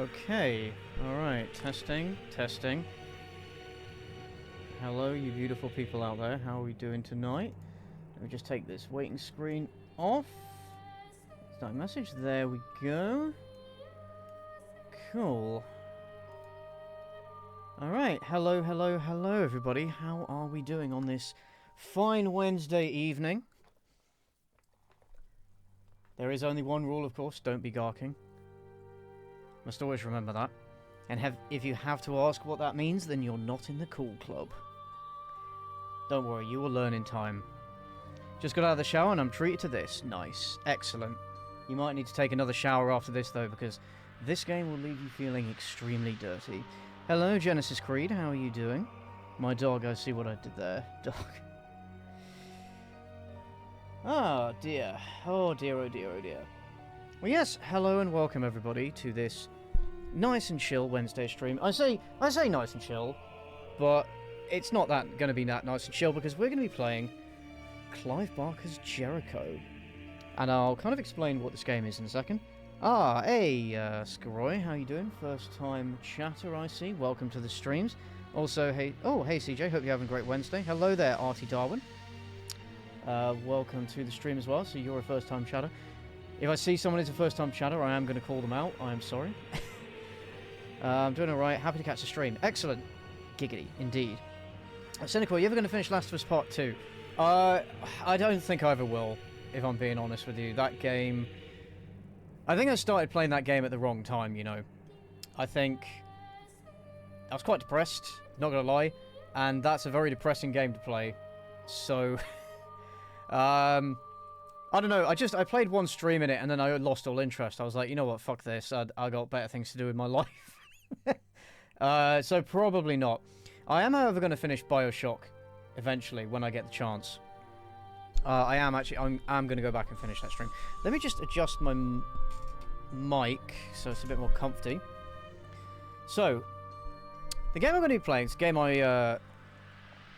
Okay, alright, testing. Hello, you beautiful people out there, how are we doing tonight? Let me just take this waiting screen off. Start message, there we go. Cool. Alright, hello everybody, how are we doing on this fine Wednesday evening? There is only one rule, of course, don't be garking. Must always remember that. And if you have to ask what that means, then you're not in the cool club. Don't worry, you will learn in time. Just got out of the shower and I'm treated to this. Nice. Excellent. You might need to take another shower after this, though, because this game will leave you feeling extremely dirty. Hello, Genesis Creed. How are you doing? My dog, I see what I did there. Dog. Oh, dear. Oh, dear, oh, dear, oh, dear. Well, yes, hello and welcome everybody to this nice and chill Wednesday stream. I say nice and chill, but it's not going to be that nice and chill because we're going to be playing Clive Barker's Jericho. And I'll kind of explain what this game is in a second. Ah, hey, Skaroy, how you doing? First time chatter, I see. Welcome to the streams. Also, hey CJ, hope you're having a great Wednesday. Hello there, Artie Darwin. Welcome to the stream as well, so you're a first time chatter. If I see someone who's a first-time chatter, I am going to call them out. I am sorry. I'm doing alright. Happy to catch the stream. Excellent. Giggity, indeed. Cynical, are you ever going to finish Last of Us Part 2? I don't think I ever will, if I'm being honest with you. That game... I think I started playing that game at the wrong time, you know. I think... I was quite depressed, not going to lie. And that's a very depressing game to play. So... I don't know, I played one stream in it and then I lost all interest. I was like, you know what, fuck this, I got better things to do with my life. So probably not. I am, however, going to finish BioShock eventually when I get the chance. I'm going to go back and finish that stream. Let me just adjust my mic so it's a bit more comfy. So, the game I'm going to be playing, it's a game I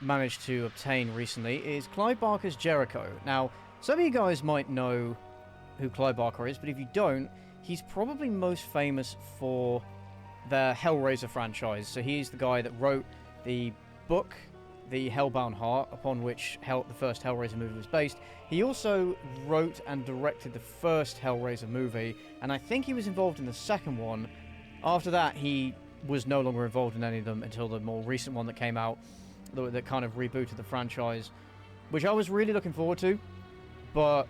managed to obtain recently, is Clive Barker's Jericho. Now, some of you guys might know who Clive Barker is, but if you don't, he's probably most famous for the Hellraiser franchise. So he's the guy that wrote the book, The Hellbound Heart, upon which the first Hellraiser movie was based. He also wrote and directed the first Hellraiser movie, and I think he was involved in the second one. After that, he was no longer involved in any of them until the more recent one that came out, that kind of rebooted the franchise, which I was really looking forward to. But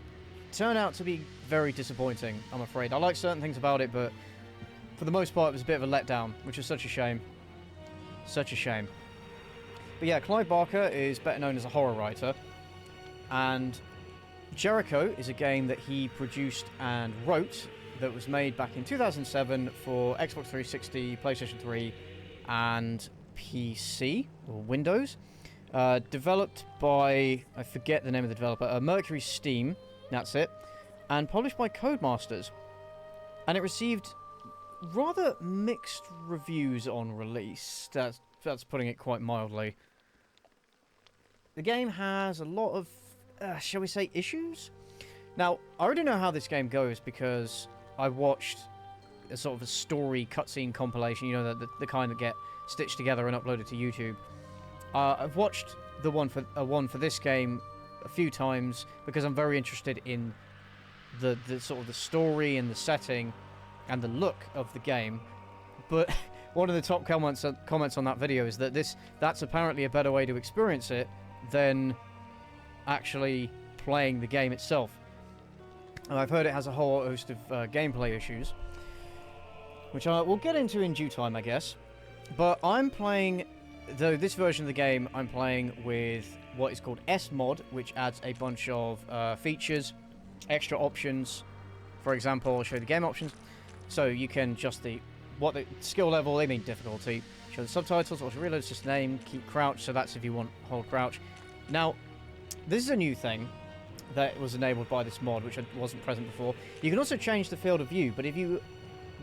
turned out to be very disappointing, I'm afraid. I like certain things about it, but for the most part it was a bit of a letdown, which is such a shame. Such a shame. But yeah, Clive Barker is better known as a horror writer, and Jericho is a game that he produced and wrote that was made back in 2007 for Xbox 360, PlayStation 3, and PC, or Windows. Developed by, I forget the name of the developer, Mercury Steam, that's it, and published by Codemasters. And it received rather mixed reviews on release. That's putting it quite mildly. The game has a lot of, shall we say, issues? Now, I already know how this game goes because I watched a sort of a story cutscene compilation, you know, the kind that get stitched together and uploaded to YouTube. I've watched the one for this game a few times because I'm very interested in the sort of the story and the setting and the look of the game. But one of the top comments on that video is that that's apparently a better way to experience it than actually playing the game itself. And I've heard it has a whole host of gameplay issues, which we'll get into in due time, I guess. But I'm playing... Though this version of the game, I'm playing with what is called S-Mod, which adds a bunch of features, extra options. For example, I'll show you the game options. So you can adjust the skill level, they mean difficulty. Show the subtitles, auto reload, system name, keep crouch, so that's if you want hold crouch. Now, this is a new thing that was enabled by this mod, which wasn't present before. You can also change the field of view, but if you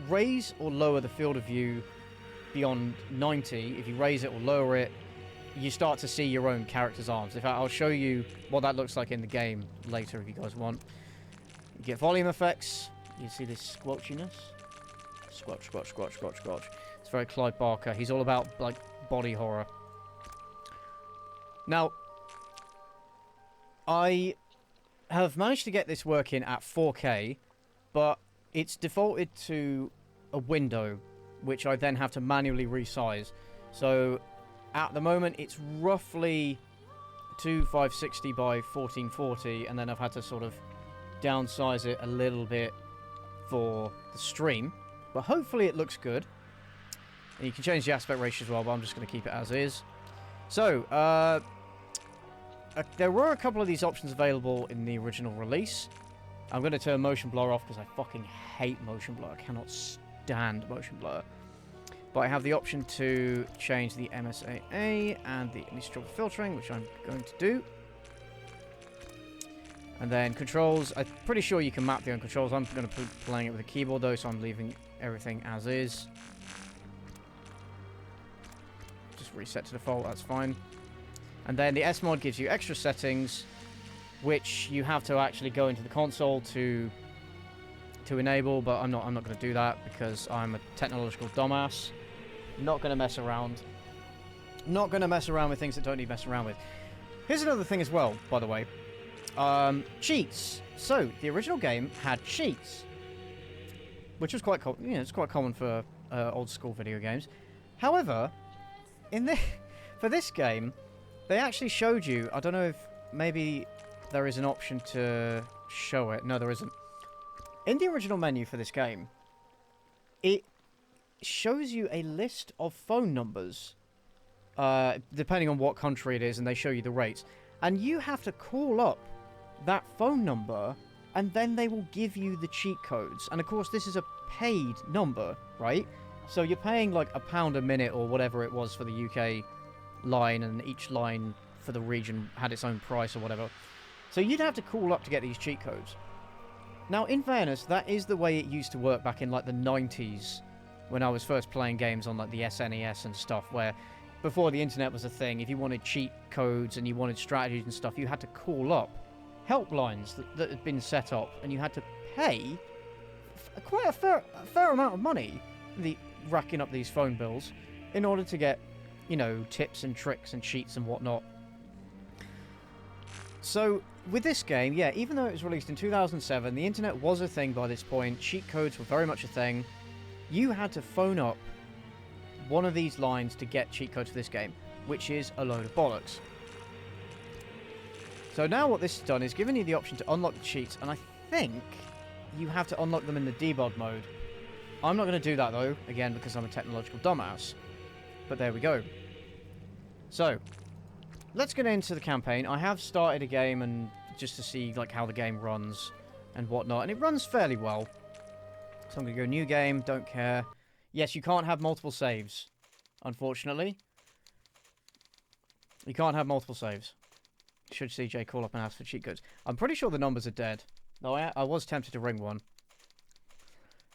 raise or lower the field of view beyond 90, if you raise it or lower it, you start to see your own character's arms. In fact, I'll show you what that looks like in the game later if you guys want. You get volume effects. You see this squelchiness. Squelch, squelch, squelch, squelch, squelch. It's very Clive Barker. He's all about, like, body horror. Now, I have managed to get this working at 4K, but it's defaulted to a window, which I then have to manually resize. So, at the moment, it's roughly 2560 by 1440, and then I've had to sort of downsize it a little bit for the stream. But hopefully it looks good. And you can change the aspect ratio as well, but I'm just going to keep it as is. So, there were a couple of these options available in the original release. I'm going to turn motion blur off because I fucking hate motion blur. I cannot stand motion blur. But I have the option to change the MSAA and the anisotropic filtering, which I'm going to do. And then controls, I'm pretty sure you can map your own controls. I'm going to be playing it with a keyboard though, so I'm leaving everything as is. Just reset to default, that's fine. And then the S mod gives you extra settings, which you have to actually go into the console to enable, but I'm not going to do that because I'm a technological dumbass. Not going to mess around. Not going to mess around with things that don't need messing around with. Here's another thing as well, by the way. Cheats. So, the original game had cheats, which was quite it's quite common for old school video games. However, for this game, they actually showed you. I don't know if maybe there is an option to show it. No, there isn't. In the original menu for this game, it shows you a list of phone numbers, depending on what country it is, and they show you the rates. And you have to call up that phone number, and then they will give you the cheat codes. And of course, this is a paid number, right? So you're paying like £1 a minute or whatever it was for the UK line, and each line for the region had its own price or whatever. So you'd have to call up to get these cheat codes. Now, in fairness, that is the way it used to work back in like the 90s, when I was first playing games on like the SNES and stuff, where before the internet was a thing, if you wanted cheat codes and you wanted strategies and stuff, you had to call up helplines that had been set up, and you had to pay quite a fair amount of money, racking up these phone bills, in order to get, you know, tips and tricks and cheats and whatnot. So, with this game, yeah, even though it was released in 2007, the internet was a thing by this point, cheat codes were very much a thing. You had to phone up one of these lines to get cheat codes for this game, which is a load of bollocks. So now what this has done is given you the option to unlock the cheats, and I think you have to unlock them in the debug mode. I'm not going to do that though, again, because I'm a technological dumbass. But there we go. So, let's get into the campaign. I have started a game and just to see like how the game runs and whatnot, and it runs fairly well. So I'm going to go new game, don't care. Yes, you can't have multiple saves, unfortunately. You can't have multiple saves. Should CJ call up and ask for cheat codes. I'm pretty sure the numbers are dead. Though I was tempted to ring one.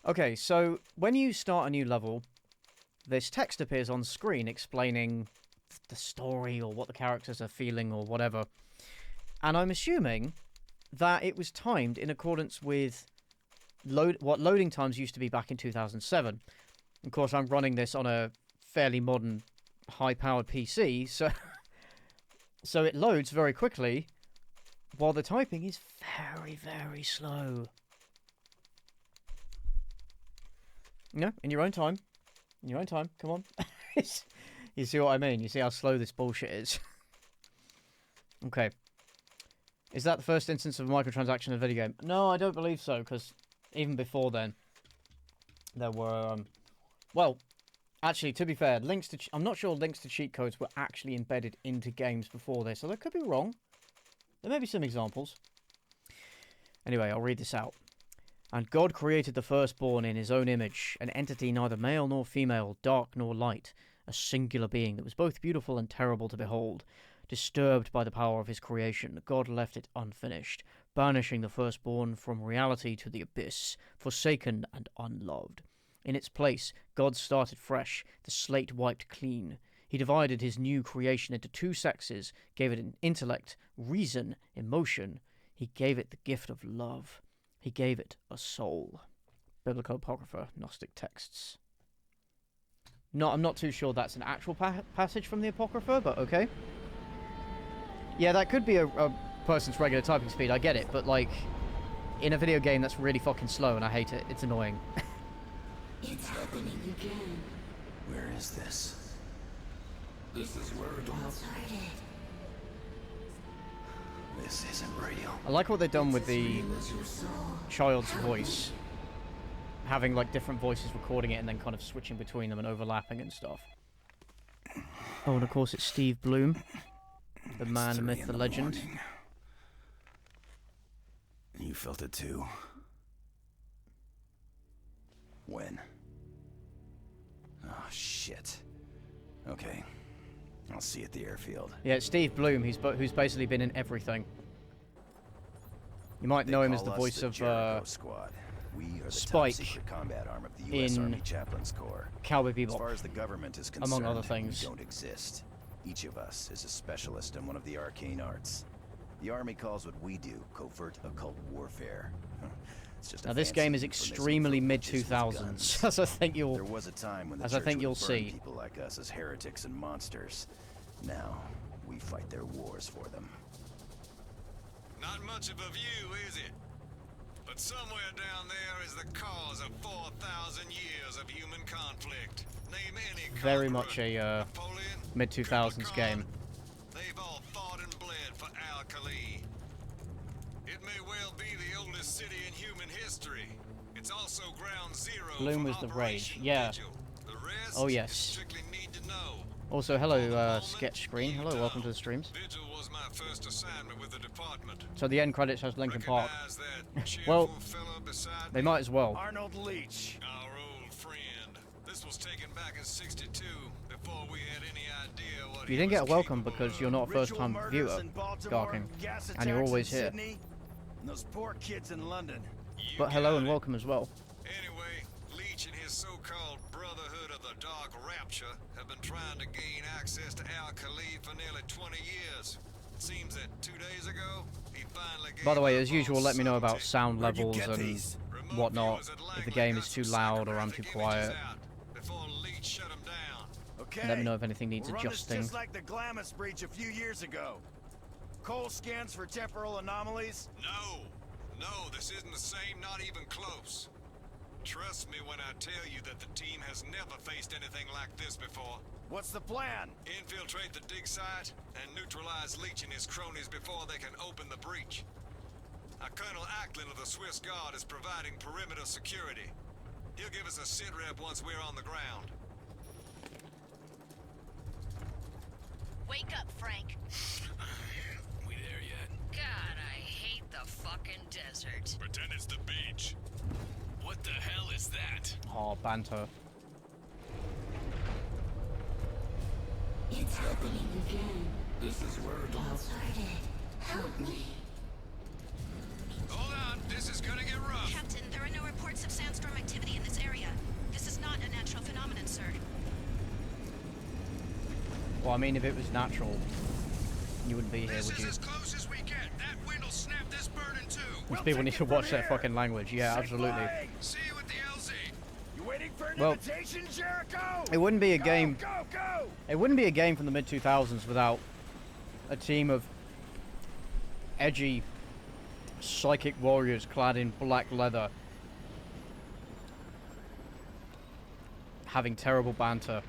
Okay, so when you start a new level, this text appears on screen explaining the story or what the characters are feeling or whatever. And I'm assuming that it was timed in accordance with what loading times used to be back in 2007. Of course, I'm running this on a fairly modern, high-powered PC, so it loads very quickly, while the typing is very, very slow. No, in your own time. In your own time, come on. You see what I mean? You see how slow this bullshit is? Okay. Is that the first instance of a microtransaction in a video game? No, I don't believe so, because even before then, there were, well, actually, to be fair, I'm not sure links to cheat codes were actually embedded into games before this, so I could be wrong. There may be some examples. Anyway, I'll read this out. And God created the firstborn in his own image, an entity neither male nor female, dark nor light, a singular being that was both beautiful and terrible to behold. Disturbed by the power of his creation, God left it unfinished, banishing the firstborn from reality to the abyss, forsaken and unloved. In its place, God started fresh, the slate wiped clean. He divided his new creation into two sexes, gave it an intellect, reason, emotion. He gave it the gift of love. He gave it a soul. Biblical Apocrypha, Gnostic texts. No, I'm not too sure that's an actual passage from the Apocrypha, but okay. Yeah, that could be a person's regular typing speed, I get it, but like, in a video game that's really fucking slow and I hate it, it's annoying. It's happening again. Where is this? This is where it all started. This isn't real. I like what they've done with the child's voice. Having like different voices recording it and then kind of switching between them and overlapping and stuff. Oh, and of course it's Steve Bloom. The man, the myth, the legend. Morning. You felt it too? When? Oh, shit. Okay. I'll see you at the airfield. Yeah, it's Steve Bloom, who's basically been in everything. You might know him as the voice of Squad. We are the Spike top-secret combat arm of the U.S. Army Chaplains Corps. Cowboy Bebop. As far as the government is concerned, among other things. we don't exist. Each of us is a specialist in one of the arcane arts. The Army calls what we do covert occult warfare. It's just now this game is extremely mid-2000s, as I think you'll, there was a time when the as I church think would you'll burn see. people like us as heretics and monsters. Now, we fight their wars for them. Not much of a view, is it? But somewhere down there is the cause of 4,000 years of human conflict. Name any Very much a Napoleon, mid-2000s game. They've all fought and bled for Al-Khali. It may well be the oldest city in human history. It's also ground zero Bloom for was the Operation rage. Yeah. Vigil. The rest Oh is yes. strictly need to know. Also, hello, sketch screen. Hello, welcome to the streams. Vigil was my first assignment with the department. So the end credits has Linkin Park. Recognize that cheerful Well, fella beside they me? might as well. Arnold Leach. Our old friend. This was taken back in '62, before we had any idea what You he didn't was get a welcome capable because of. you're not a first-time Ritual viewer, murders in Baltimore, Garking, gas and you're attacks always in here. Sydney, and those poor kids in London. You But hello got and it. welcome as well. Anyway, Leach and his so-called Brotherhood of the Dark Rapture have been trying to gain access to Al-Khali for nearly 20 years. It seems that 2 days ago, he finally gave By the way, up as usual, on let me know about subtlety. sound Where'd you levels get and these? Remote whatnot. viewers at If the Langley game got is too some loud or I'm too psychographic images quiet. out before Leach shut him down. Okay. Let me know if anything needs we'll run this adjusting. just like the Glamis breach a few years ago. Coal scans for temporal anomalies. No, this isn't the same, not even close. Trust me when I tell you that the team has never faced anything like this before. What's the plan? Infiltrate the dig site and neutralize Leach and his cronies before they can open the breach. Colonel Ackland of the Swiss Guard is providing perimeter security. He'll give us a sit rep once we're on the ground. Wake up, Frank. We there yet? God, I hate the fucking desert. Pretend it's the beach. What the hell is that? Oh, banter. It's happening again. This is where it all started. Help me. Hold on, this is gonna get rough. Captain, there are no reports of sandstorm activity in this area. This is not a natural phenomenon, sir. Well, I mean, if it was natural, you wouldn't be here, This would is you? as close as we get. That wind will snap this bird in two. These people need to watch their fucking language. Yeah, absolutely. See you at the LZ. You waiting for an Well, invitation, Jericho? It wouldn't be a game. Go! It wouldn't be a game from the mid-2000s without a team of edgy psychic warriors clad in black leather having terrible banter.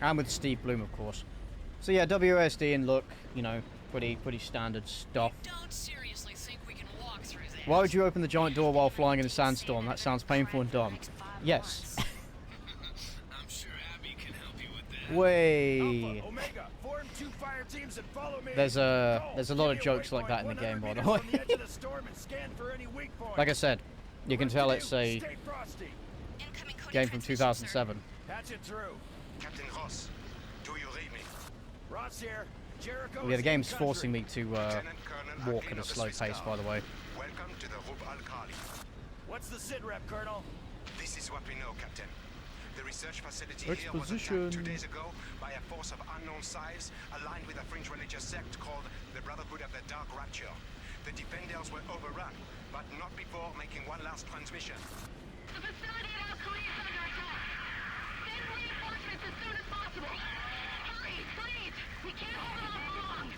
And with Steve Bloom, of course. So yeah, WSD and look, you know, pretty standard stuff. Don't seriously think we can walk through this. Why would you open the giant door while flying in a sandstorm? That sounds painful and dumb. Yes. I'm sure Abby can help you with that. Way. Alpha, Omega, form 2 fire teams and follow me. There's a Go. lot of Give me a jokes like waypoint that in the game, 100 by the way. meters from the edge of the storm and scan for any weak points. Like I said, you can What tell to it's do? a Stay frosty. Incoming coding game from transmission, 2007. Patch it through. Captain Ross, do you read me? Ross here. Jericho. Yeah, the is game's in forcing country. me to Lieutenant Colonel walk Akin at a of the slow Swiss pace, by Guard. the way. Welcome to the Rub Al-Khali. What's the sit rep, Colonel? This is what we know, Captain. The research facility here was Exposition. attacked 2 days ago by a force of unknown size aligned with a fringe religious sect called the Brotherhood of the Dark Rapture. The defenders were overrun, but not before making one last transmission. The facility at Al-Khali is under attack. Send reinforcements as soon as possible. Hurry, please! We can't hold it off for long.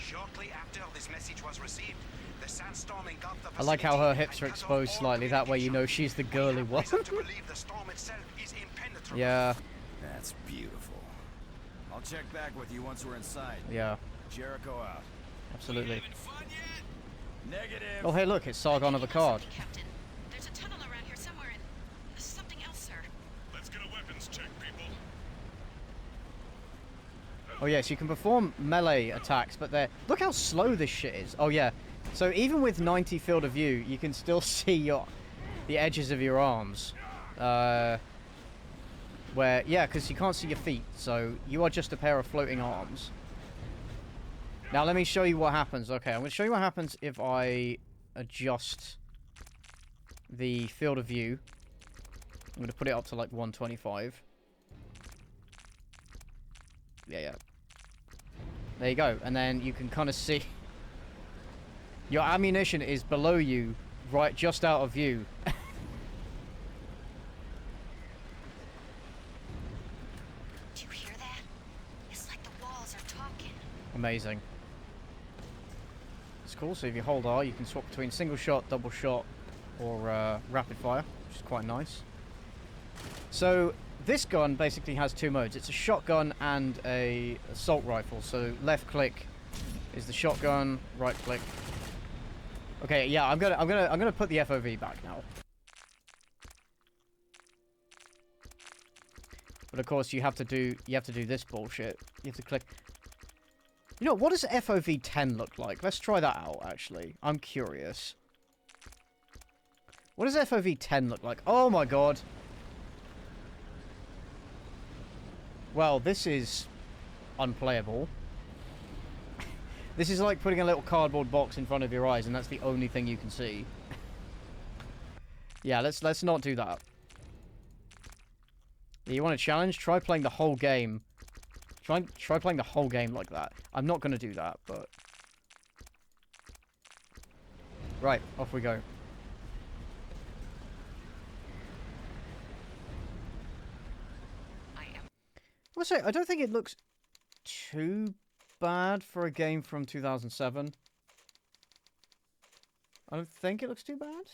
Shortly after this message was received, the sandstorm engulfed the I like how her facility hips are and cut off exposed all slightly. That way you know communication. she's the girly We have one. reason to believe the storm itself is impenetrable. Yeah, That's beautiful. I'll check back with you once we're inside. yeah, Jericho out. absolutely. Having fun yet? Negative. Oh, hey, look, it's Sargon of Akkad. Something, Captain. There's a tunnel around here somewhere, and something else, sir. Let's get a weapons check, people. Oh, yes, you can perform melee attacks, but they're... Look how slow this shit is. Oh, yeah. So even with 90 field of view, you can still see the edges of your arms. Yeah, because you can't see your feet, so you are just a pair of floating arms. Now, let me show you what happens. Okay, I'm going to show you what happens if I adjust the field of view. I'm going to put it up to, like, 125. Yeah. There you go. And then you can kind of see... Your ammunition is below you, right, just out of view. Do you hear that? It's like the walls are talking. Amazing. It's cool. So if you hold R, you can swap between single shot, double shot, or rapid fire, which is quite nice. So this gun basically has two modes. It's a shotgun and a assault rifle. So left click is the shotgun, right click. Okay, yeah, I'm gonna put the FOV back now. But of course you have to do this bullshit. You have to click. You know, what does FOV 10 look like? Let's try that out, actually. I'm curious. What does FOV 10 look like? Oh my god. Well, this is unplayable. This is like putting a little cardboard box in front of your eyes, and that's the only thing you can see. Yeah, let's not do that. You want a challenge? Try playing the whole game. Try playing the whole game like that. I'm not going to do that, but... Right, off we go. I'll say, I don't think it looks too bad for a game from 2007. I don't think it looks too bad.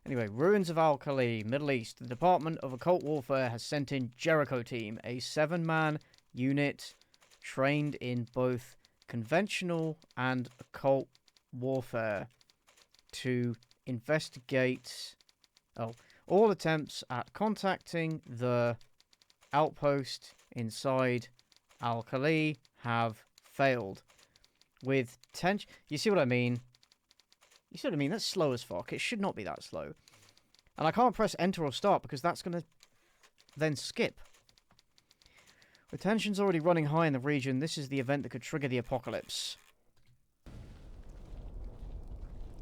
Anyway, Ruins of Al-Khali, Middle East. The Department of Occult Warfare has sent in Jericho Team, a 7-man unit trained in both conventional and occult warfare to investigate all attempts at contacting the outpost inside Al-Khali have failed. With tension... You see what I mean? You see what I mean? That's slow as fuck. It should not be that slow. And I can't press enter or start because that's going to then skip. With tensions already running high in the region, this is the event that could trigger the apocalypse.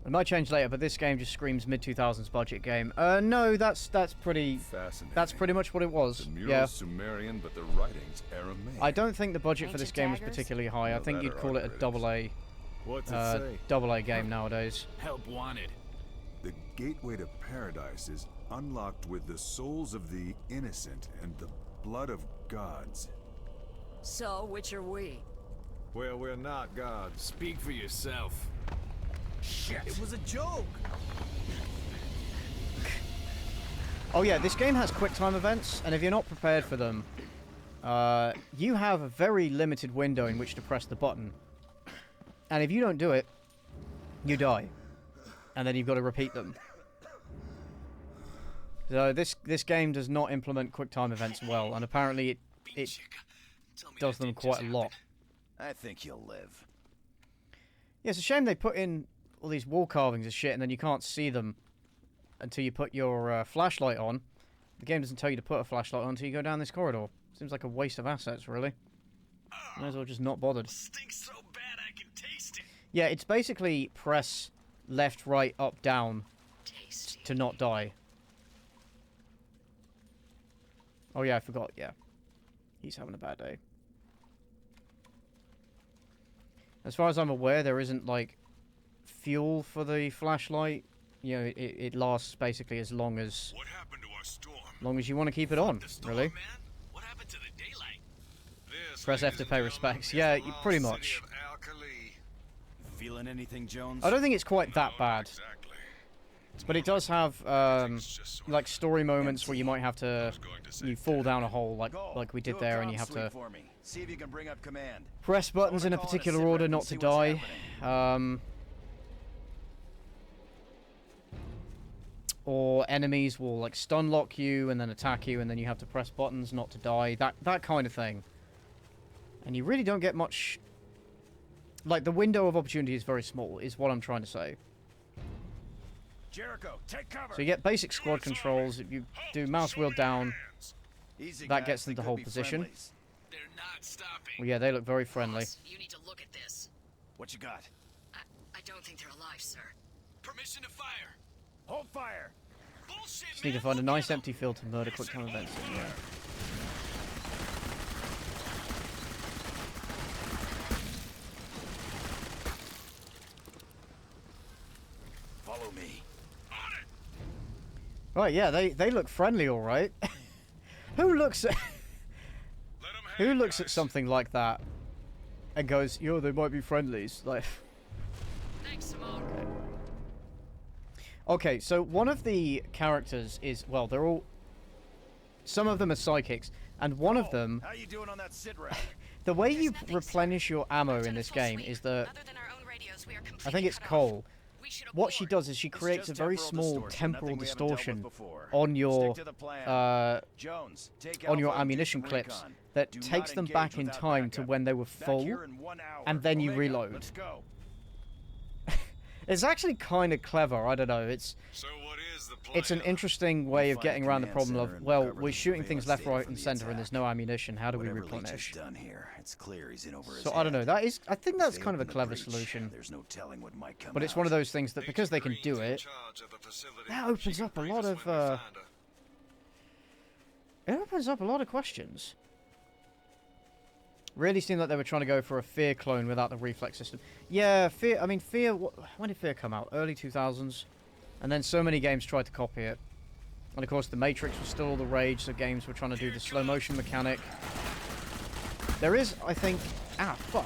It might change later, but this game just screams mid-2000s budget game. No, that's pretty... Fascinating. That's pretty much what it was. The mural's Yeah. Sumerian, but the writing's Aramaic. I don't think the budget for this Ancient game was daggers? particularly high. I Well, think that you'd are call it a upgrades. What's it say? double A game nowadays. Help wanted. The gateway to paradise is unlocked with the souls of the innocent and the blood of gods. So, which are we? Well, we're not gods. Speak for yourself. Shit. It was a joke. Oh yeah, this game has quick time events, and if you're not prepared for them, you have a very limited window in which to press the button. And if you don't do it, you die. And then you've got to repeat them. So this game does not implement quick time events well, and apparently it does them quite a lot. I think you'll live. Yeah, it's a shame they put in all these wall carvings and shit, and then you can't see them until you put your flashlight on. The game doesn't tell you to put a flashlight on until you go down this corridor. Seems like a waste of assets, really. Might as well just not bothered. Stinks so bad I can taste it. Yeah, it's basically press left, right, up, down to not die. Oh yeah, I forgot, yeah. He's having a bad day. As far as I'm aware, there isn't, like, fuel for the flashlight. You know, it lasts basically as long as you want to keep it on, really. What happened to the daylight? Press F to pay respects. Yeah, pretty much. Feeling anything, Jones? I don't think it's quite that bad. But it does have, like, story moments where you might have to... You fall down a hole, like we did there, and you have to... See if you can bring up command. Press buttons in a particular order not to die. Or enemies will, like, stun lock you and then attack you, and then you have to press buttons not to die. That kind of thing. And you really don't get much... Like, the window of opportunity is very small, is what I'm trying to say. Jericho, take cover. So you get basic squad controls. If you do mouse wheel down, Easy, that guys, gets them they to could hold be position. friendlies. They're not stopping. Well, yeah, they look very friendly. Boss, you need to look at this. What you got? I don't think they're alive, sir. Permission to fire. Hold fire. Bullshit, Just need to find a nice empty field to murder quick time events. Yeah. Follow me. Right, yeah, they look friendly, all right. Who looks at something like that and goes, "Yo, they might be friendlies"? Like, Thanks, Simone. okay, so one of the characters is, well, they're all. Some of them are psychics, and one of them. How you doing on that sit rep? The way you replenish your ammo in this game is that. I think it's Cole. What she does is she creates a very small temporal distortion on your ammunition clips that takes them back in time to when they were full, and then you reload. It's actually kind of clever. I don't know. It's an interesting way of getting around the problem of, well, we're shooting things left, right, and center, and there's no ammunition. How do we replenish? So I don't know. I think that's kind of a clever solution. But it's one of those things that because they can do it, that opens up a lot of. It opens up a lot of questions. Really seemed like they were trying to go for a Fear clone without the reflex system. Yeah, Fear. I mean, Fear. When did Fear come out? Early 2000s. And then so many games tried to copy it. And of course, the Matrix was still all the rage, so games were trying to do the slow motion mechanic. There is, I think... Ah, fuck.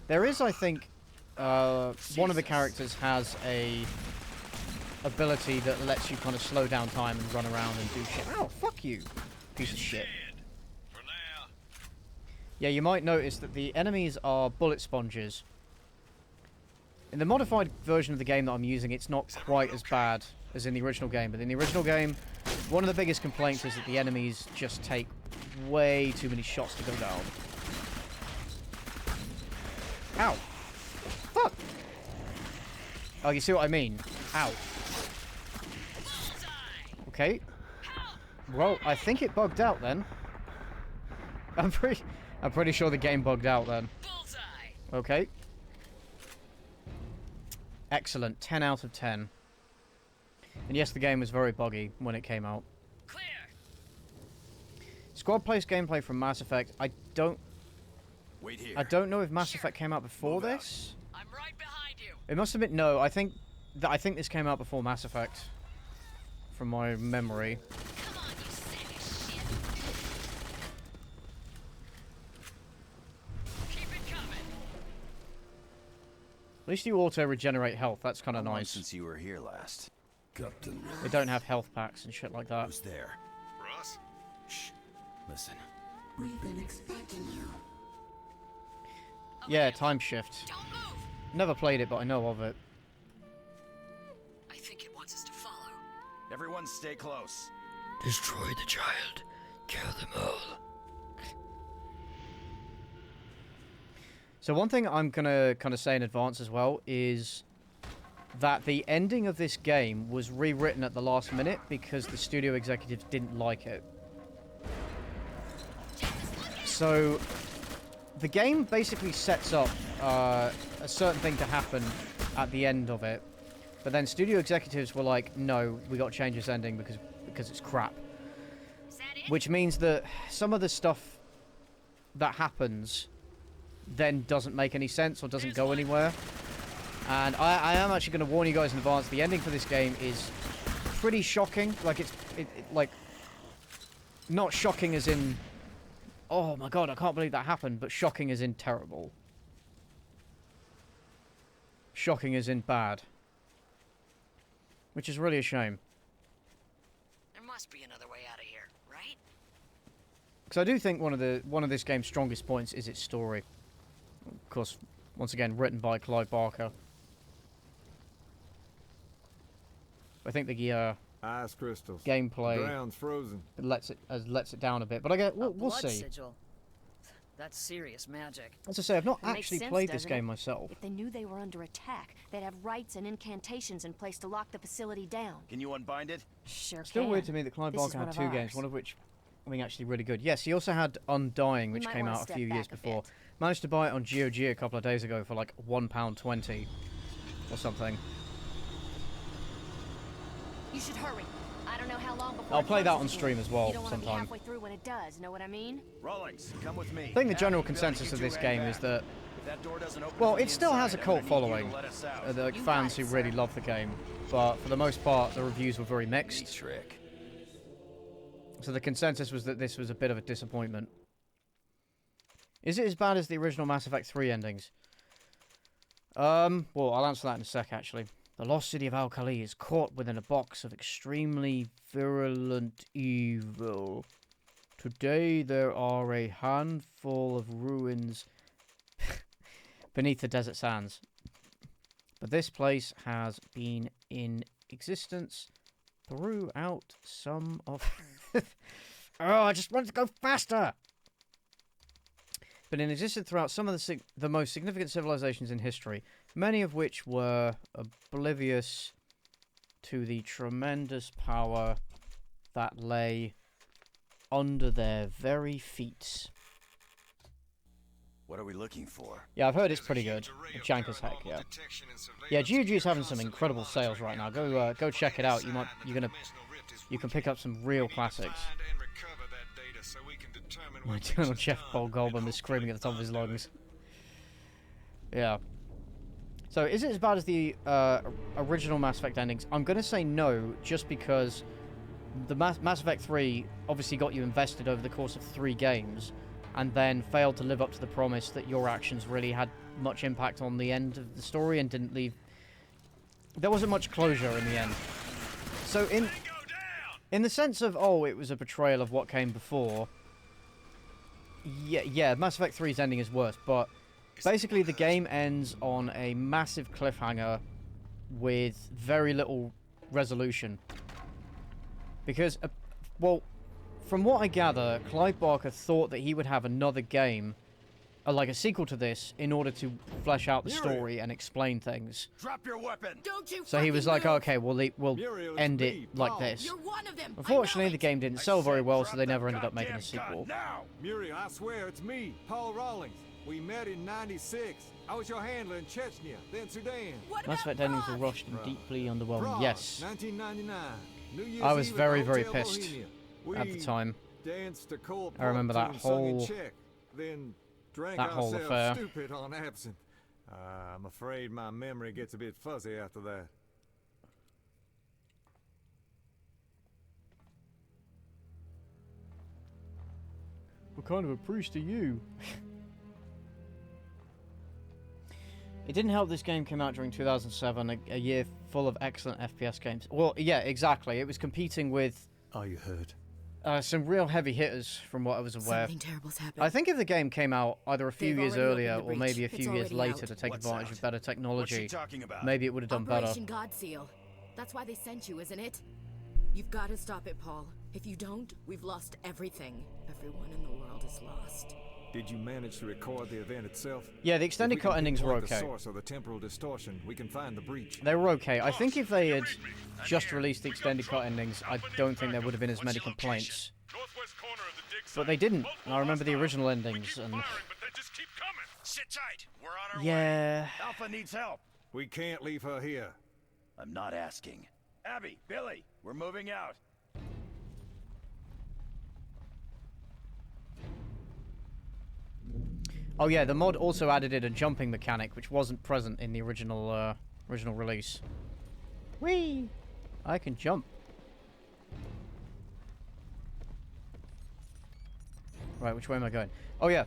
There is, I think... one of the characters has a ability that lets you kind of slow down time and run around and do shit. Ow, fuck you, piece of shit. Yeah, you might notice that the enemies are bullet sponges. In the modified version of the game that I'm using, it's not quite as bad as in the original game. But in the original game, one of the biggest complaints is that the enemies just take way too many shots to go down. Ow. Fuck. Oh, you see what I mean? Ow. Okay. Well, I think it bugged out then. I'm pretty sure the game bugged out then. Okay. Excellent. 10 out of 10. And yes, the game was very buggy when it came out. Clear. Squad-based gameplay from Mass Effect. I don't know if Mass Effect came out before this. I'm right behind you. It must have been. No, I think this came out before Mass Effect. From my memory. Come on, you sack of shit. Keep it coming. At least you auto-regenerate health. That's kind of nice. Since you were here last. Captain. They don't have health packs and shit like that. Who's there? Russ? Shh. Listen. We've been expecting you. Yeah, time shift. Don't move. Never played it, but I know of it. I think it wants us to follow. Everyone stay close. Destroy the child. Kill them all. So one thing I'm gonna kind of say in advance as well is that the ending of this game was rewritten at the last minute because the studio executives didn't like it. So the game basically sets up a certain thing to happen at the end of it, but then studio executives were like, no, we got to change this ending because it's crap. Which means that some of the stuff that happens then doesn't make any sense or doesn't go anywhere. And I am actually going to warn you guys in advance, the ending for this game is pretty shocking. Like, like, not shocking as in, oh my god, I can't believe that happened, but shocking as in terrible. Shocking as in bad. Which is really a shame. There must be another way out of here, right? Because I do think one of this game's strongest points is its story. Of course, once again, written by Clive Barker. I think the Ice crystals. gameplay Ground's frozen. lets it down a bit, but I get we'll Blood see. sigil. That's serious magic. As I say, I've not It makes actually sense, played this doesn't it? game myself. If they knew they were under attack, they'd have rites and incantations in place to lock the facility down. Can you unbind it? Sure Still can. weird to me that Clive This is Barker had one of 2 games, ours. one of which I mean actually really good. Yes, he also had Undying, which might came wanna out a step few years back a before. bit. Managed to buy it on GOG a couple of days ago for like £1.20 or something. You should hurry. I don't know how long before I'll it play that closes on stream again. as well You don't want to be sometime. halfway through when it does. Know what I mean? Rawlings, come with me. I think the general consensus of this game is that, well, it still has a cult following, like fans who really love the game, but for the most part, the reviews were very mixed. Trick. So the consensus was that this was a bit of a disappointment. Is it as bad as the original Mass Effect 3 endings? Well, I'll answer that in a sec, actually. The lost city of Al-Khali is caught within a box of extremely virulent evil. Today there are a handful of ruins beneath the desert sands. But this place has been in existence throughout some of... Oh, I just wanted to go faster! But in existence throughout some of the most significant civilizations in history, many of which were oblivious to the tremendous power that lay under their very feet. What are we looking for? Yeah, I've heard it's pretty good. Jank as heck, yeah. Yeah, GOG's having some incredible sales right now. Go check it out. You can pick up some real classics. My eternal Jeff Paul Goldblum is screaming at the top of his lungs. Yeah. So, is it as bad as the original Mass Effect endings? I'm going to say no, just because the Mass Effect 3 obviously got you invested over the course of 3 games, and then failed to live up to the promise that your actions really had much impact on the end of the story and didn't leave... There wasn't much closure in the end. So, in the sense of, oh, it was a betrayal of what came before... Yeah, Mass Effect 3's ending is worse, but basically the game ends on a massive cliffhanger with very little resolution. Because, well, from what I gather, Clive Barker thought that he would have another game, like a sequel to this, in order to flesh out the story and explain things. Drop your weapon! Don't you So he was like, move. okay, we'll end it like this. You're one of them. Unfortunately, the game didn't sell very well, so they never ended up making a sequel. Now! Muriel, I swear it's me, Paul Rawlings. We met in '96. I was your handler in Chechnya, then Sudan. Mass Effect endings were rushed and deeply underwhelming. Prague, Yes. 1999. New Year's I was Eve at very, Hotel very pissed Bohemia. at the We time. danced a Cole I remember Porter that tune sung in whole- Czech, then drank that whole ourselves affair. stupid on absinthe. I'm afraid my memory gets a bit fuzzy after that. What kind of a priest are you? It didn't help this game came out during 2007, a year full of excellent FPS games. Well, yeah, exactly. It was competing with Are you hurt? some real heavy hitters, from what I was aware. Something terrible's happened. I think if the game came out either a few They've years already earlier opened the or maybe a breach. few It's years already later out. to take What's advantage out? of better What's technology, she talking about? maybe it would have done better. Operation God Seal. That's why they sent you, isn't it? You've got to stop it, Paul. If you don't, we've lost everything. Everyone in the world is lost. Did you manage to record the event itself? Yeah, the If extended we can cut endings were pinpoint okay. The source of the temporal distortion, we can find the breach. They were okay. I think if they had just released the extended cut endings, I don't think there would have been as many complaints. But they didn't. And I remember the original endings, and Sit tight. We're on our way. yeah. Alpha needs help. We can't leave her here. I'm not asking. Abby, Billy, we're moving out. Oh yeah, the mod also added in a jumping mechanic, which wasn't present in the original release. Whee! I can jump. Right, which way am I going? Oh yeah.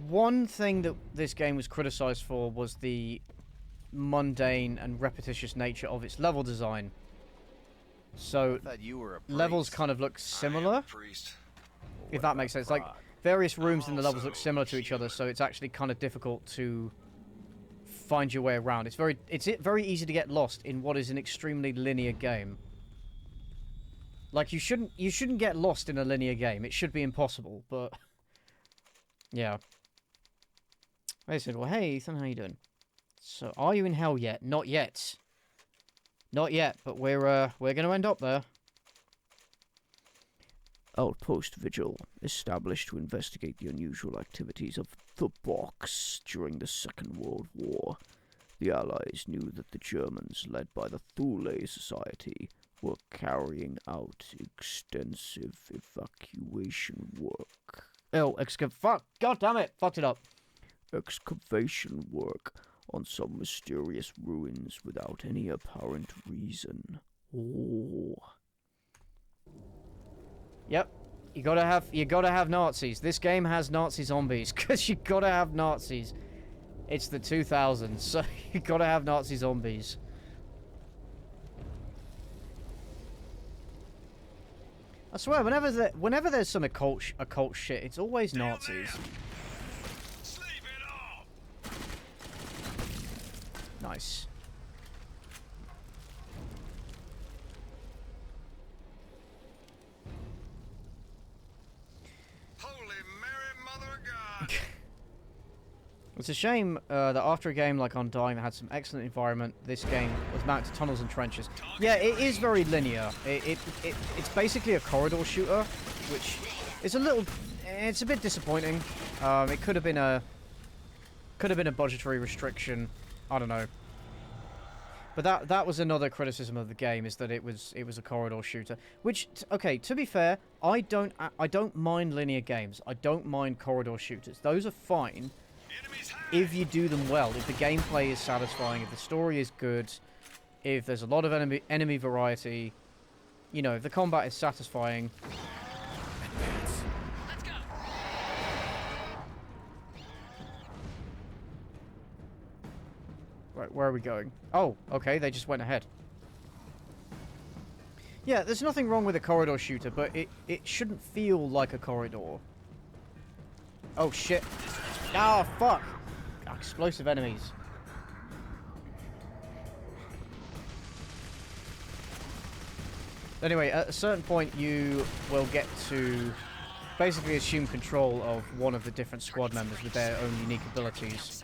One thing that this game was criticized for was the mundane and repetitious nature of its level design. So levels kind of look similar, if that makes sense. Like various rooms in the levels look similar to each other, so it's actually kind of difficult to find your way around. It's very easy to get lost in what is an extremely linear game. Like you shouldn't get lost in a linear game. It should be impossible, but yeah. They said, "Well, hey Ethan, how you doing? So, are you in hell yet? Not yet. Not yet, but we're going to end up there." Outpost Vigil, established to investigate the unusual activities of the Box during the Second World War. The Allies knew that the Germans, led by the Thule Society, were carrying out extensive evacuation work. Fuck! God damn it! Fucked it up. Excavation work on some mysterious ruins without any apparent reason. Oh. Yep. You gotta have Nazis. This game has Nazi zombies, because you gotta have Nazis. It's the 2000s, so you gotta have Nazi zombies. I swear, whenever there's some occult shit, it's always Nazis. Nice. Holy Mary, Mother of God. It's a shame that after a game like Undying that had some excellent environment, this game was mapped to tunnels and trenches. Yeah, it is very linear. It's basically a corridor shooter, which is it's a bit disappointing. It could have been a budgetary restriction. I don't know. But that was another criticism of the game, is that it was a corridor shooter. Which, okay, to be fair, I don't mind linear games. I don't mind corridor shooters. Those are fine if you do them well. If the gameplay is satisfying, if the story is good, if there's a lot of enemy variety, you know, if the combat is satisfying. Let's go. Right, where are we going? Oh, okay, they just went ahead. Yeah, there's nothing wrong with a corridor shooter, but it shouldn't feel like a corridor. Oh, shit. Ah, fuck! Explosive enemies. Anyway, at a certain point, you will get to basically assume control of one of the different squad members with their own unique abilities.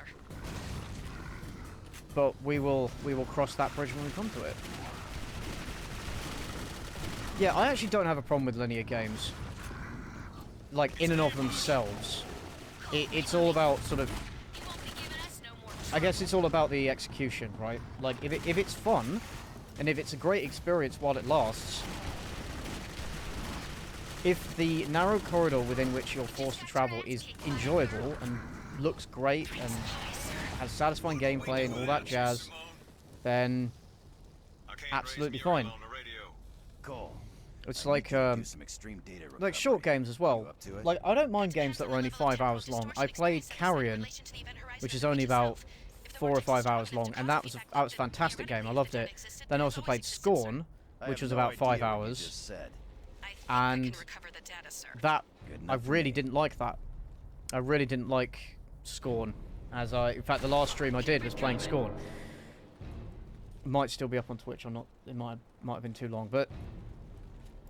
But we will cross that bridge when we come to it. Yeah, I actually don't have a problem with linear games. Like, in and of themselves. It's all about sort of... I guess it's all about the execution, right? Like, if it's fun, and if it's a great experience while it lasts, if the narrow corridor within which you're forced to travel is enjoyable and looks great and has satisfying gameplay and all that jazz, then absolutely fine. It's like short games as well. Like, I don't mind games that are only 5 hours long. I played Carrion, which is only about 4 or 5 hours long, and that was a fantastic game. I loved it. Then I also played Scorn, which was about 5 hours, and that I really didn't like that. I really didn't like Scorn. In fact, the last stream I did was playing Scorn. It might still be up on Twitch or not. It might have been too long, but.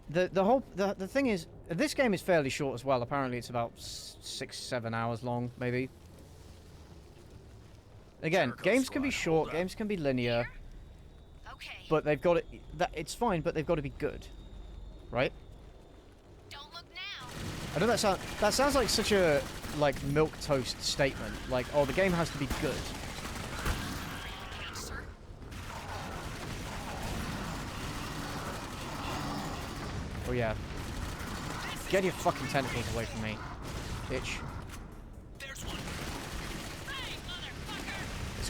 The thing is, this game is fairly short as well. Apparently it's about 6-7 hours long, maybe. Again, games can be short, games can be linear, but they've got it's fine, but they've got to be good, right? Don't look now. I know that sounds like such a milquetoast statement. Like, oh, the game has to be good. Oh yeah. Get your fucking tentacles away from me, bitch.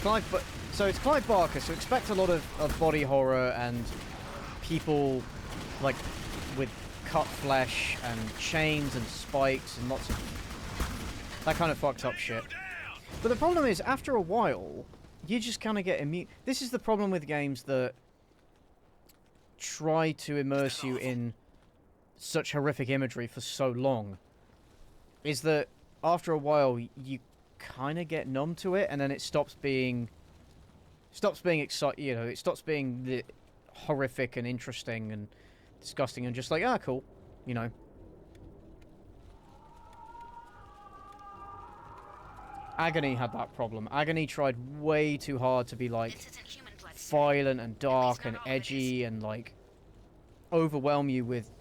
It's it's Clive Barker, so expect a lot of body horror and people like with cut flesh and chains and spikes and lots of that kind of fucked up shit. But the problem is, after a while, you just kind of get immune. This is the problem with games that try to immerse you in such horrific imagery for so long, is that after a while you kind of get numb to it, and then it stops being exciting. You know, it stops being the horrific and interesting and disgusting, and just like, ah, cool, you know. Agony had that problem. Agony tried way too hard to be like violent and dark and edgy and like overwhelm you with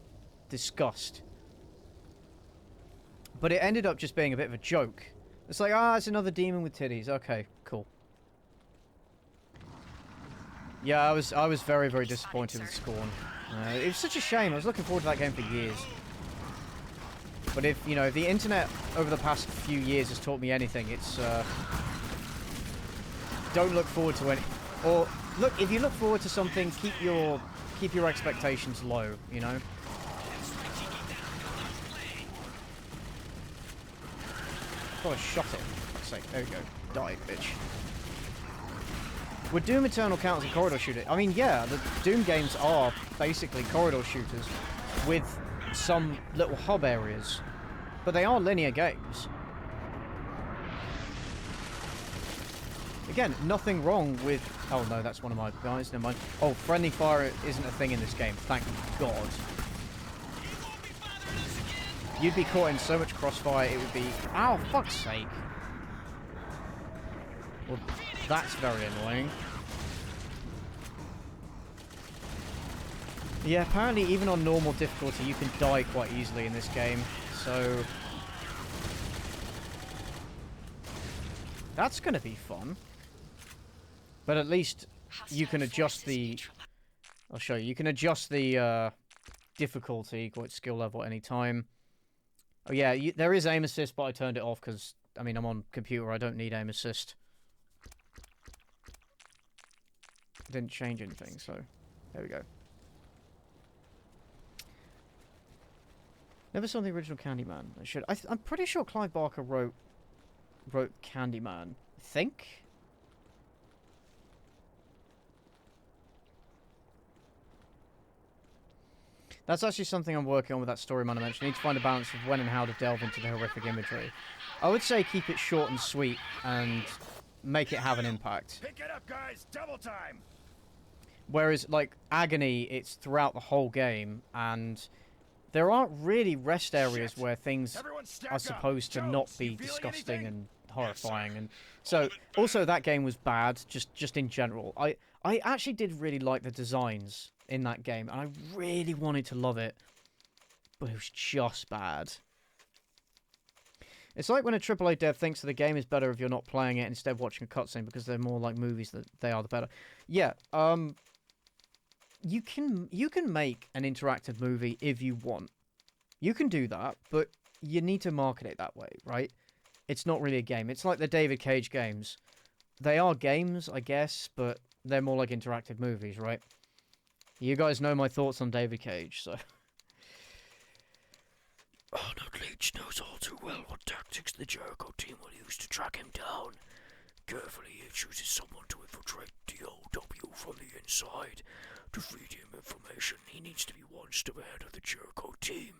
disgust. But it ended up just being a bit of a joke. It's like, ah, it's another demon with titties. Okay, cool. Yeah, I was very, very disappointed with Scorn. It was such a shame. I was looking forward to that game for years. But if, you know, if the internet over the past few years has taught me anything, it's, don't look forward to any, or, look, if you look forward to something, keep your expectations low, you know? Oh, I shot it. For fuck's sake. There we go. Die, bitch. Would Doom Eternal count as a corridor shooter? I mean, yeah, the Doom games are basically corridor shooters with some little hub areas, but they are linear games. Again, nothing wrong with... Oh no, that's one of my guys, never mind. Oh, friendly fire isn't a thing in this game, thank God. You'd be caught in so much crossfire, it would be... Ow, fuck's sake. Well, that's very annoying. Yeah, apparently even on normal difficulty you can die quite easily in this game, so... That's gonna be fun. But at least you can adjust the... I'll show you. You can adjust the difficulty, or its skill level at any time. Oh yeah, there is aim assist, but I turned it off because, I mean, I'm on computer, I don't need aim assist. Didn't change anything, so there we go. Never saw the original Candyman. I should. I'm pretty sure Clive Barker wrote Candyman. I think. That's actually something I'm working on with that story man I mentioned. I need to find a balance of when and how to delve into the horrific imagery. I would say keep it short and sweet and make it have an impact. Pick it up, guys! Double time! Whereas, like, Agony, it's throughout the whole game, and there aren't really rest areas where things are supposed to not be disgusting and horrifying. And so, also, that game was bad, just in general. I actually did really like the designs in that game, and I really wanted to love it, but it was just bad. It's like when a AAA dev thinks that the game is better if you're not playing it instead of watching a cutscene because they're more like movies that they are the better. Yeah, you can make an interactive movie if you want. You can do that, but you need to market it that way, right? It's not really a game. It's like the David Cage games. They are games, I guess, but they're more like interactive movies, right? You guys know my thoughts on David Cage, so... Arnold Leach knows all too well what tactics the Jericho team will use to track him down. Carefully, he chooses someone to infiltrate the OW from the inside. To feed him information, he needs to be one step ahead of the Jericho team.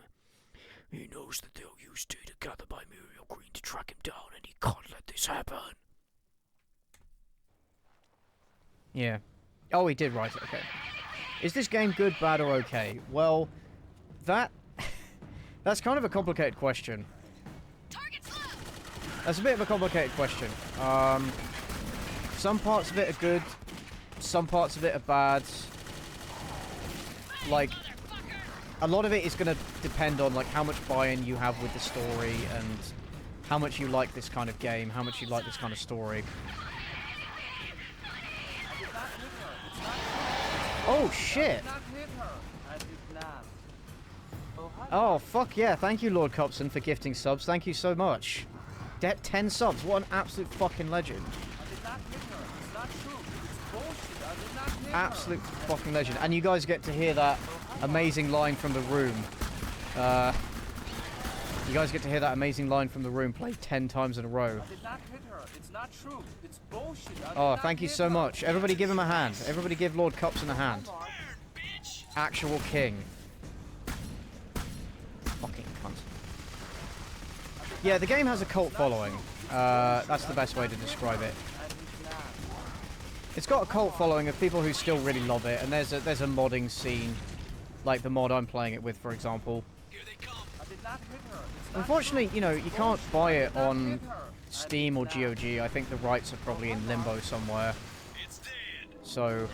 He knows that they'll use data gathered by Muriel Green to track him down, and he can't let this happen. Yeah. Oh, he did write it, okay. Is this game good, bad, or okay? Well, that's kind of a complicated question. That's a bit of a complicated question. Some parts of it are good, some parts of it are bad. Like, a lot of it is going to depend on like how much buy-in you have with the story and how much you like this kind of game, how much you like this kind of story. Oh shit! Oh fuck yeah, thank you Lord Copson for gifting subs, thank you so much. 10 subs, what an absolute fucking legend. absolute fucking legend. And you guys get to hear that amazing line from the room. You guys get to hear that amazing line from the room played 10 times in a row. I did not hit her. It's not true. It's bullshit. Oh, thank you so much. Everybody give him a hand. Everybody give Lord Cupson a hand. Actual king. Fucking cunt. Yeah, the game has a cult following. That's the best way to describe it. It's got a cult following of people who still really love it, and there's a modding scene, like the mod I'm playing it with, for example. Unfortunately, you know, you can't buy it on Steam or GOG. I think the rights are probably in limbo somewhere. So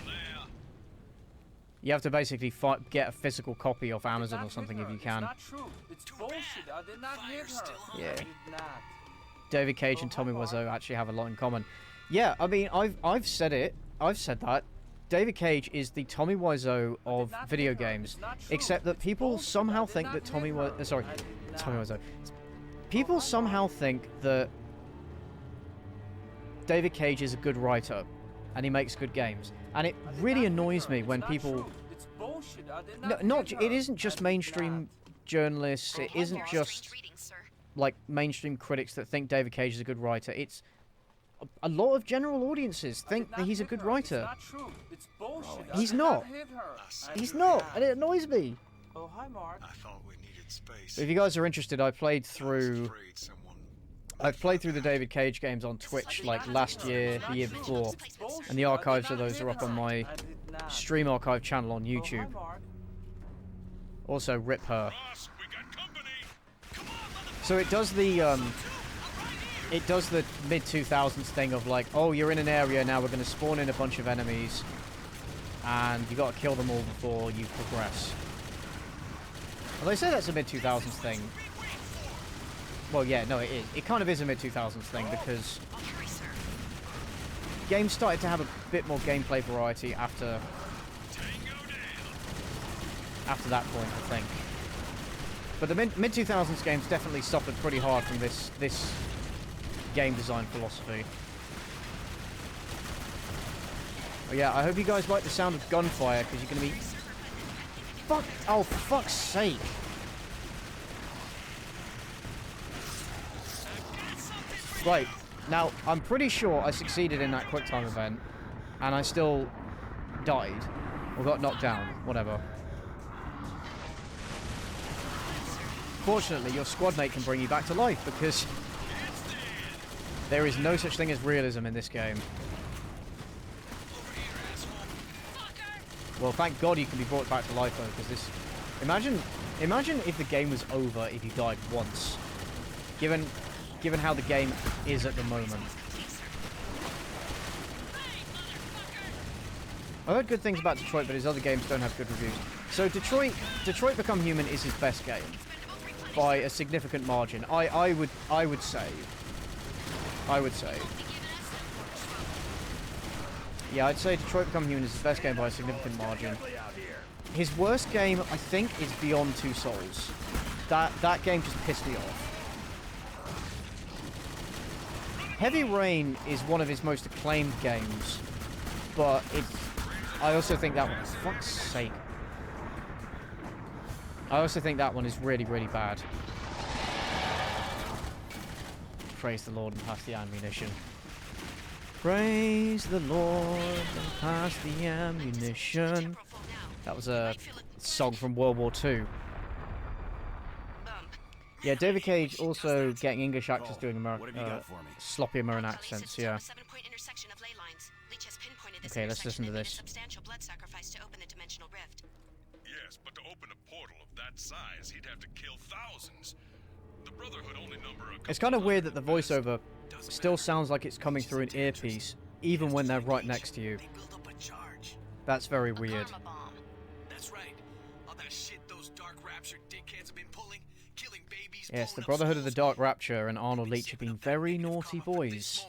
you have to basically get a physical copy off Amazon or something if you can. Yeah. David Cage and Tommy Wiseau actually have a lot in common. Yeah, I mean, I've said it. I've said that. David Cage is the Tommy Wiseau of video games, except that people somehow think that Tommy Wiseau. People somehow think that David Cage is a good writer, and he makes good games, and it really annoys me when people. It isn't just mainstream journalists. It isn't just like mainstream critics that think David Cage is a good writer. It's a lot of general audiences think that he's a good writer. He's not. He's not, and it annoys me. Oh, hi, Mark. I thought we needed space. If you guys are interested, I played through the David Cage games on Twitch like last year, the year before, and the archives of those are up on my Stream Archive channel on YouTube. Also, rip her. So it does the mid-2000s thing of like, oh, you're in an area now, we're going to spawn in a bunch of enemies, and you got to kill them all before you progress. Well, they say that's a mid-2000s thing. Well, yeah, no, it is. It kind of is a mid-2000s thing because games started to have a bit more gameplay variety after that point, I think. But the mid-2000s games definitely suffered pretty hard from this game design philosophy. Oh yeah, I hope you guys like the sound of gunfire, because you're going to be... Fuck! Oh, for fuck's sake! Right, now, I'm pretty sure I succeeded in that QuickTime event, and I still died, or got knocked down, whatever. Fortunately, your squad mate can bring you back to life, because there is no such thing as realism in this game. Well, thank God you can be brought back to life, though, because this... Imagine if the game was over if you died once. Given how the game is at the moment. I've heard good things about Detroit, but his other games don't have good reviews. So Detroit Become Human is his best game. By a significant margin. I would say. Yeah, I'd say Detroit Become Human is his best game by a significant margin. His worst game, I think, is Beyond Two Souls. That game just pissed me off. Heavy Rain is one of his most acclaimed games, but I also think that one... For fuck's sake. I also think that one is really, really bad. Praise the Lord and pass the ammunition. Praise the Lord and pass the ammunition. That was a song from World War II. Yeah, David Cage also getting English actors doing sloppy American accents, yeah. Okay, let's listen to this. Yes, but to open a portal of that size, he'd have to kill thousands. The Brotherhood only number a... It's kind of weird that the voiceover still sounds like it's coming through an earpiece, even when they're right next to you. That's very weird. That's right. All that shit those Dark Rapture dickheads have been pulling, killing babies. Yes, the Brotherhood of the Dark Rapture and Arnold Leach have been very naughty boys.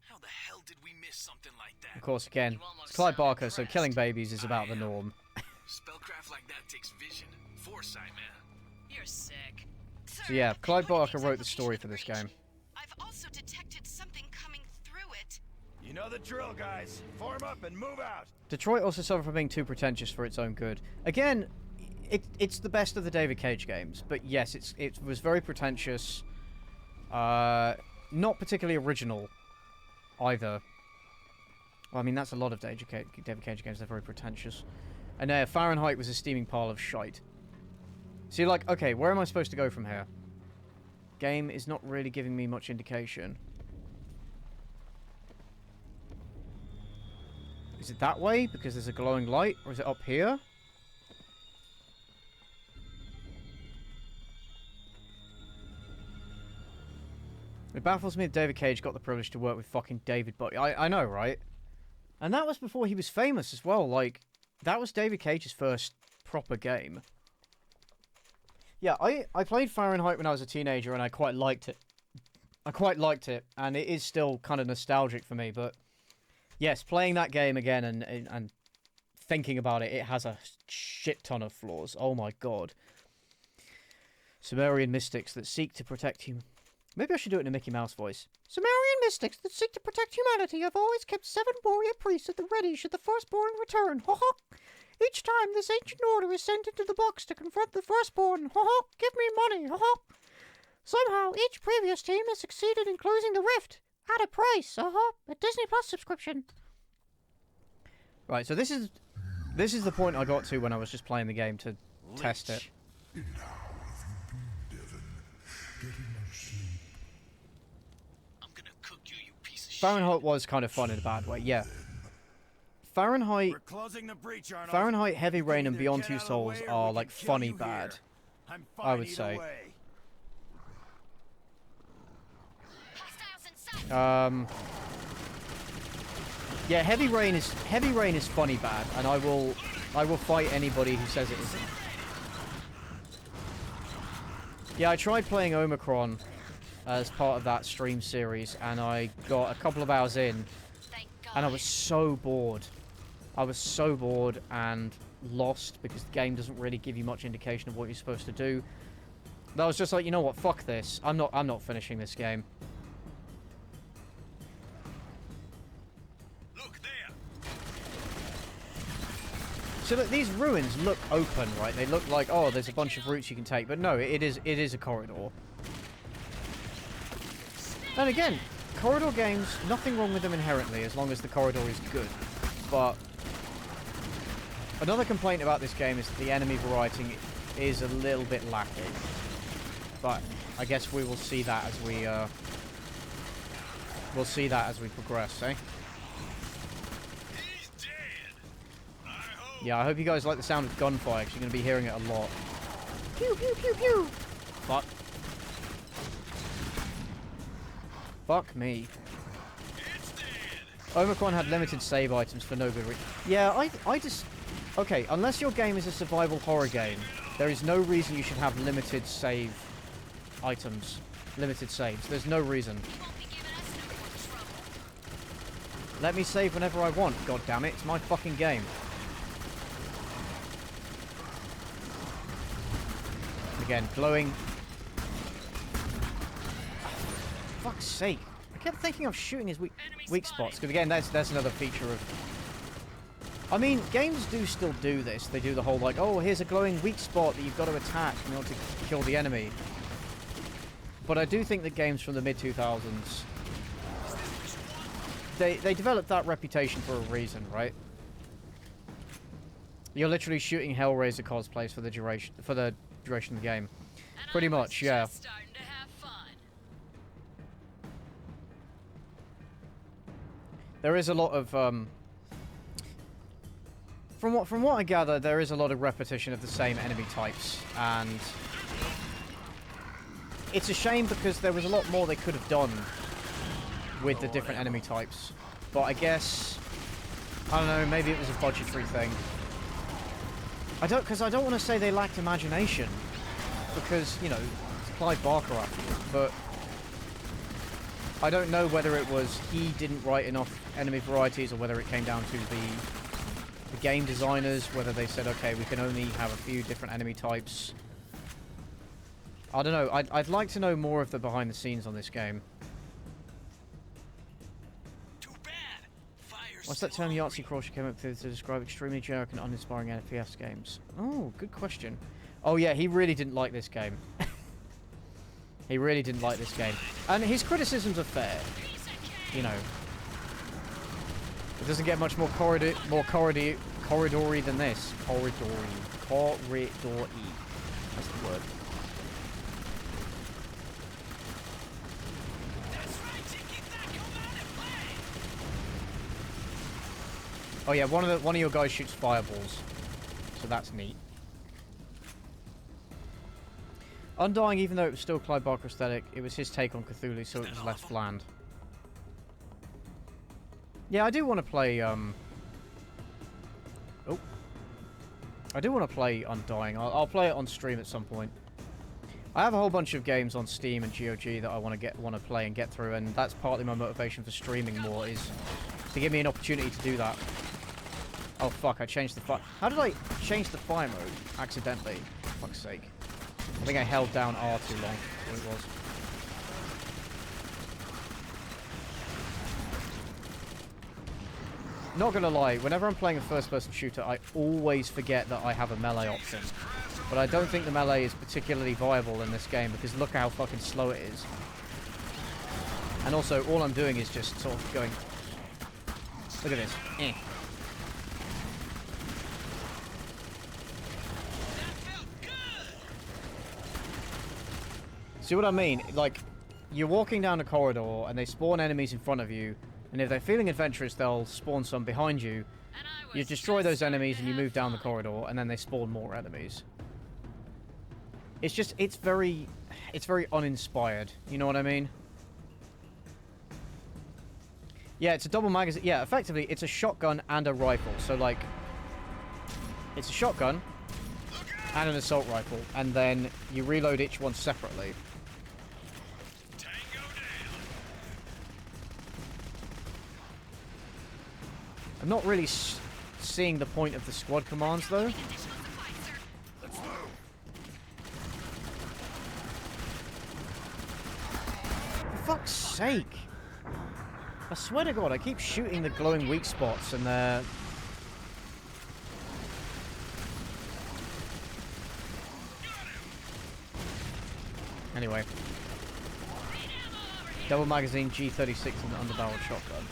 How the hell did we miss something like that? Of course, again, it's Clive Barker, so killing babies is about the norm. Spellcraft like that takes vision, foresight, man. You're sick. So yeah, Clive Barker wrote the story for this game. I've also detected something coming through it. know the drill, guys. Form up and move out. Detroit also suffered from being too pretentious for its own good. Again, it's the best of the David Cage games, but yes, it was very pretentious. Not particularly original, either. Well, I mean, that's a lot of David Cage games. They're very pretentious. And Fahrenheit was a steaming pile of shite. So you're like, okay, where am I supposed to go from here? Game is not really giving me much indication. Is it that way because there's a glowing light, or is it up here? It baffles me that David Cage got the privilege to work with fucking David Barker. I know, right? And that was before he was famous as well. Like, that was David Cage's first proper game. Yeah, I played Fahrenheit when I was a teenager, and I quite liked it. And it is still kind of nostalgic for me, but... Yes, playing that game again and thinking about it, it has a shit ton of flaws. Oh my god. Sumerian mystics that seek to protect human... Maybe I should do it in a Mickey Mouse voice. Sumerian mystics that seek to protect humanity have always kept 7 warrior priests at the ready should the firstborn return. Ho ho! Each time this ancient order is sent into the box to confront the firstborn. Ho ho! Give me money. Ho ho! Somehow, each previous team has succeeded in closing the rift. At a price. A Disney Plus subscription. Right, so this is the point I got to when I was just playing the game to test it. Fahrenheit was kind of fun in a bad way, yeah. Fahrenheit, Heavy Rain, and Beyond Two Souls are like funny bad, I would say. Yeah, Heavy Rain is funny bad, and I will fight anybody who says it isn't. Yeah, I tried playing Omicron as part of that stream series, and I got a couple of hours in, and I was so bored. I was so bored and lost because the game doesn't really give you much indication of what you're supposed to do. That I was just like, you know what, fuck this. I'm not finishing this game. Look there. So look, these ruins look open, right? They look like, oh, there's a bunch of routes you can take, but no, it is a corridor. And again, corridor games, nothing wrong with them inherently, as long as the corridor is good. But another complaint about this game is that the enemy variety is a little bit lacking. But I guess we will see that as we progress, eh? Yeah, I hope you guys like the sound of gunfire, because you're going to be hearing it a lot. Pew pew pew pew. Fuck. Fuck me. Omicron had limited save items for no good reason. Yeah, I just... Okay, unless your game is a survival horror game, there is no reason you should have limited save items. Limited saves. There's no reason. Let me save whenever I want, god damn it. It's my fucking game. Again, glowing... Fuck's sake. I kept thinking of shooting his weak spots, because again, that's another feature of... I mean, games do still do this. They do the whole, like, oh, here's a glowing weak spot that you've got to attack in order to kill the enemy. But I do think that games from the mid-2000s... They developed that reputation for a reason, right? You're literally shooting Hellraiser cosplays for the duration of the game. Pretty much, yeah. There is a lot of from what I gather, there is a lot of repetition of the same enemy types, and it's a shame because there was a lot more they could have done with the different enemy types. But I guess, I don't know, maybe it was a budgetary thing. Because I don't want to say they lacked imagination, because, you know, it's Clive Barker after all, but I don't know whether it was he didn't write enough enemy varieties or whether it came down to the game designers, whether they said, okay, we can only have a few different enemy types. I don't know. I'd like to know more of the behind the scenes on this game. Too bad. What's that term Yahtzee Crawsher came up with to describe extremely generic and uninspiring FPS games? Oh, good question. Oh yeah, he really didn't like this game. He really didn't like this game. And his criticisms are fair. You know. It doesn't get much more corridory than this. Corridory. That's the word. Oh yeah, one of your guys shoots fireballs, so that's neat. Undying, even though it was still Clive Barker aesthetic, it was his take on Cthulhu, so it was less bland. Yeah, I do want to play. Oh, I do want to play Undying. I'll play it on stream at some point. I have a whole bunch of games on Steam and GOG that I want to play and get through, and that's partly my motivation for streaming more, is to give me an opportunity to do that. Oh fuck, I changed the fire. How did I change the fire mode accidentally? For fuck's sake. I think I held down R too long. That's what it was. Not gonna lie, whenever I'm playing a first-person shooter, I always forget that I have a melee option. But I don't think the melee is particularly viable in this game, because look how fucking slow it is. And also, all I'm doing is just sort of going... Look at this. Eh. See what I mean? Like, you're walking down a corridor, and they spawn enemies in front of you, and if they're feeling adventurous, they'll spawn some behind you. You destroy those enemies, and you move down the corridor, and then they spawn more enemies. It's just, it's very uninspired. You know what I mean? Yeah, it's a double magazine. Yeah, effectively, it's a shotgun and a rifle. So, like, it's a shotgun and an assault rifle, and then you reload each one separately. I'm not really seeing the point of the squad commands, though. For fuck's sake! I swear to God, I keep shooting the glowing weak spots, and they're... Anyway. Double magazine G36 and an underbarreled shotgun.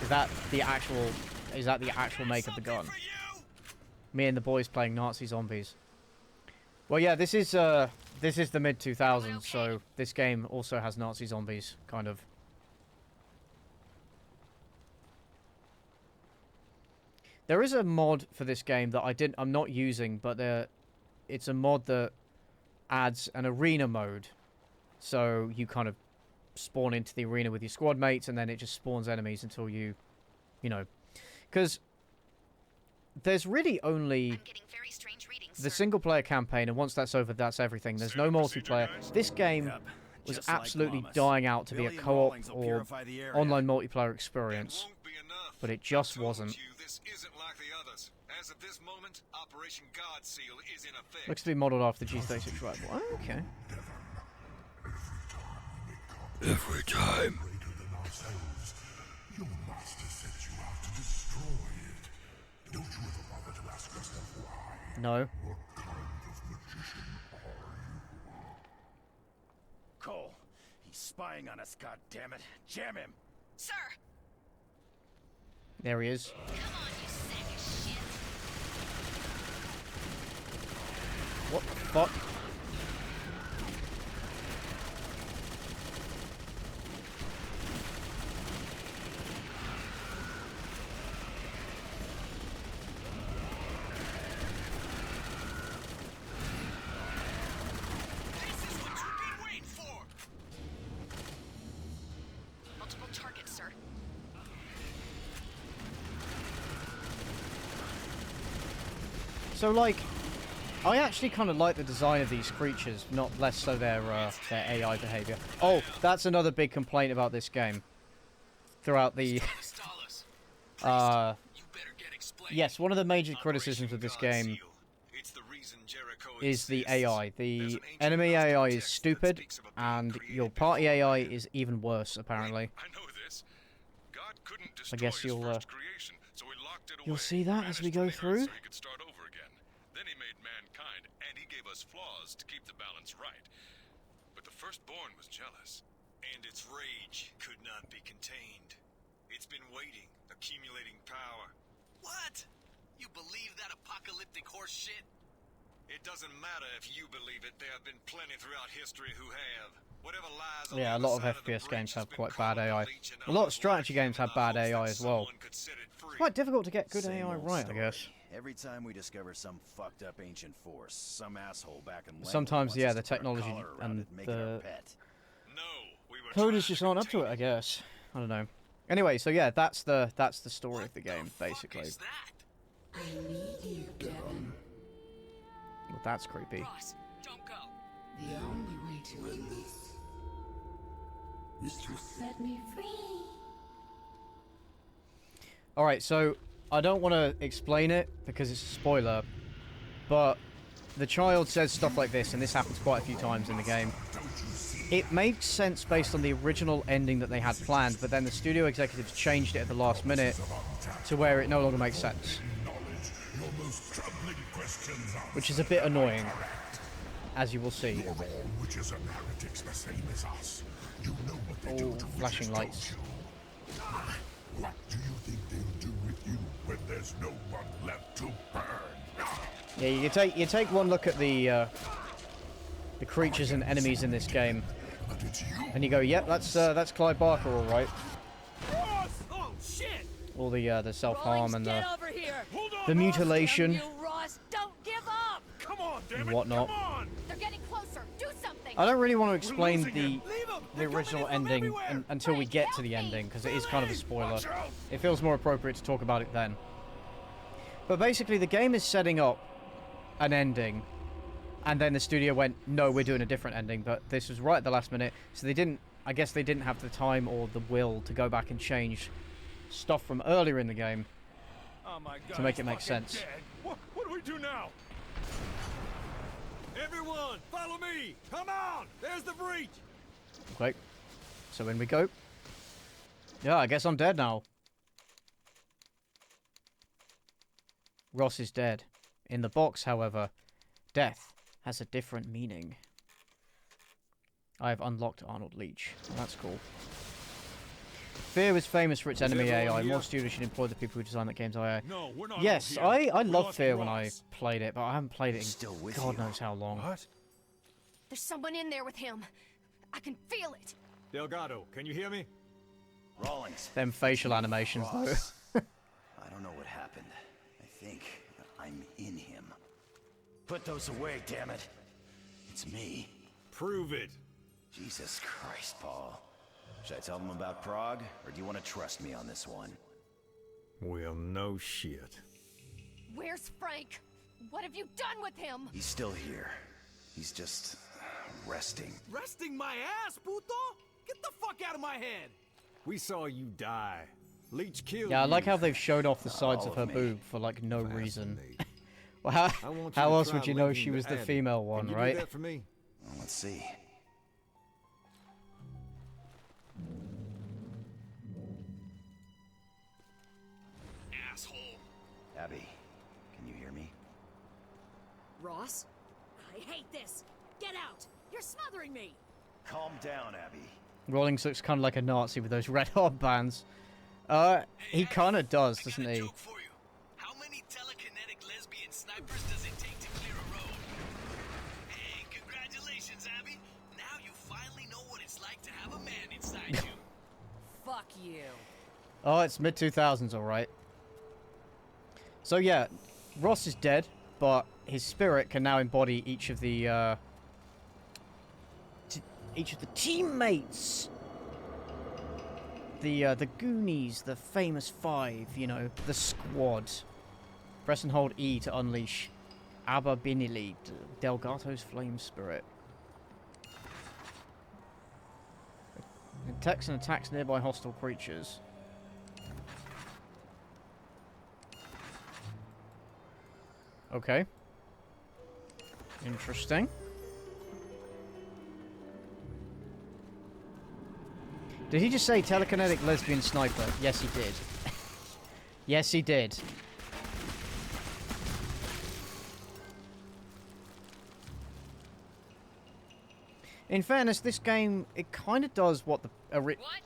Is that the actual make of the gun? Me and the boys playing Nazi zombies. Well, yeah, this is the mid 2000s, so this game also has Nazi zombies, kind of. There is a mod for this game that I'm not using, but it's a mod that adds an arena mode. So you kind of spawn into the arena with your squad mates, and then it just spawns enemies until you know. Because there's really only the single-player campaign, and once that's over, that's everything. There's no multiplayer. This game was absolutely dying out to be a co-op or online multiplayer experience, but it just wasn't. As of this moment, Operation God Seal is in effect. Looks to be modeled after the G36 rifle. Oh, okay. Every time. Your master sent you out to destroy it. Don't you ever bother to ask yourself why? No. What kind of magician are you? Cole, he's spying on us, goddammit. Jam him! Sir! There he is. Come on, you sack of shit. What the fuck? This is what you've been waiting for! Multiple targets, sir. So, like, I actually kind of like the design of these creatures, not less so their AI behavior. Oh, that's another big complaint about this game. Throughout the... yes, one of the major criticisms of this game is the AI. The enemy AI is stupid, and your party AI is even worse, apparently. I know this. God couldn't I destroy guess his you'll first creation, so he locked it away. you'll see that as we go Managed to through. so he could start over again. Then he made mankind, and he gave us flaws to keep the balance right. But the firstborn was jealous. And its rage could not be contained. It's been waiting, accumulating power. What? You believe that apocalyptic horse shit? It doesn't matter if you believe it. There have been plenty throughout history who have. Whatever lies on Yeah, a the lot other of side the FPS games breach have has been quite bad crawling AI. to leech and A lot of others strategy like games him have bad in the AI hopes as that well. someone could set it free. It's quite difficult to get good Same AI old right, I story. guess. Every time we discover some fucked up ancient force, some asshole back in London Sometimes, wants yeah, us the to put a technology collar around and it, make it our the pet. No, we were coders trying just to aren't up to it, contain I guess. I don't know. Anyway, so yeah, that's the story of the game, basically. Is that? I need you, Devon. Well, that's creepy. Ross, don't go. The only way to end this is to set me free. Alright, so I don't want to explain it because it's a spoiler, but the child says stuff like this, and this happens quite a few times in the game. It makes sense based on the original ending that they had planned, but then the studio executives changed it at the last minute to where it no longer makes sense. Which is a bit annoying, as you will see. You're all witches and heretics the same as us. You know what they do Oh, to flashing witches, lights. don't you? What do you think they'll do with you when there's no one left to burn? Yeah, you take one look at the creatures and enemies in this game, But it's you. and you go, yep, that's Clive Barker, all right. Ross! Oh, shit! All the self-harm and Get the over here. the mutilation You, Ross, don't give up. Come on, damn and it! whatnot. Come on! They're getting closer. Do something. I don't really want to explain losing the him. Leave him. the They're coming original in from ending everywhere. until we Frank, get to help the me. ending, because it is kind of a spoiler. Watch out. It feels more appropriate to talk about it then. But basically, the game is setting up an ending, and then the studio went, no, we're doing a different ending, but this was right at the last minute, so they didn't, I guess they didn't have the time or the will to go back and change stuff from earlier in the game Oh my God, to make he's it make fucking sense. dead. What do we do now? Everyone, follow me! Come on! There's the breach! Okay, so in we go. Yeah, I guess I'm dead now. Ross is dead. In the box, however, death has a different meaning. I have unlocked Arnold Leach. That's cool. Fear was famous for its enemy everyone AI. here? More studios should employ the people who designed that game's AI. No, we're not. Yes, all here. I We loved lost Fear when I Ross. played it, but I haven't played it in Still with God you. knows how long. What? There's someone in there with him. I can feel it. Delgado, can you hear me? Rawlings. Them facial animations, though. Ross. I don't know what happened. I think I'm in him. Put those away, damn it. It's me. Prove it. Jesus Christ, Paul. Should I tell them about Prague, or do you want to trust me on this one? Well, no shit. Where's Frank? What have you done with him? He's still here. He's just resting. Resting my ass, puto? Get the fuck out of my head! We saw you die. Leech killed Yeah, I like you. how they've showed off the sides all of her of me. boob for like no reason. Fascinating. Well, I how want you how to else try would you know linking she was the Abby. female Can one, you right? do that for me? Well, let's see. Asshole. Abby, can you hear me? Ross, I hate this. Get out. You're smothering me. Calm down, Abby. Rawlings looks kind of like a Nazi with those red hot bands. He kind of does, doesn't I got a he? joke for you. How many telekinetic lesbian snipers does it take to clear a road? Hey, congratulations, Abby. Now you finally know what it's like to have a man inside you. Fuck you. Oh, it's mid-2000s, alright. So yeah, Ross is dead, but his spirit can now embody each of the teammates. The Goonies, the famous five, you know, the squad. Press and hold E to unleash Abba Binili, Delgato's flame spirit. Detects and attacks nearby hostile creatures. Okay. Interesting. Did he just say telekinetic lesbian sniper? Yes, he did. Yes, he did. In fairness, this game, it kind of does what the...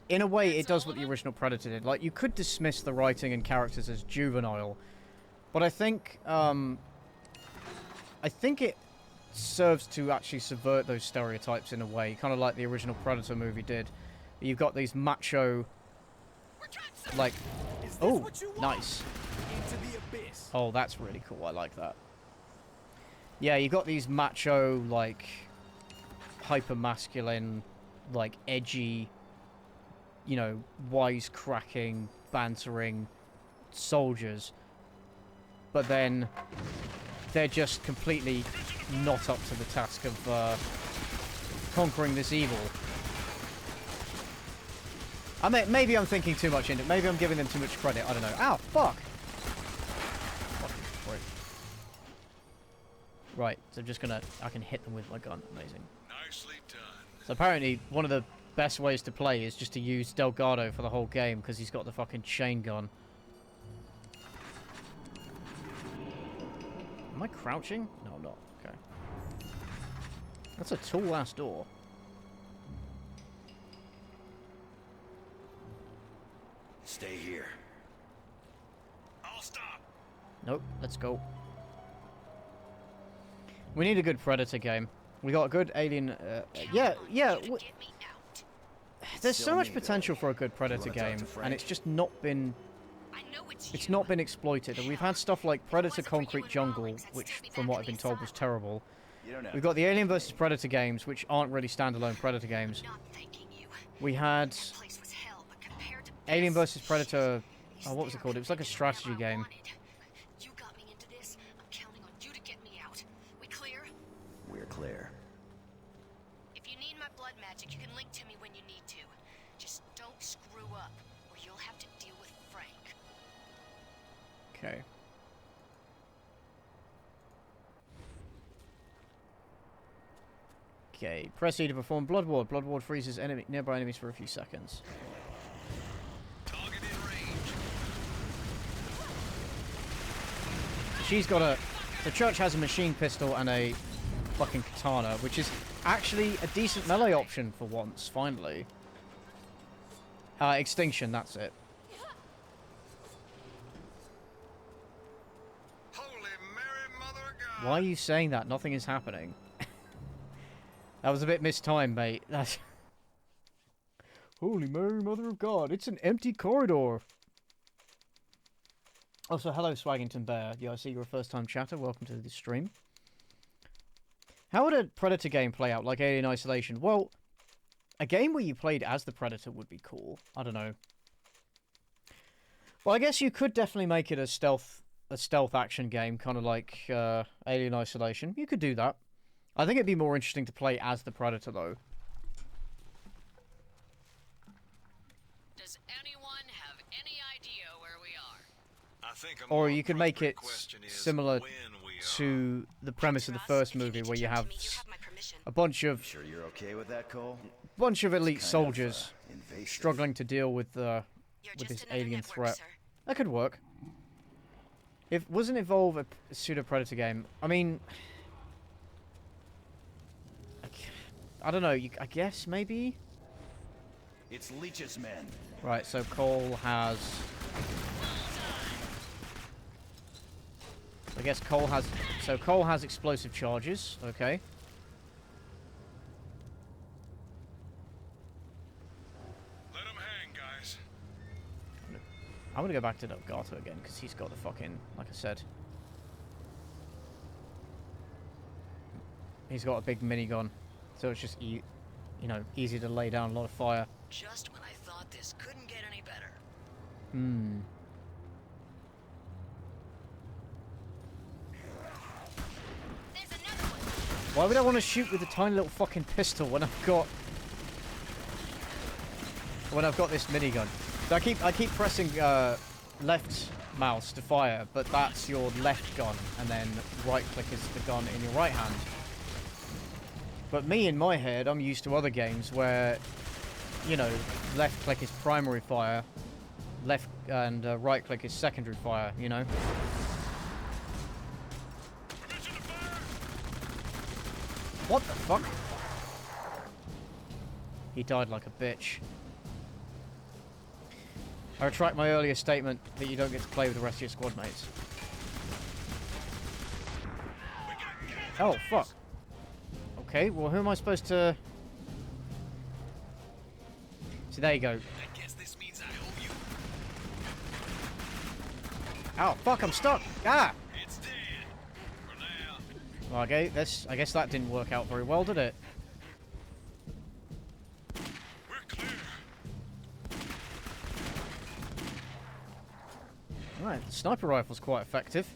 in a way, it does what the original Predator did. Like, you could dismiss the writing and characters as juvenile, but I think it serves to actually subvert those stereotypes in a way, kind of like the original Predator movie did. You've got these macho, like... Oh, nice. Oh, that's really cool. I like that. Yeah, you've got these macho, like... hyper-masculine, like, edgy, you know, wisecracking, bantering soldiers. But then they're just completely not up to the task of conquering this evil. I mean, maybe I'm thinking too much into it. Maybe I'm giving them too much credit. I don't know. Ow, fuck! Fucking prick. Right, so I'm just gonna... I can hit them with my gun. Amazing. Nicely done. So apparently, one of the best ways to play is just to use Delgado for the whole game, because he's got the fucking chain gun. Am I crouching? No, I'm not. Okay. That's a tall-ass door. Stay here. I'll stop. Nope, let's go. We need a good Predator game. We got a good Alien... yeah. There's so much potential for a good Predator game, and it's just not been... It's not been exploited. And we've had stuff like Predator Concrete Jungle, which, from what I've been told, was terrible. We've got the Alien vs. Predator games, which aren't really standalone Predator games. We had... Alien vs. Predator... Oh, what was it called? It was like a strategy game. We're clear. If you need my blood magic, you can link to me when you need to. Just don't screw up, or you'll have to deal with Frank. Okay. Okay. Press E to perform Blood Ward. Blood Ward freezes nearby enemies for a few seconds. Target in range. She's got a... The Church has a machine pistol and a fucking katana, which is actually a decent melee option for once, finally. Extinction, that's it. Holy Mary, Mother of God. Why are you saying that? Nothing is happening. That was a bit mistimed, mate. That's... Holy Mary, Mother of God, it's an empty corridor. Also, hello, Swaggington Bear. Yeah, I see you're a first-time chatter. Welcome to the stream. How would a Predator game play out, like Alien Isolation? Well, a game where you played as the Predator would be cool. I don't know. Well, I guess you could definitely make it a stealth action game, kind of like Alien Isolation. You could do that. I think it'd be more interesting to play as the Predator, though. Does anyone have any idea where we are? I think Or you could make it similar to the premise of the first movie, where you have a bunch of... Sure you're okay with that, Cole? Bunch of elite soldiers struggling to deal with this alien threat. That could work. If wasn't Evolve a pseudo Predator game? I mean, I don't know. I guess maybe. It's Leech's men. Right. So Cole has. I guess Cole has. So Cole has explosive charges. Okay. Let him hang, guys. I'm gonna go back to Delgado again because he's got the fucking, like I said, he's got a big minigun, so it's just easy to lay down a lot of fire. Just when I thought this couldn't get any better. Hmm. Why would I want to shoot with a tiny little fucking pistol when I've got this minigun? So I keep pressing left mouse to fire, but that's your left gun, and then right click is the gun in your right hand. But me, in my head, I'm used to other games where you know, left click is primary fire, left and right click is secondary fire, you know. What the fuck? He died like a bitch. I retract my earlier statement that you don't get to play with the rest of your squad mates. Oh, fuck. Okay, well, who am I supposed to... So there you go. I guess this means I owe you. Oh, fuck, I'm stuck! Ah! It's dead. For now. Well, okay, I guess that didn't work out very well, did it? We're clear. Right, the sniper rifle's quite effective.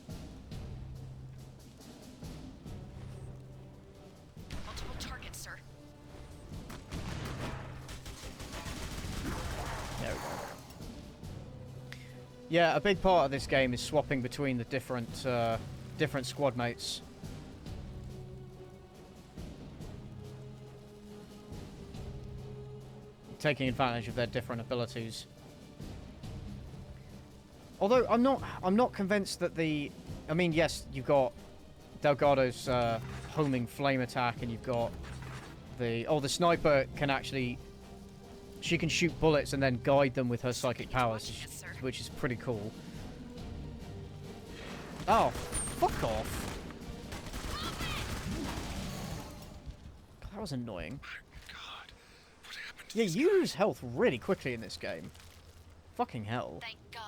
Multiple targets, sir. There we go. Yeah, a big part of this game is swapping between the different squad mates. Taking advantage of their different abilities. Although I'm not convinced that the... I mean, yes, you've got Delgado's homing flame attack, and you've got the... Oh, the sniper can actually... She can shoot bullets and then guide them with her psychic powers, which is pretty cool. Oh, fuck off. That was annoying. God, what happened to Yeah, you lose health really quickly in this game. Fucking hell. Thank God.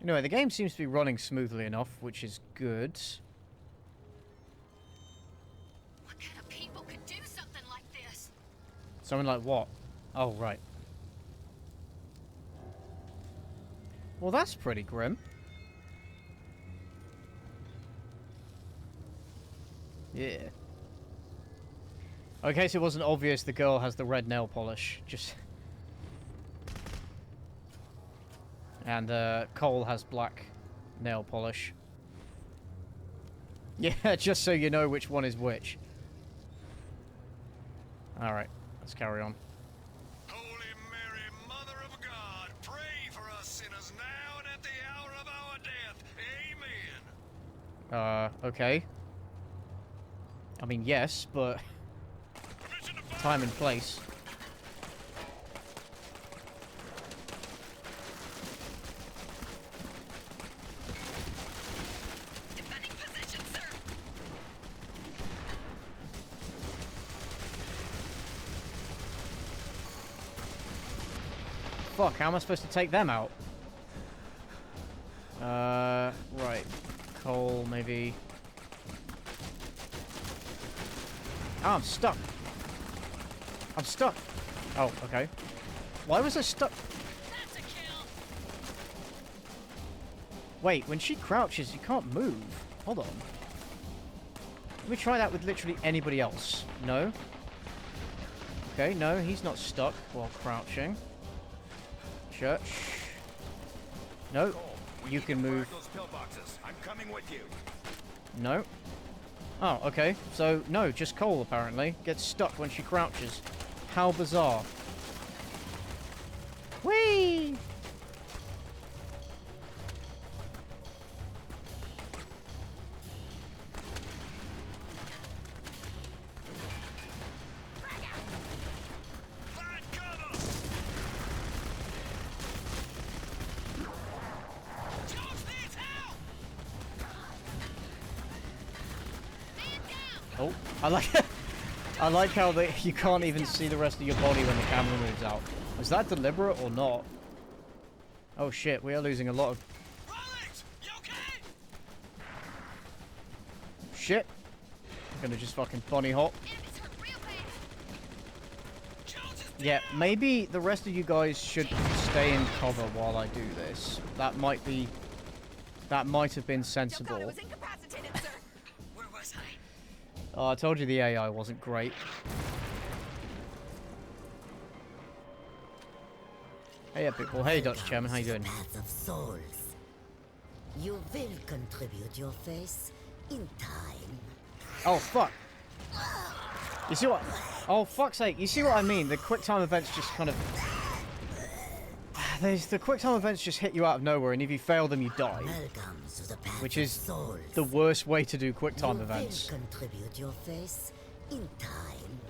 Anyway, the game seems to be running smoothly enough, which is good. What kind of people could do something like this? Something like what? Oh, right. Well, that's pretty grim. Yeah. Okay, so it wasn't obvious the girl has the red nail polish. Just... And Cole has black nail polish. Yeah, just so you know which one is which. Alright, let's carry on. Holy Mary, Mother of God, pray for us sinners now and at the hour of our death. Amen. Okay. I mean, yes, but... Time and place. Defending position, sir. Fuck, how am I supposed to take them out? Right. Cole, maybe... Oh, I'm stuck. I'm stuck. Oh, okay. Why was I stuck? That's a kill. Wait, when she crouches, you can't move. Hold on. Let me try that with literally anybody else. No? Okay, no, he's not stuck while crouching. Church. No, you can move. Those pillboxes. I'm coming with you. No. Oh, okay. So, no, just Cole, apparently. Gets stuck when she crouches. How bizarre. Whee! Find cover. Jones needs help. Oh, I like I like how you can't even see the rest of your body when the camera moves out. Was that deliberate or not? Oh shit, we are losing a lot of... Rawlings, you okay? Shit. I'm gonna just fucking bunny hop. Enemies hurt real bad. Jones is Yeah, maybe the rest of you guys should stay in cover while I do this. That might have been sensible. Delgado was incapacitated, sir. Where was I? Oh, I told you the AI wasn't great. Hey, people. Hey, Dutch Chairman. How you doing? Path of souls. You will contribute your face in time. Oh, fuck. You see what... Oh, fuck's sake. You see what I mean? The quick time events just kind of... The quick time events just hit you out of nowhere, and if you fail them, you die. Which is the worst way to do quick time events. Contribute your face in time.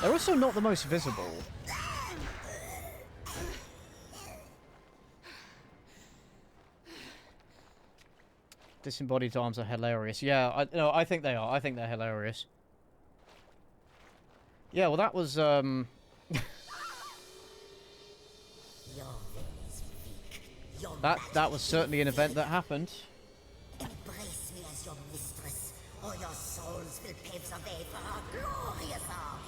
They're also not the most visible. Disembodied arms are hilarious. Yeah, I think they are. I think they're hilarious. Yeah, well, that was, That was certainly an event that happened. Embrace me as your mistress, or your souls will pave the way for our glorious army.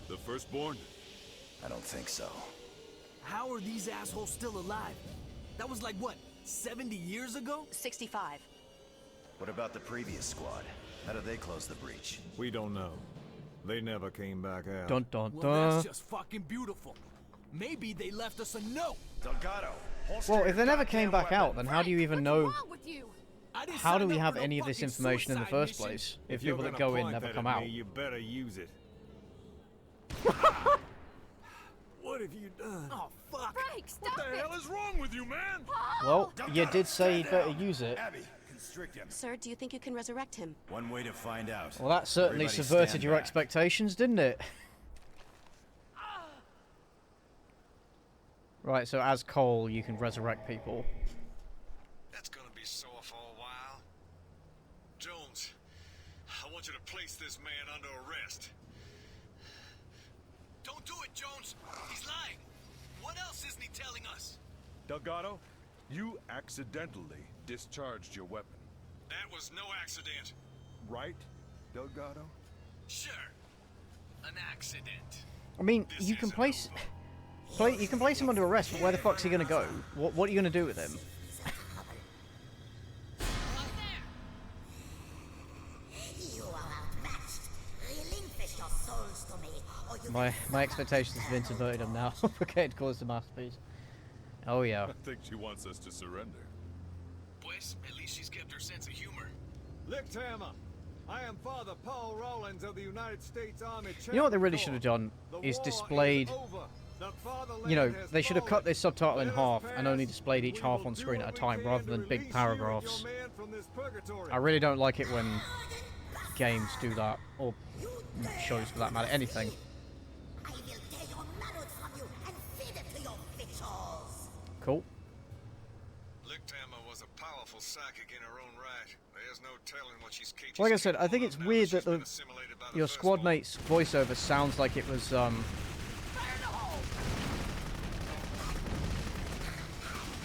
The firstborn? I don't think so. How are these assholes still alive? That was like, what, 70 years ago? 65. What about the previous squad? How did they close the breach? We don't know. They never came back out. Dun dun dun. Well, that's just fucking beautiful. Maybe they left us a note. Delgado. Well, if they never came back out, then how do you even know... How do we have any of this fucking information in the suicide first mission. place if you're people that gonna go in point never that come at out? me, you better use it. What have you done? Oh, fuck. Frank, stop What the hell is wrong with you, man? Well, you did say you'd better use it. Abby, constrict him. Sir, do you think you can resurrect him? One way to find out. Well, that certainly Everybody subverted stand your back. expectations, didn't it? Right, so as Cole, you can resurrect people. That's gonna be sore for a while. Jones, I want you to place this man under arrest. Don't do it, Jones. He's lying. What else isn't he telling us? Delgado, you accidentally discharged your weapon. That was no accident. Right, Delgado? Sure. An accident. I mean, you can place him under arrest, but where the fuck's he gonna go? What are you gonna do with him? You are outmatched. Relinquish your souls to me, or you My expectations have been subverted him now. Okay, it caused a masterpiece. Oh yeah. I think she wants us to surrender. Pues, at least she's kept her sense of humor. Lichthammer, I am Father Paul Rawlins of the United States Army. You know what they really should have done is displayed. You know, they should have cut this subtitle in half and only displayed each half on screen at a time rather than big paragraphs. I really don't like it when games do that, or shows for that matter, anything. I will tear your manhood from you and feed it to your victuals. Cool. Lichthammer was a powerful psychic in her own right. There's no telling what she's capable. Like I said, I think it's weird that your squad mate's voiceover sounds like it was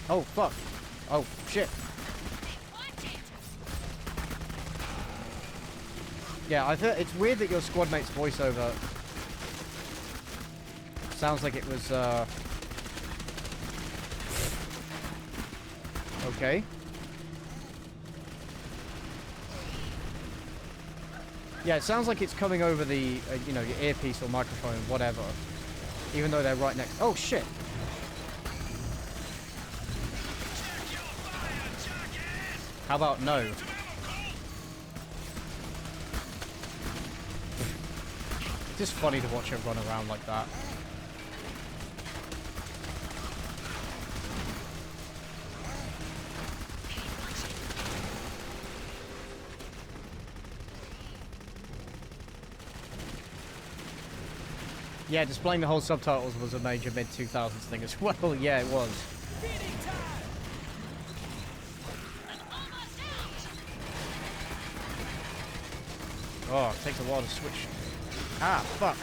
Oh fuck! Oh shit! Yeah, I think it's weird that your squad mate's voiceover sounds like it was okay. Yeah, it sounds like it's coming over the you know, your earpiece or microphone, whatever. Even though they're right next. Oh shit! How about no? It's just funny to watch him run around like that. Yeah, displaying the whole subtitles was a major mid-2000s thing as well. Yeah, it was. Oh, it takes a while to switch. Ah, fuck.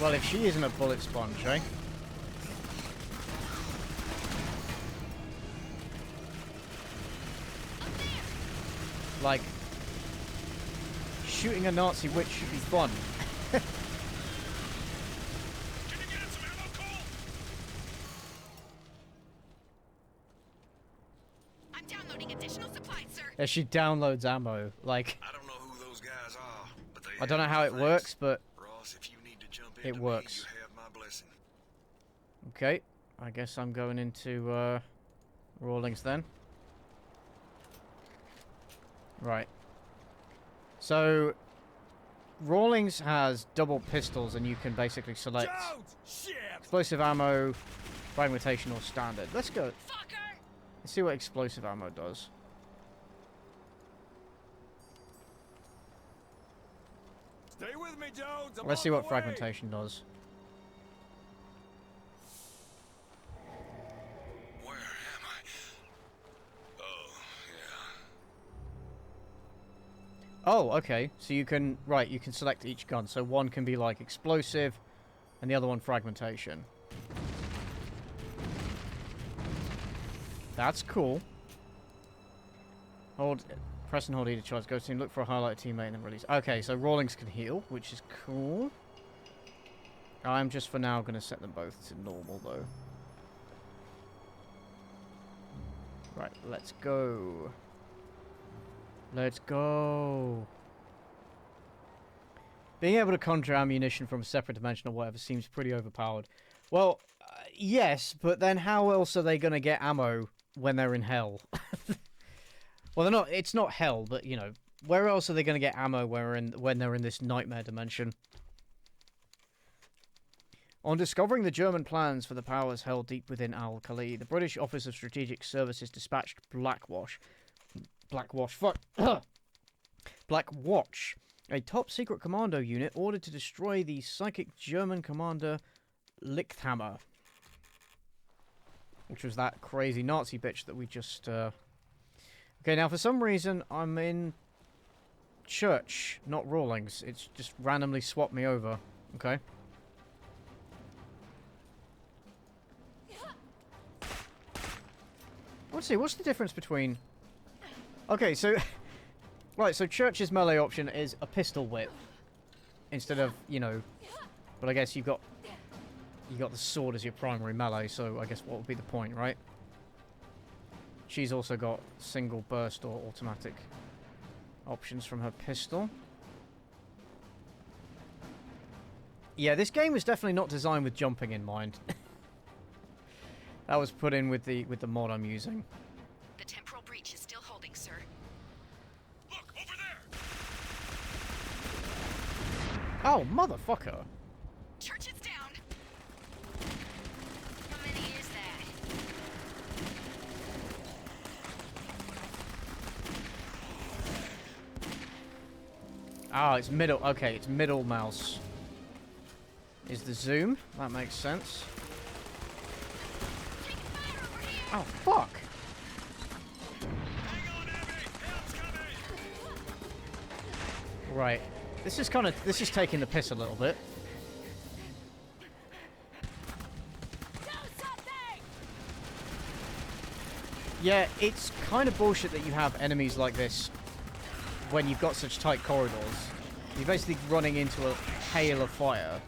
Well, if she isn't a bullet sponge, eh? Like, shooting a Nazi witch should be fun. I'm downloading additional supplies, sir. As she downloads ammo, like... I don't know who those guys are, but they I don't know how it works, but Ross, if you need to jump it into works. Me, you have my blessing. Okay, I guess I'm going into Rawlings then. Right. So, Rawlings has double pistols, and you can basically select explosive ammo, fragmentation, or standard. Let's go. Let's see what explosive ammo does. Stay with me, Jones. Let's see what fragmentation does. Where am I? Oh, yeah. Oh, okay. So you can... Right, you can select each gun. So one can be, like, explosive, and the other one fragmentation. That's cool. Press and hold E to charge. Go team, look for a highlighted teammate, and then release. Okay, so Rawlings can heal, which is cool. I'm just, for now, going to set them both to normal, though. Right, let's go. Let's go. Being able to conjure ammunition from a separate dimension or whatever seems pretty overpowered. Well, yes, but then how else are they going to get ammo when they're in hell? Well, they're not. It's not hell, but, you know, where else are they going to get ammo when they're in this nightmare dimension? On discovering the German plans for the powers held deep within Al-Khali, the British Office of Strategic Services dispatched Blackwatch, a top-secret commando unit ordered to destroy the psychic German commander Lichthammer, which was that crazy Nazi bitch that we just... Okay, now for some reason I'm in Church, not Rawlings. It's just randomly swapped me over. Okay. Let's see, what's the difference between... Okay, so... Right, so Church's melee option is a pistol whip. Instead of, you know... But I guess you got the sword as your primary melee, so I guess what would be the point, right? She's also got single burst or automatic options from her pistol. Yeah, this game was definitely not designed with jumping in mind. That was put in with the mod I'm using. The temporal breach is still holding, sir. Look, over there! Oh, motherfucker! Church is down! How many is that? Ah, it's middle. Okay, it's middle mouse. Is the zoom? That makes sense. Oh, fuck! Right. This is taking the piss a little bit. Yeah, it's kind of bullshit that you have enemies like this when you've got such tight corridors. You're basically running into a hail of fire.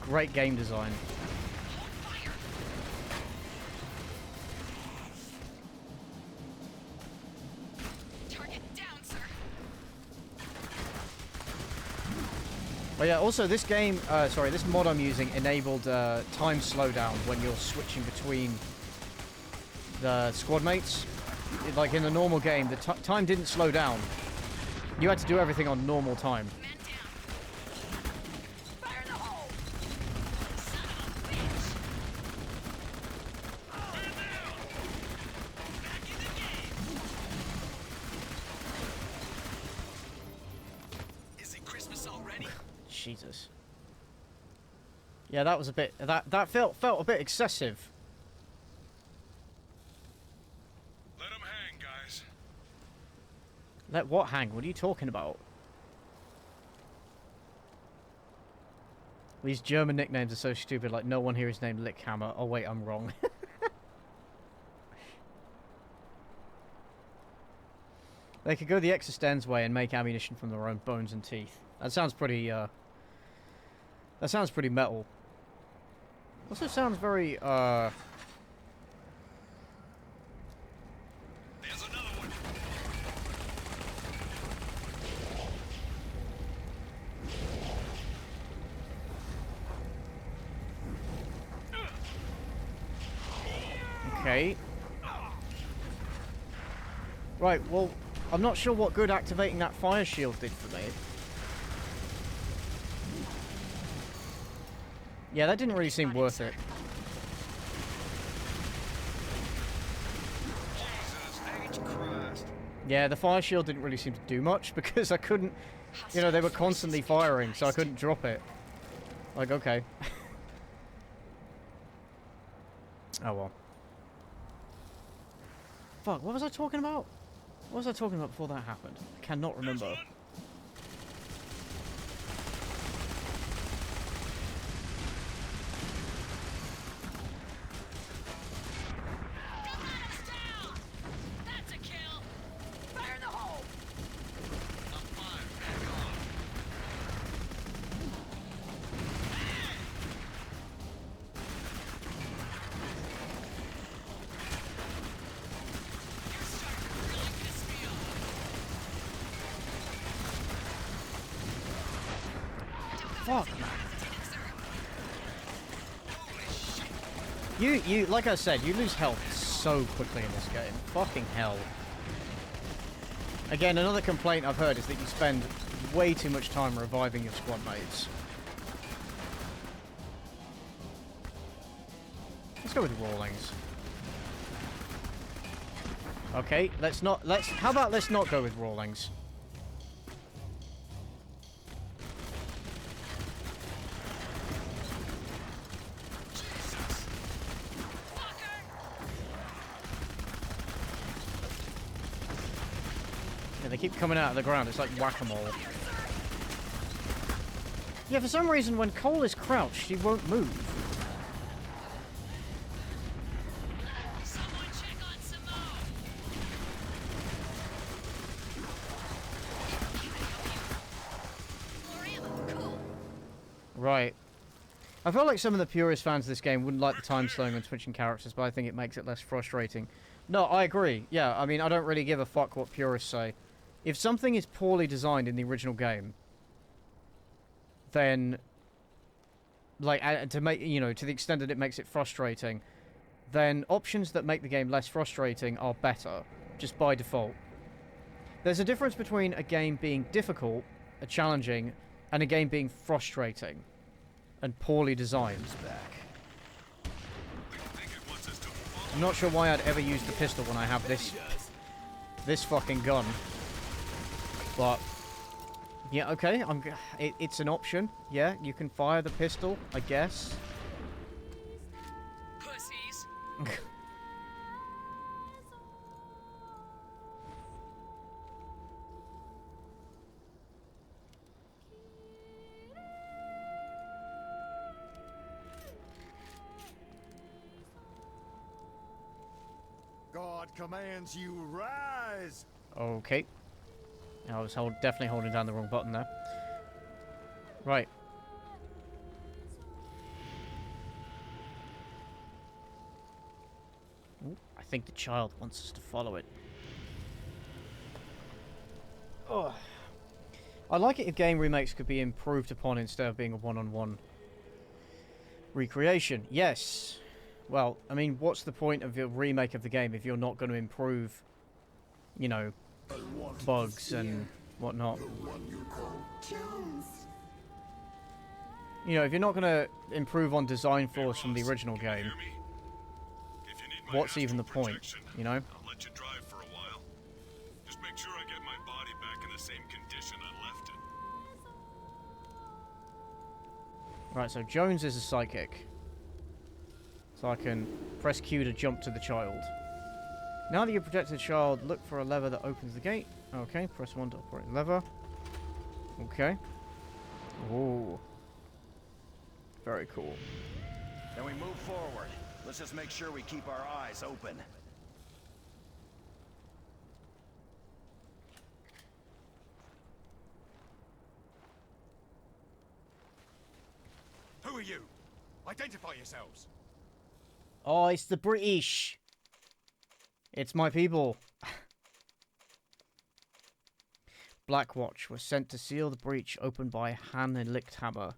Great game design. Target down, sir. But yeah, also this game, this mod I'm using enabled time slowdown when you're switching between the squad mates. Like in the normal game, the time didn't slow down. You had to do everything on normal time. Jesus. Yeah, that was a bit... That felt a bit excessive. Let him hang, guys. Let what hang? What are you talking about? These German nicknames are so stupid, like no one here is named Lickhammer. Oh wait, I'm wrong. They could go the Existenz way and make ammunition from their own bones and teeth. That sounds pretty, that sounds pretty metal. Also sounds very, There's another one. Okay. Right, well, I'm not sure what good activating that fire shield did for me. Yeah, that didn't really seem worth it. Jesus H. Christ. Yeah, the fire shield didn't really seem to do much because I couldn't, you know, they were constantly firing, so I couldn't drop it. Like, okay. Oh well. Fuck, what was I talking about? What was I talking about before that happened? I cannot remember. That's a kill! Fire in the hole! I'm fine. Back off. You're starting to really piss me off. Fuck, man. You, like I said, you lose health so quickly in this game. Fucking hell. Again, another complaint I've heard is that you spend way too much time reviving your squad mates. Let's go with Rawlings. Okay, how about let's not go with Rawlings? Yeah, they keep coming out of the ground. It's like whack-a-mole. Yeah, for some reason, when Cole is crouched, she won't move. Someone check on Simone! More ammo, cool. Right. I feel like some of the purist fans of this game wouldn't like the time slowing and switching characters, but I think it makes it less frustrating. No, I agree. Yeah, I mean, I don't really give a fuck what purists say. If something is poorly designed in the original game, then, like, to make, you know, to the extent that it makes it frustrating, then options that make the game less frustrating are better, just by default. There's a difference between a game being difficult, challenging, and a game being frustrating and poorly designed. I'm not sure why I'd ever use the pistol when I have this fucking gun. But yeah, okay, it's an option. Yeah, you can fire the pistol, I guess. Pussies. God commands you rise. Okay. I was definitely holding down the wrong button there. Right. Ooh, I think the child wants us to follow it. Oh. I like it if game remakes could be improved upon instead of being a one-on-one recreation. Yes. Well, I mean, what's the point of a remake of the game if you're not going to improve, you know, bugs and whatnot? You know, if you're not going to improve on design flaws from the original game, what's even the point, you know? I'll let you drive for a while. Just make sure I get my body back in the same condition I left it. Right, so Jones is a psychic. So I can press Q to jump to the child. Now that you've protected the child, look for a lever that opens the gate. Okay, press 1 to operate the lever. Okay. Ooh. Very cool. Then we move forward. Let's just make sure we keep our eyes open. Who are you? Identify yourselves. Oh, it's the British. It's my people. Blackwatch was sent to seal the breach opened by Han and Lichthammer.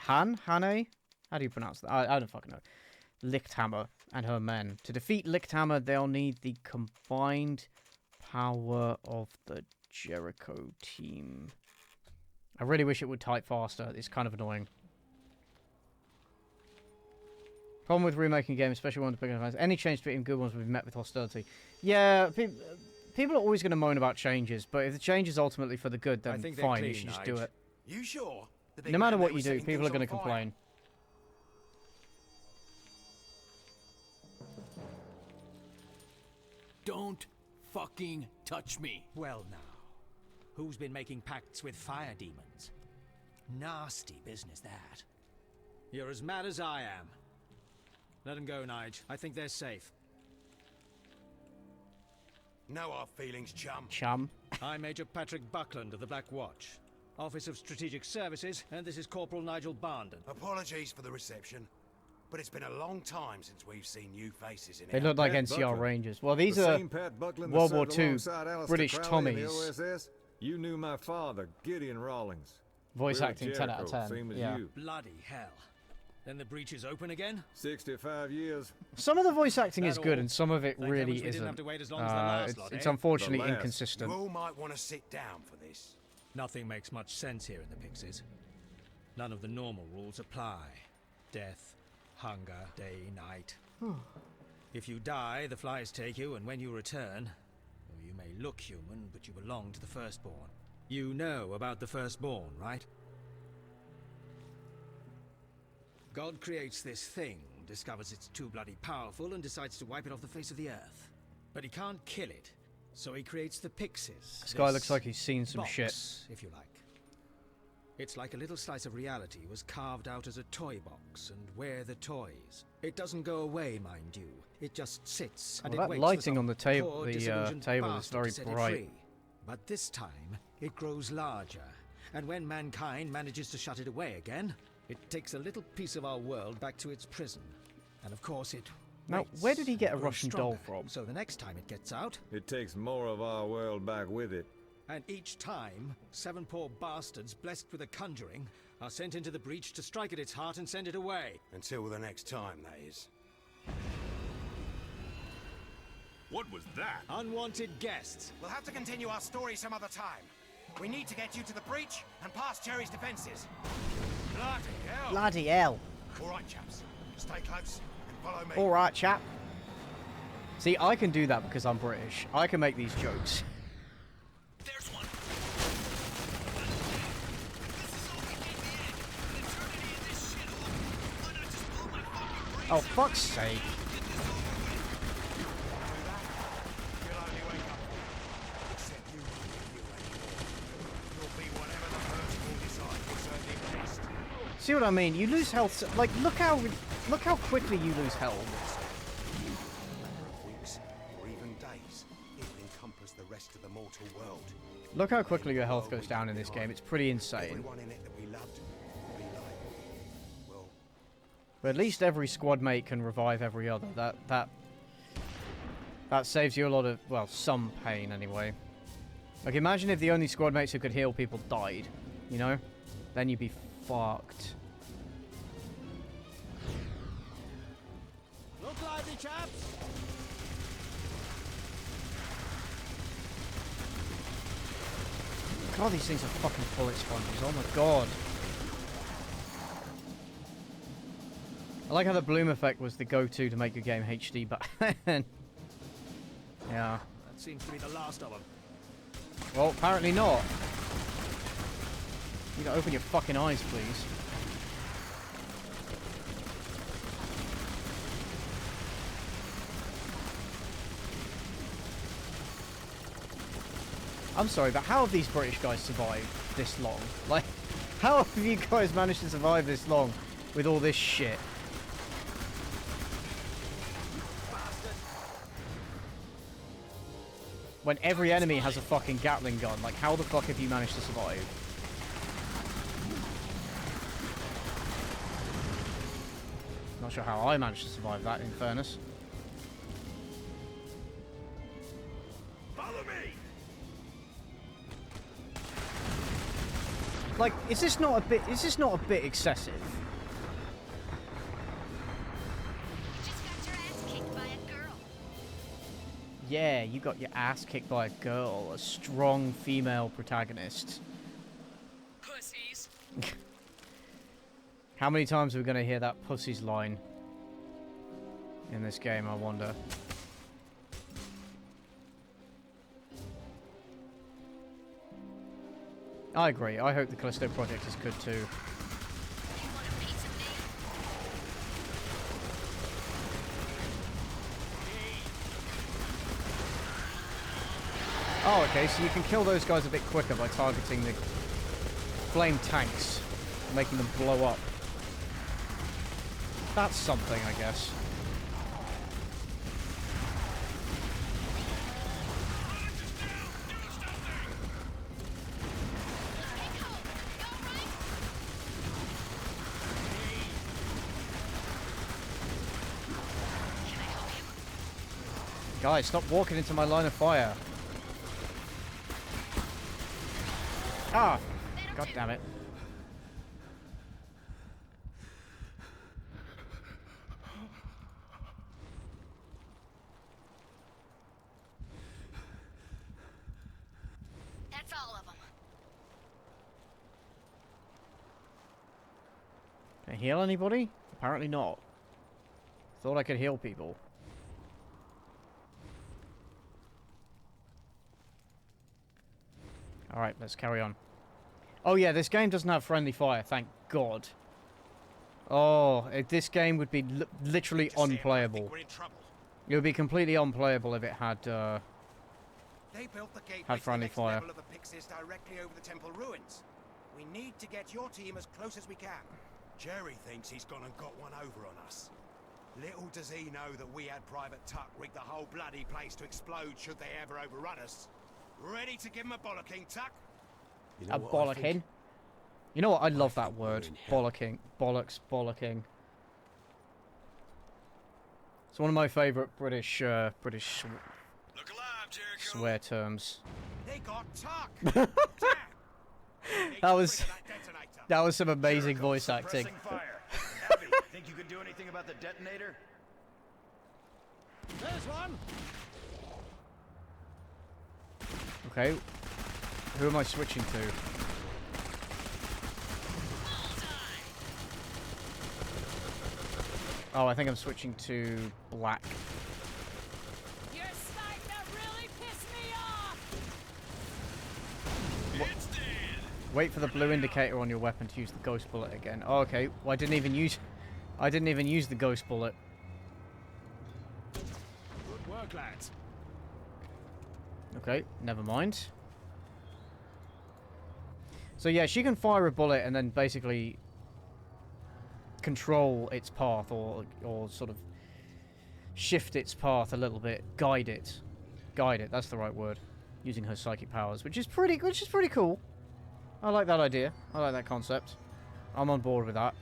Hane? How do you pronounce that? I don't fucking know. Lichthammer and her men. To defeat Lichthammer, they'll need the combined power of the Jericho team. I really wish it would type faster. It's kind of annoying. Problem with remaking games, especially ones bigger fans. Any change to it in good ones will be met with hostility. Yeah, people are always going to moan about changes, but if the change is ultimately for the good, then fine, you should just do it. You sure? No matter what you do, people are going to complain. Don't fucking touch me. Well now, who's been making pacts with fire demons? Nasty business, that. You're as mad as I am. Let them go, Nige. I think they're safe. Know our feelings, chum. Chum. I'm Major Patrick Buckland of the Black Watch, Office of Strategic Services, and this is Corporal Nigel Barndon. Apologies for the reception, but it's been a long time since we've seen new faces in They look like NCR Rangers. Well, these are World War II British Tommies. You knew my father, Gideon Rawlings. Voice We're acting 10 out of 10. Same as Yeah. you. Bloody hell. Then the breach is open again? 65 years. Some of the voice acting is That good, all? and some of it Thank really heavens we didn't isn't. have to wait as long as the last lot, It's eh? unfortunately The last. inconsistent. You all might want to sit down for this. Nothing makes much sense here in the Pixies. None of the normal rules apply. Death, hunger, day, night. If you die, the flies take you, and when you return, well, you may look human, but you belong to the Firstborn. You know about the Firstborn, right? God creates this thing, discovers it's too bloody powerful, and decides to wipe it off the face of the earth. But he can't kill it, so he creates the Pixies. This guy looks like he's seen some shit. Box, if you like. It's like a little slice of reality was carved out as a toy box, and we're the toys. It doesn't go away, mind you. It just sits, and Well, it that waits lighting for on the some table, poor, the disillusioned table is bastard very to set it bright. free. But this time, it grows larger, and when mankind manages to shut it away again, it takes a little piece of our world back to its prison. And of course it Now, waits where did he get a and grows Russian doll stronger. from? So the next time it gets out, It takes more of our world back with it. and each time, 7 poor bastards blessed with a conjuring are sent into the breach to strike at its heart and send it away. Until the next time, that is. What was that? Unwanted guests. We'll have to continue our story some other time. We need to get you to the breach and past Jerry's defenses. Bloody hell! Bloody hell. All right, chaps. Stay close and follow me. Alright, chap. See, I can do that because I'm British. I can make these jokes. There's one. Oh, fuck's sake. See what I mean? You lose health. Like, look how quickly you lose health. Weeks or even days, it will encompass the rest of the mortal world. Look how quickly your health goes down in this game. It's pretty insane. Everyone in it that we loved will be like, well, But at least every squad mate can revive every other. That saves you a lot of, well, some pain anyway. Like, imagine if the only squad mates who could heal people died, you know? Then you'd be fucked. Look lively, chaps! God, these things are fucking bullet sponges. Oh my god. I like how the bloom effect was the go-to to make a game HD back then. Yeah. That seems to be the last of them. Well, apparently not. You gotta open your fucking eyes, please. I'm sorry, but how have these British guys survived this long? Like, how have you guys managed to survive this long with all this shit? When every enemy has a fucking Gatling gun, like, how the fuck have you managed to survive? Not sure how I managed to survive that, in fairness. Follow me! Like, is this not a bit excessive? Yeah, you got your ass kicked by a girl, a strong female protagonist. Pussies. How many times are we going to hear that pussies line in this game, I wonder? I agree. I hope the Callisto Project is good too. Oh, okay, so you can kill those guys a bit quicker by targeting the flame tanks, making them blow up. That's something, I guess. Guys, stop walking into my line of fire. Ah! God damn it. That's all of them. Can I heal anybody? Apparently not. Thought I could heal people. Alright, let's carry on. Oh yeah, this game doesn't have friendly fire, thank God. Oh, this game would be literally unplayable. It would be completely unplayable if it had, They built the gateway had friendly to the next fire. level of the Pixies directly over the temple ruins. We need to get your team as close as we can. Jerry thinks he's gone and got one over on us. Little does he know that we had Private Tuck rig the whole bloody place to explode should they ever overrun us. Ready to give him a bollocking, Tuck? You know A what I bollocking? think? You know what? I love that word. Bollocking. Bollocks. Bollocking. It's one of my favourite British swear terms. They got Tuck! That was some amazing voice acting. Abby, think you could do anything about the detonator? There's one! Okay. Who am I switching to? Oh, I think I'm switching to black. Your sniper really pissed me off! Wait for the blue indicator on your weapon to use the ghost bullet again. Oh, okay. Well, I didn't even use the ghost bullet. Good work, lads. Okay, never mind. So yeah, she can fire a bullet and then basically control its path or sort of shift its path a little bit, guide it. That's the right word. Using her psychic powers, which is pretty cool. I like that idea. I like that concept. I'm on board with that.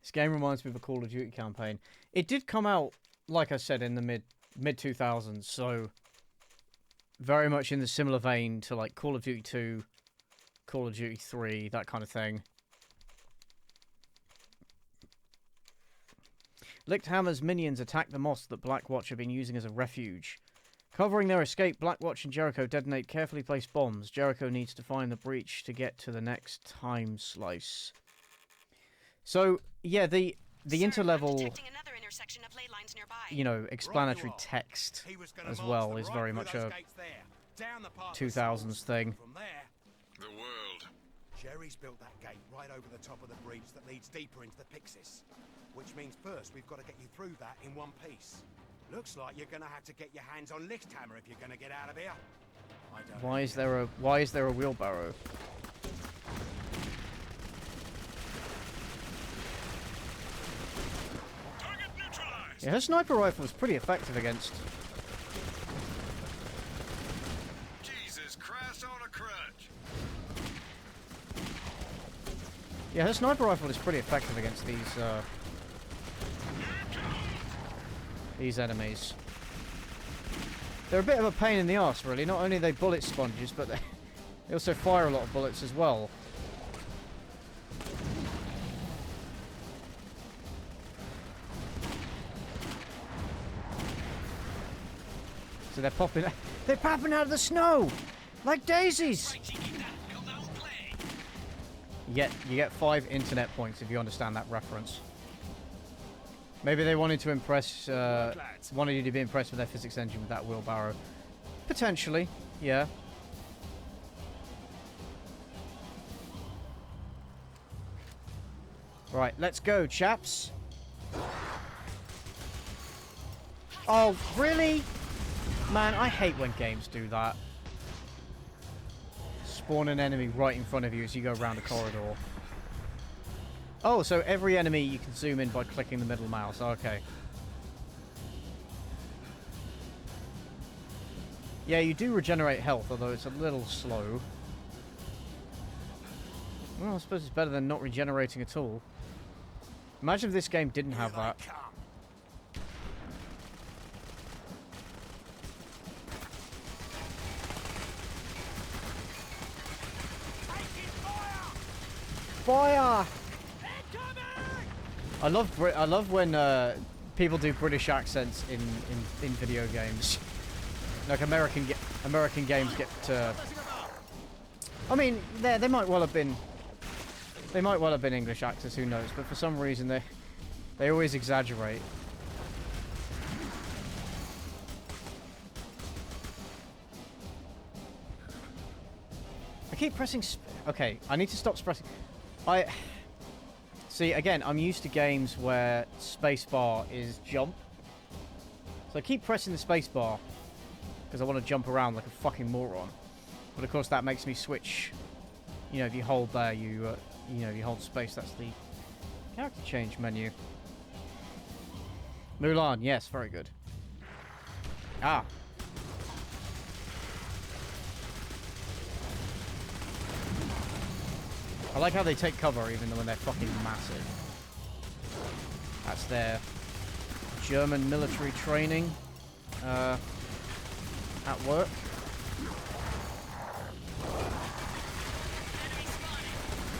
This game reminds me of a Call of Duty campaign. It did come out, like I said, in the mid 2000s, so very much in the similar vein to like Call of Duty 2, Call of Duty 3, that kind of thing. Lichthammer's minions attack the mosque that Blackwatch have been using as a refuge. Covering their escape, Blackwatch and Jericho detonate carefully placed bombs. Jericho needs to find the breach to get to the next time slice. So, yeah, the interlevel, you know, explanatory text as well is very much a 2000s thing. The world. Jerry's built that gate right over the top of the breach that leads deeper into the Pyxis. Which means first we've got to get you through that in one piece. Looks like you're gonna have to get your hands on Lichthammer if you're gonna get out of here. Why is there a wheelbarrow? Yeah, her sniper rifle was pretty effective against Yeah, her sniper rifle is pretty effective against these enemies. They're a bit of a pain in the arse, really. Not only are they bullet sponges, but they also fire a lot of bullets as well. So they're popping out of the snow like daisies. You get 5 internet points if you understand that reference. Maybe they wanted to impress, wanted you to be impressed with their physics engine with that wheelbarrow. Potentially, yeah. Right, let's go, chaps. Oh, really? Man, I hate when games do that. Spawn an enemy right in front of you as you go around a corridor. Oh, so every enemy you can zoom in by clicking the middle mouse. Okay. Yeah, you do regenerate health, although it's a little slow. Well, I suppose it's better than not regenerating at all. Imagine if this game didn't have that. Fire! I love when people do British accents in video games. Like American games get. I mean, they might well have been English actors. Who knows? But for some reason they always exaggerate. I keep pressing. Okay, I need to stop pressing. See, again, I'm used to games where spacebar is jump. So I keep pressing the spacebar because I want to jump around like a fucking moron. But of course that makes me switch. You know, if you hold there, you know, if you hold space, that's the character change menu. Mulan, yes, very good. Ah. I like how they take cover even though when they're fucking massive. That's their German military training at work.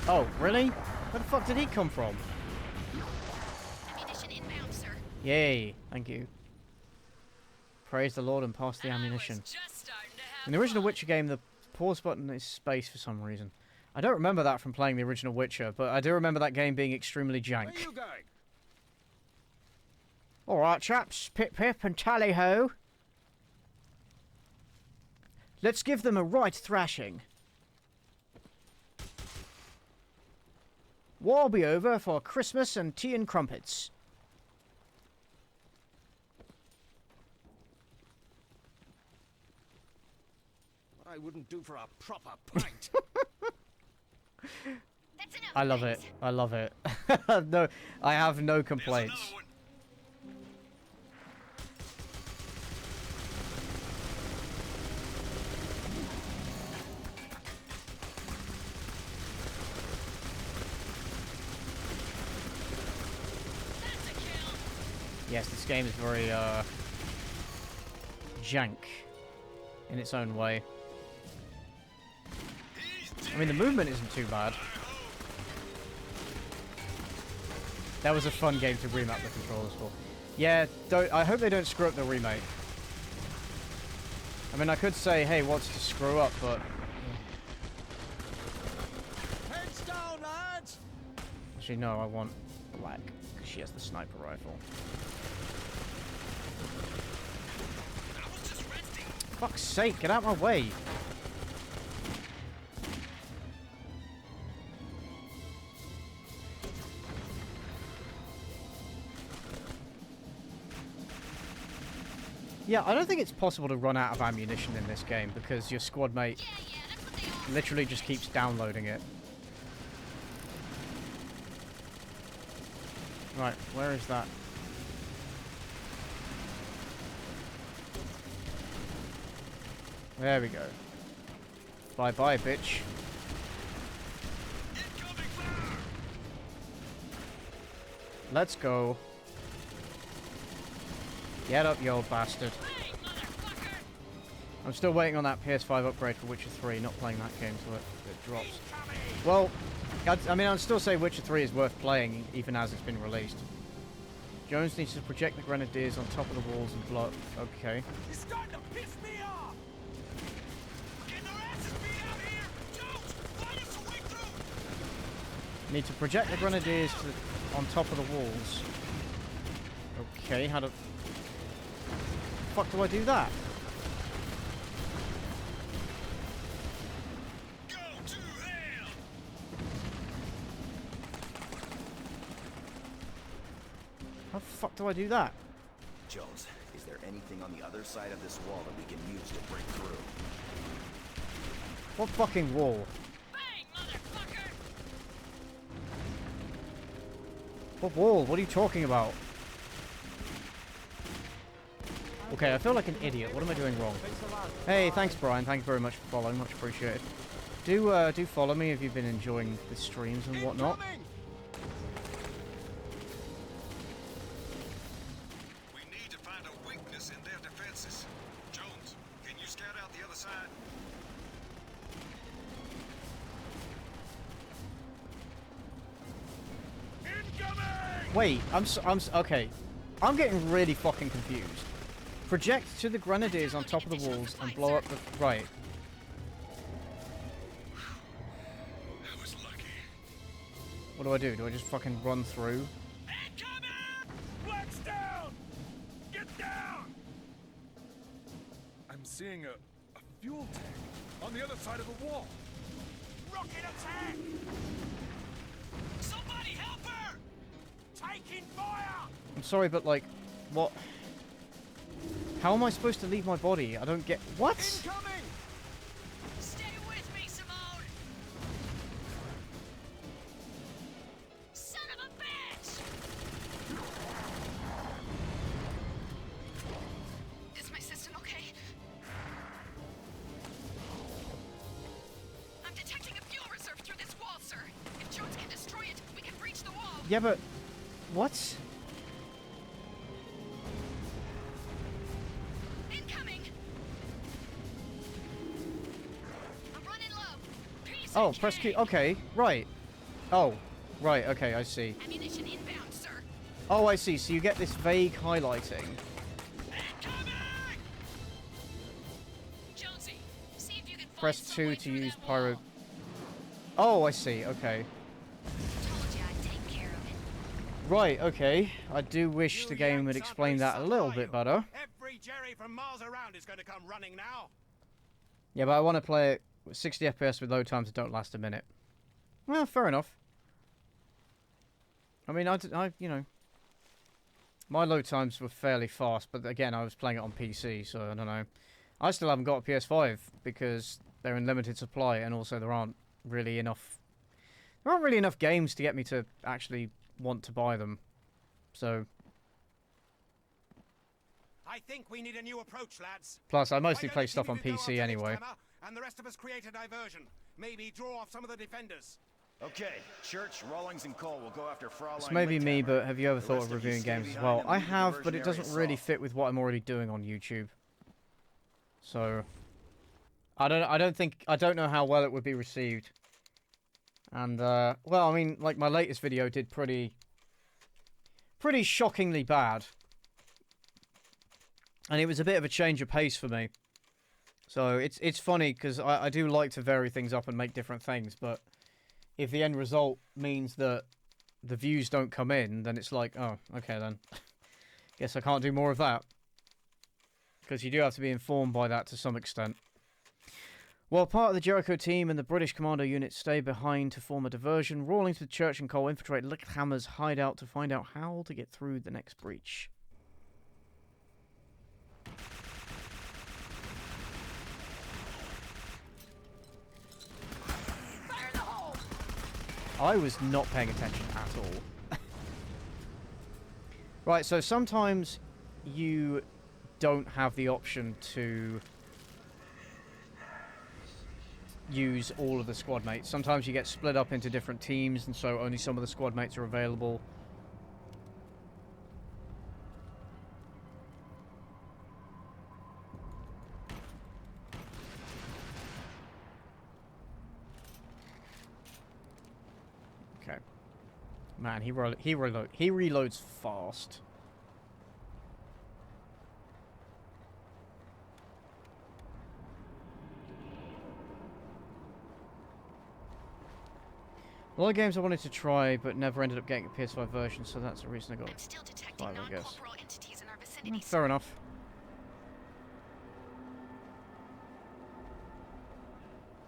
Oh, really? Where the fuck did he come from? Ammunition inbound, sir. Yay, thank you. Praise the Lord and pass the ammunition. In the original Witcher game, the pause button is space for some reason. I don't remember that from playing the original Witcher, but I do remember that game being extremely jank. Where you going? Alright, chaps. Pip pip and tally ho. Let's give them a right thrashing. War'll be over for Christmas and tea and crumpets. What I wouldn't do for a proper pint. I love it. I love it. No, I have no complaints. Yes, this game is very jank in its own way. I mean, the movement isn't too bad. That was a fun game to remap the controllers for. Yeah, I hope they don't screw up the remake. I mean, I could say, hey, what's to screw up, but... Heads down, lads! Actually, no, I want black, because she has the sniper rifle. Fuck's sake, get out of my way! Yeah, I don't think it's possible to run out of ammunition in this game because your squad mate literally just keeps downloading it. Right, where is that? There we go. Bye-bye, bitch. Let's go. Get up, you old bastard. I'm still waiting on that PS5 upgrade for Witcher 3, not playing that game till it drops. Well, I mean, I'd still say Witcher 3 is worth playing, even as it's been released. Jones needs to project the grenadiers on top of the walls and blow... Okay. You're starting to piss me off! We're getting our asses beat out here! Jones, find us a way through! Need to project the grenadiers on top of the walls. Okay, how do... fuck do I do that? Go to hell! How the fuck do I do that? Jones, is there anything on the other side of this wall that we can use to break through? What fucking wall? Bang, motherfucker! What wall? What are you talking about? Okay, I feel like an idiot. What am I doing wrong? Hey, thanks, Brian. Thank you very much for following. Much appreciated. Do follow me if you've been enjoying the streams and whatnot. We need to find a weakness in their defenses. Jones, can you scout out the other side? Incoming! Wait, okay. I'm getting really fucking confused. Project to the grenadiers on top of the walls and blow up the... Right. I was lucky. What do I do? Do I just fucking run through? Incoming! Black's down! Get down! I'm seeing a fuel tank on the other side of the wall. Rocket attack! Somebody help her! Taking fire! I'm sorry, but like... What? How am I supposed to leave my body? I don't get... What? Incoming! Stay with me, Simone! Son of a bitch! Is my system okay? I'm detecting a fuel reserve through this wall, sir. If Jones can destroy it, we can breach the wall. Yeah, but... What? Incoming! I'm running low. Oh, press Q. Okay, right. Oh, right, okay, I see. Ammunition inbound, sir. Oh, I see. So you get this vague highlighting. Jonesy, see if you can find Press some 2 way to through use that wall. pyro... Oh, I see. Okay. Told you I'd take care of it. Right, okay. I do wish the game would explain that a little bit better. Every Jerry from miles around is going to come running now. Yeah, but I want to play it with 60 FPS with load times that don't last a minute. Well, fair enough. I mean, you know... My load times were fairly fast, but again, I was playing it on PC, so I don't know. I still haven't got a PS5 because they're in limited supply, and also there aren't really enough games to get me to actually want to buy them. So I think we need a new approach, lads. plus I mostly Why don't play you stuff on keep it PC to anyway. Hammer, and the rest of us create a diversion. Maybe draw off some of the defenders. Okay, Church, Rawlings, and Cole will go after Fraulein. It's maybe me, Lickhammer. but have you ever The thought rest of you reviewing stay games as behind well? and I lead the have, but it diversionary doesn't really assault. fit with what I'm already doing on YouTube. So I don't know how well it would be received. And well, I mean, like my latest video did pretty shockingly bad. And it was a bit of a change of pace for me. So it's funny because I do like to vary things up and make different things, but if the end result means that the views don't come in, then it's like, oh, okay then. Guess I can't do more of that. Because you do have to be informed by that to some extent. While part of the Jericho team and the British commando unit stay behind to form a diversion, Rawlings with Church and Cole infiltrate Lickhammer's hideout to find out how to get through the next breach. Fire in the hole! I was not paying attention at all. Right, so sometimes you don't have the option to use all of the squad mates. Sometimes you get split up into different teams, and so only some of the squad mates are available. Man, he reloads fast. A lot of games I wanted to try, but never ended up getting a PS5 version, so that's the reason I got 5, I guess. Fair enough.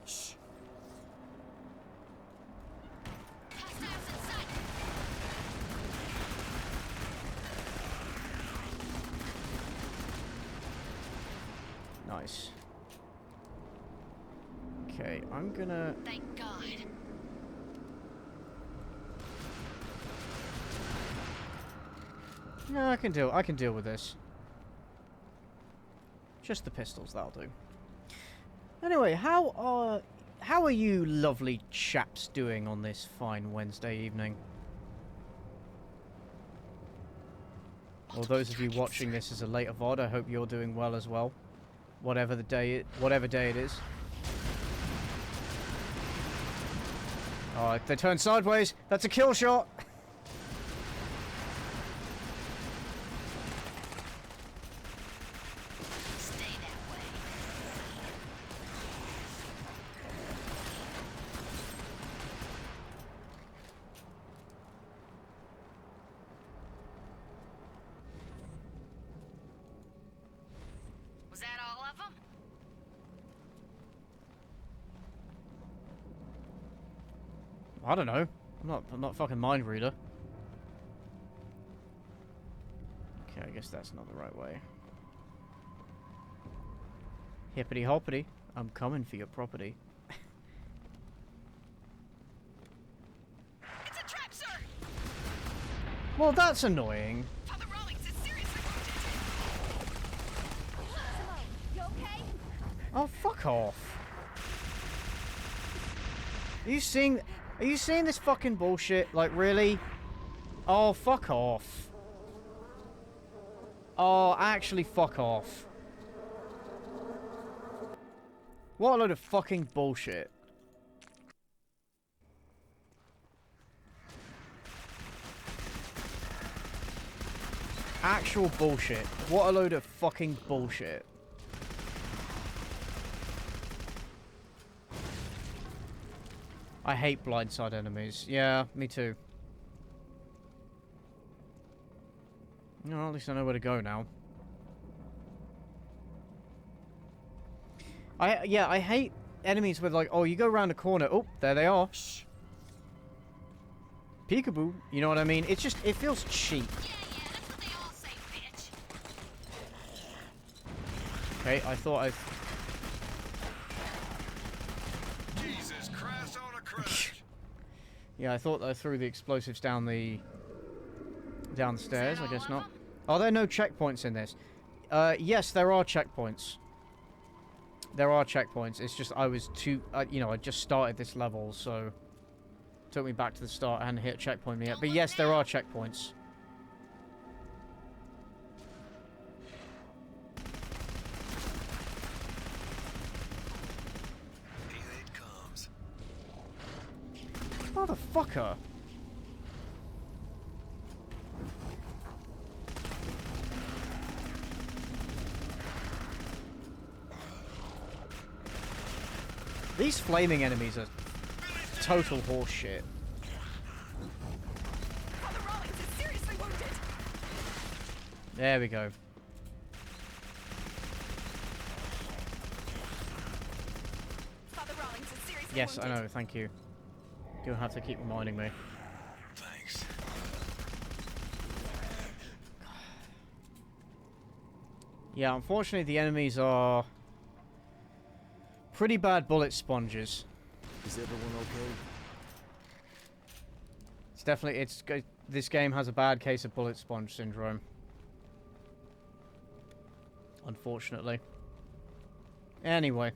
Shh. Nice. Okay, I'm gonna... Thank God. No, I can deal with this. Just the pistols, that'll do. Anyway, how are you lovely chaps doing on this fine Wednesday evening? Well, those of you watching this as a later VOD, I hope you're doing well as well. Whatever day it is. Oh, they turn sideways. That's a kill shot. Was that all of them? I don't know. I'm not a fucking mind reader. Okay, I guess that's not the right way. Hippity hoppity, I'm coming for your property. It's a trap, sir. Well, that's annoying. Father Rawlings is seriously wounded. You okay? Oh, fuck off. Are you seeing this fucking bullshit? Like, really? Oh, fuck off. Oh, actually, fuck off. What a load of fucking bullshit. Actual bullshit. What a load of fucking bullshit. I hate blindside enemies. Yeah, me too. No, at least I know where to go now. I hate enemies with like, oh, you go around a corner. Oh, there they are. Shh. Peekaboo. You know what I mean? It's just, it feels cheap. Yeah, that's what they all say, bitch. Okay, I thought Jesus Christ on a crutch. Yeah, I thought I threw the explosives down the stairs. I guess not. Are there no checkpoints in this? Yes, there are checkpoints. There are checkpoints. It's just I was too, you know, I just started this level, so it took me back to the start. I hadn't hit a checkpoint yet. But yes, there are checkpoints. Here it comes. Motherfucker. These flaming enemies are total horseshit. Father Rawlings is seriously wounded. There we go. Father Rawlings is seriously Yes, wounded. I know, thank you. You'll have to keep reminding me. Thanks. Yeah, unfortunately the enemies are pretty bad bullet sponges. Is everyone okay? It's definitely, this game has a bad case of bullet sponge syndrome. Unfortunately. Anyway.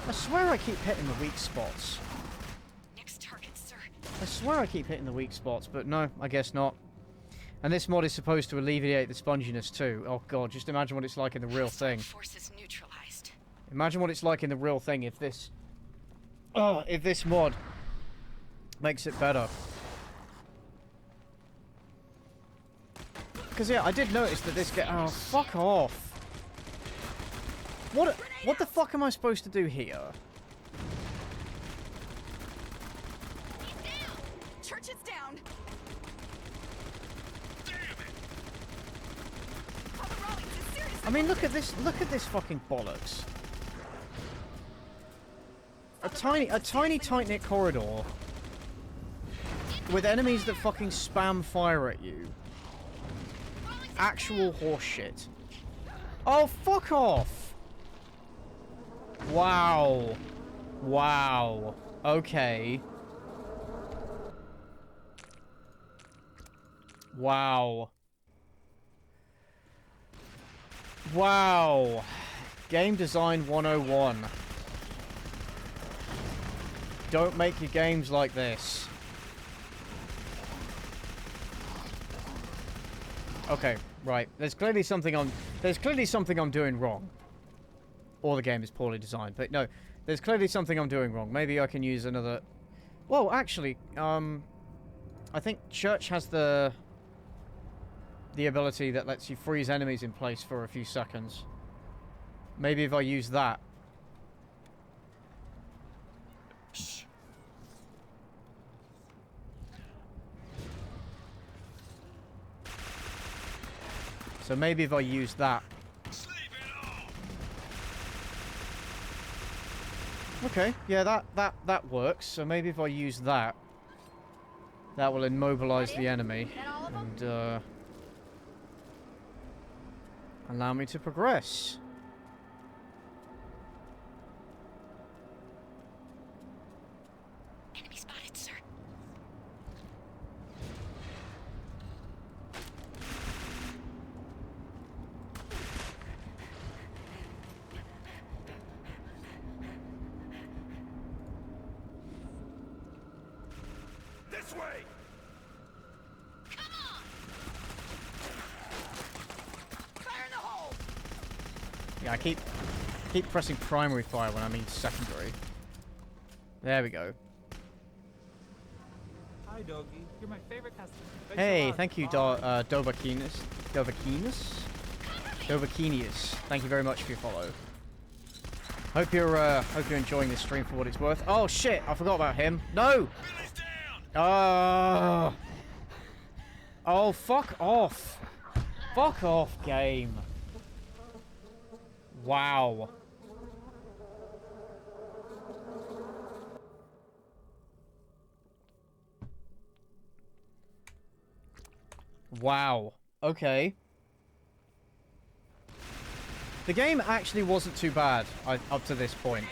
I swear I keep hitting the weak spots. Next target, sir. I swear I keep hitting the weak spots, but no, I guess not. And this mod is supposed to alleviate the sponginess too. Oh god, just imagine what it's like in the real thing. Forces neutralized. Imagine what it's like in the real thing if this mod makes it better. Because yeah, I did notice that this oh, fuck off. What the fuck am I supposed to do here? He's down! Church is down! I mean, look at this fucking bollocks. A tiny tight-knit corridor with enemies that fucking spam fire at you. Actual horseshit. Oh, fuck off! Wow. Wow. Okay. Wow. Wow. Game Design 101. Don't make your games like this. Okay, right. There's clearly something I'm doing wrong. Or the game is poorly designed. But no, there's clearly something I'm doing wrong. Maybe I can use another... Well, actually, I think Church has the ability that lets you freeze enemies in place for a few seconds. Maybe if I use that. So maybe if I use that. Okay, yeah, that works. So maybe if I use that, that will immobilize the enemy and allow me to progress. Enemy spotted, sir. This way! Come on! Fire in the hole! Yeah, I keep pressing primary fire when I mean secondary. There we go. Hi, Doggy. You're my favorite customer. Thanks a Hey, lot. thank you, Bye. Dovakinius. Thank you very much for your follow. Hope you're enjoying this stream for what it's worth. Oh shit, I forgot about him. No. Oh, fuck off. Fuck off, game. Wow. Wow. Okay. The game actually wasn't too bad up to this point.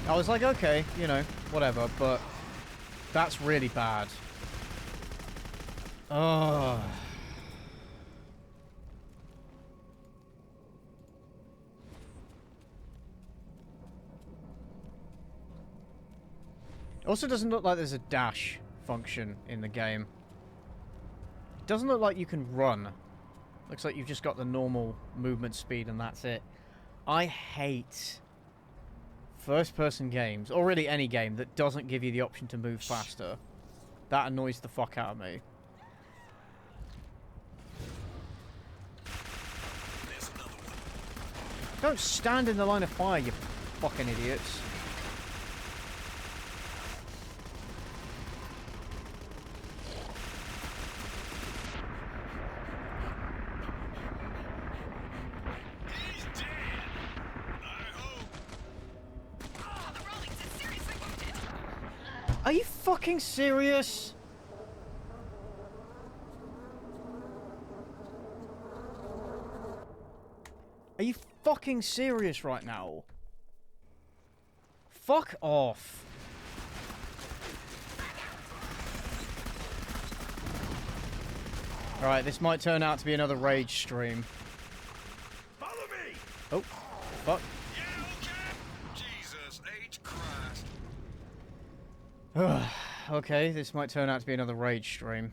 I was like, okay, you know, whatever, but that's really bad. Ugh. Also doesn't look like there's a dash function in the game. It doesn't look like you can run. Looks like you've just got the normal movement speed and that's it. I hate first-person games, or really any game, that doesn't give you the option to move faster. That annoys the fuck out of me. Don't stand in the line of fire, you fucking idiots. Are you fucking serious? Are you fucking serious right now? Fuck off. Alright, this might turn out to be another rage stream. Follow me! Oh, fuck. Jesus H. Christ. Okay, this might turn out to be another rage stream.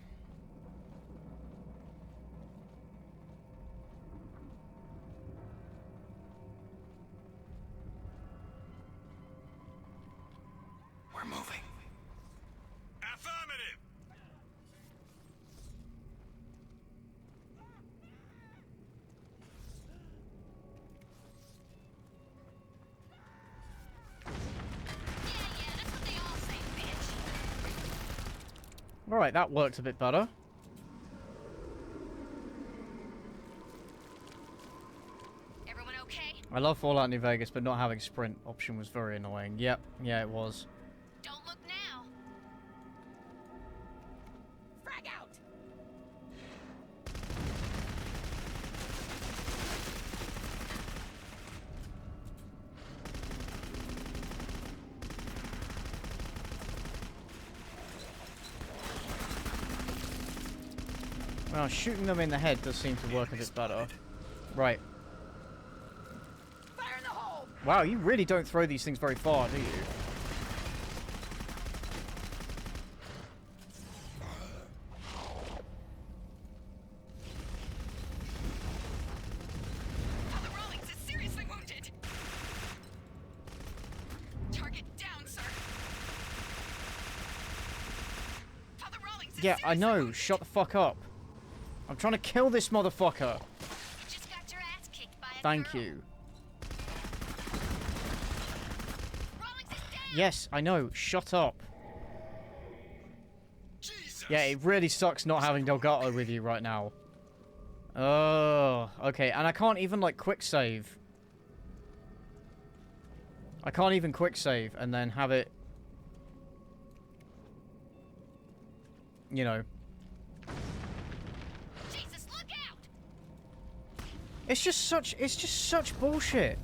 Alright, that worked a bit better. Everyone okay? I love Fallout New Vegas, but not having sprint option was very annoying. Yep, yeah, it was. Don't look now. Frag out! Well, shooting them in the head does seem to work a bit better. Right. Fire in the hole! Wow, you really don't throw these things very far, do you? Father Rawlings is seriously wounded. Target down, sir. Father Rawlings is Yeah, I know. wounded. Shut the fuck up. I'm trying to kill this motherfucker. You just got your ass kicked by a Thank girl. you. Rawlings is down. Yes, I know. Shut up. Yeah, it really sucks not having Delgato with you right now. Oh, okay. And I can't even, like, quick save. I can't even quick save and then have it... You know. Jesus, look out! It's just such bullshit.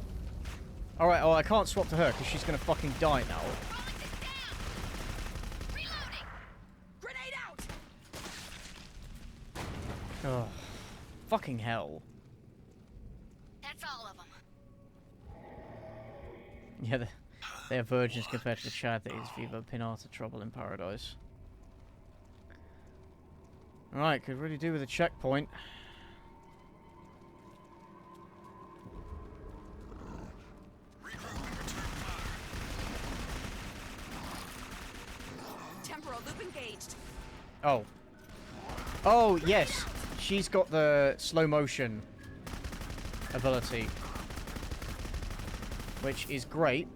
Alright, oh, I can't swap to her because she's gonna fucking die now. Rawlings is down. Reloading. Grenade out! Oh, fucking hell. That's all of them. Yeah, they're virgins compared to the Chad that is Viva Pinata Trouble in Paradise. Alright, could really do with a checkpoint. Temporal loop engaged. Oh. Oh, yes. She's got the slow motion ability. Which is great.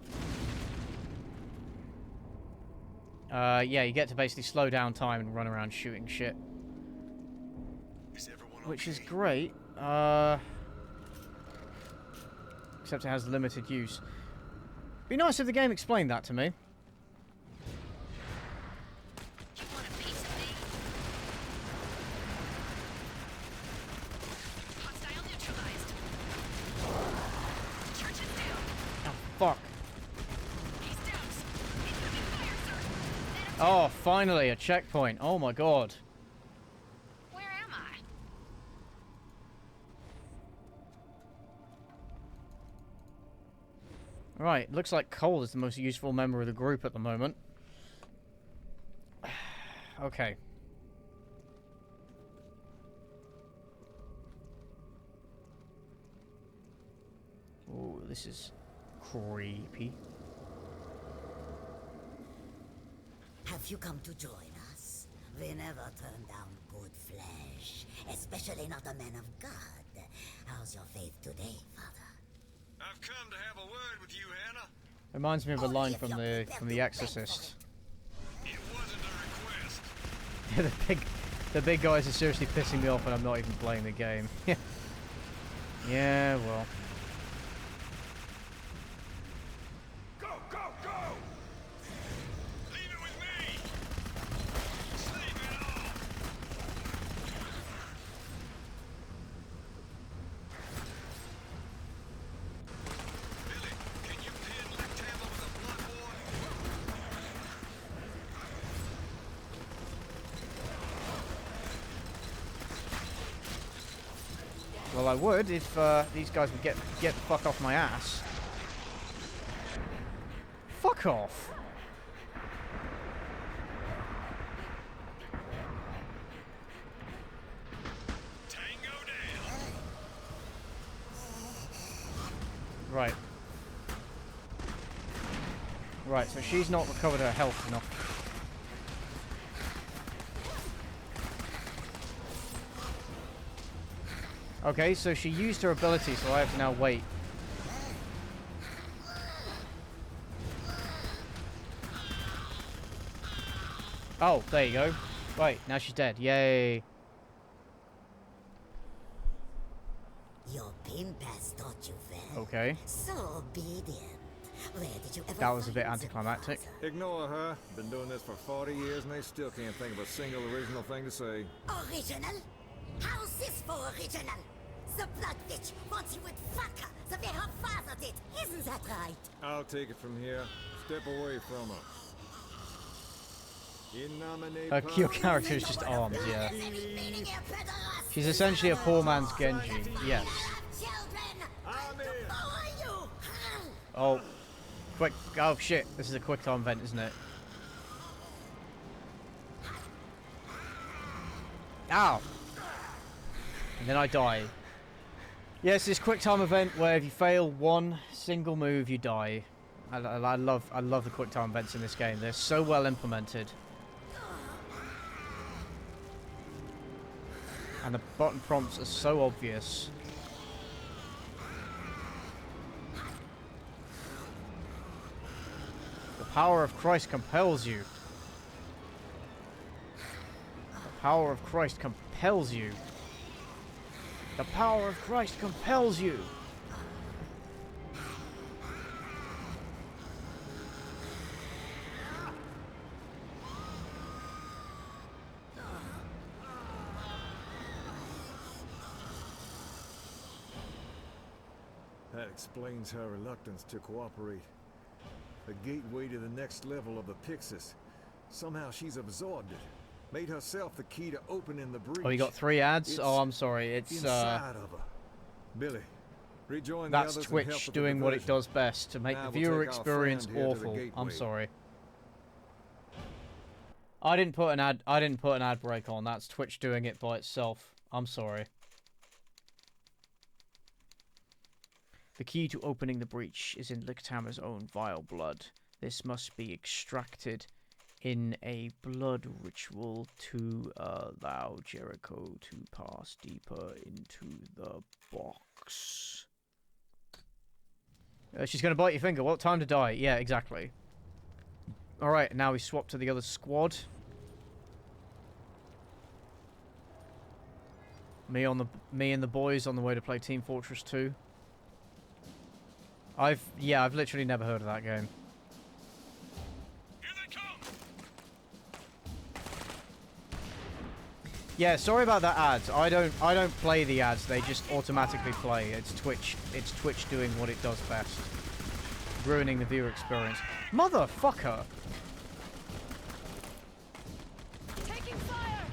Yeah, you get to basically slow down time and run around shooting shit. Which is great. Except it has limited use. Be nice if the game explained that to me. You want a piece of me? Hostile neutralized. Church is down. Oh, fuck. He's down. Incoming fire, sir. Oh, finally, a checkpoint. Oh my god. Where am I? Right, looks like Cole is the most useful member of the group at the moment. Okay. Oh, this is creepy. Have you come to join us? We never turn down good flesh, especially not a man of God. How's your faith today, Father? I've come to have a word with you, Hannah. Reminds me of a line from the Exorcist. It wasn't a request. the big guys are seriously pissing me off, and I'm not even playing the game. Yeah, well. Go, go, go! Leave it with me. Sleep it off. Billy, can you pin Lectamma with a blood boy? Well, I would if these guys would get the fuck off my ass. Fuck off. Tango down. Right. Right, so she's not recovered her health enough. Okay, so she used her ability, so I have to now wait. Oh, there you go. Wait, now she's dead. Yay. Your pimpass taught you well. Okay. So obedient. Where did you ever That was a find bit the anticlimactic. Ignore her. Been doing this for 40 years and they still can't think of a single original thing to say. Original? How's this for original? The blood witch wants you with vodka the way her father did. Isn't that right? I'll take it from here. Step away from her. Your character is just armed, yeah. She's essentially a poor man's Genji, yes. Oh, quick, oh shit, this is a quick time event, isn't it? Ow! And then I die. Yes, this quick time event where if you fail one single move, you die. I love the quick time events in this game. They're so well implemented. And the button prompts are so obvious. The power of Christ compels you. The power of Christ compels you. The power of Christ compels you. That explains her reluctance to cooperate. The gateway to the next level of the Pixis. Somehow she's absorbed it. Made herself the key to opening the breach. Oh, you got 3 ads? Oh, I'm sorry. It's inside of her. Billy, rejoin the that's others and help Twitch with the doing what it diversion. does best to make Now the we'll viewer take our experience friend here to the awful. I'm gateway. sorry. I didn't put an ad break on. That's Twitch doing it by itself. I'm sorry. The key to opening the breach is in Lichthammer's own vile blood. This must be extracted in a blood ritual to allow Jericho to pass deeper into the box. She's going to bite your finger. What time to die? Yeah, exactly. Alright, now we swap to the other squad. Me and the boys on the way to play Team Fortress 2. I've literally never heard of that game. Yeah, sorry about that ads. I don't play the ads. They just automatically play. It's Twitch doing what it does best. Ruining the viewer experience. Motherfucker. Taking fire.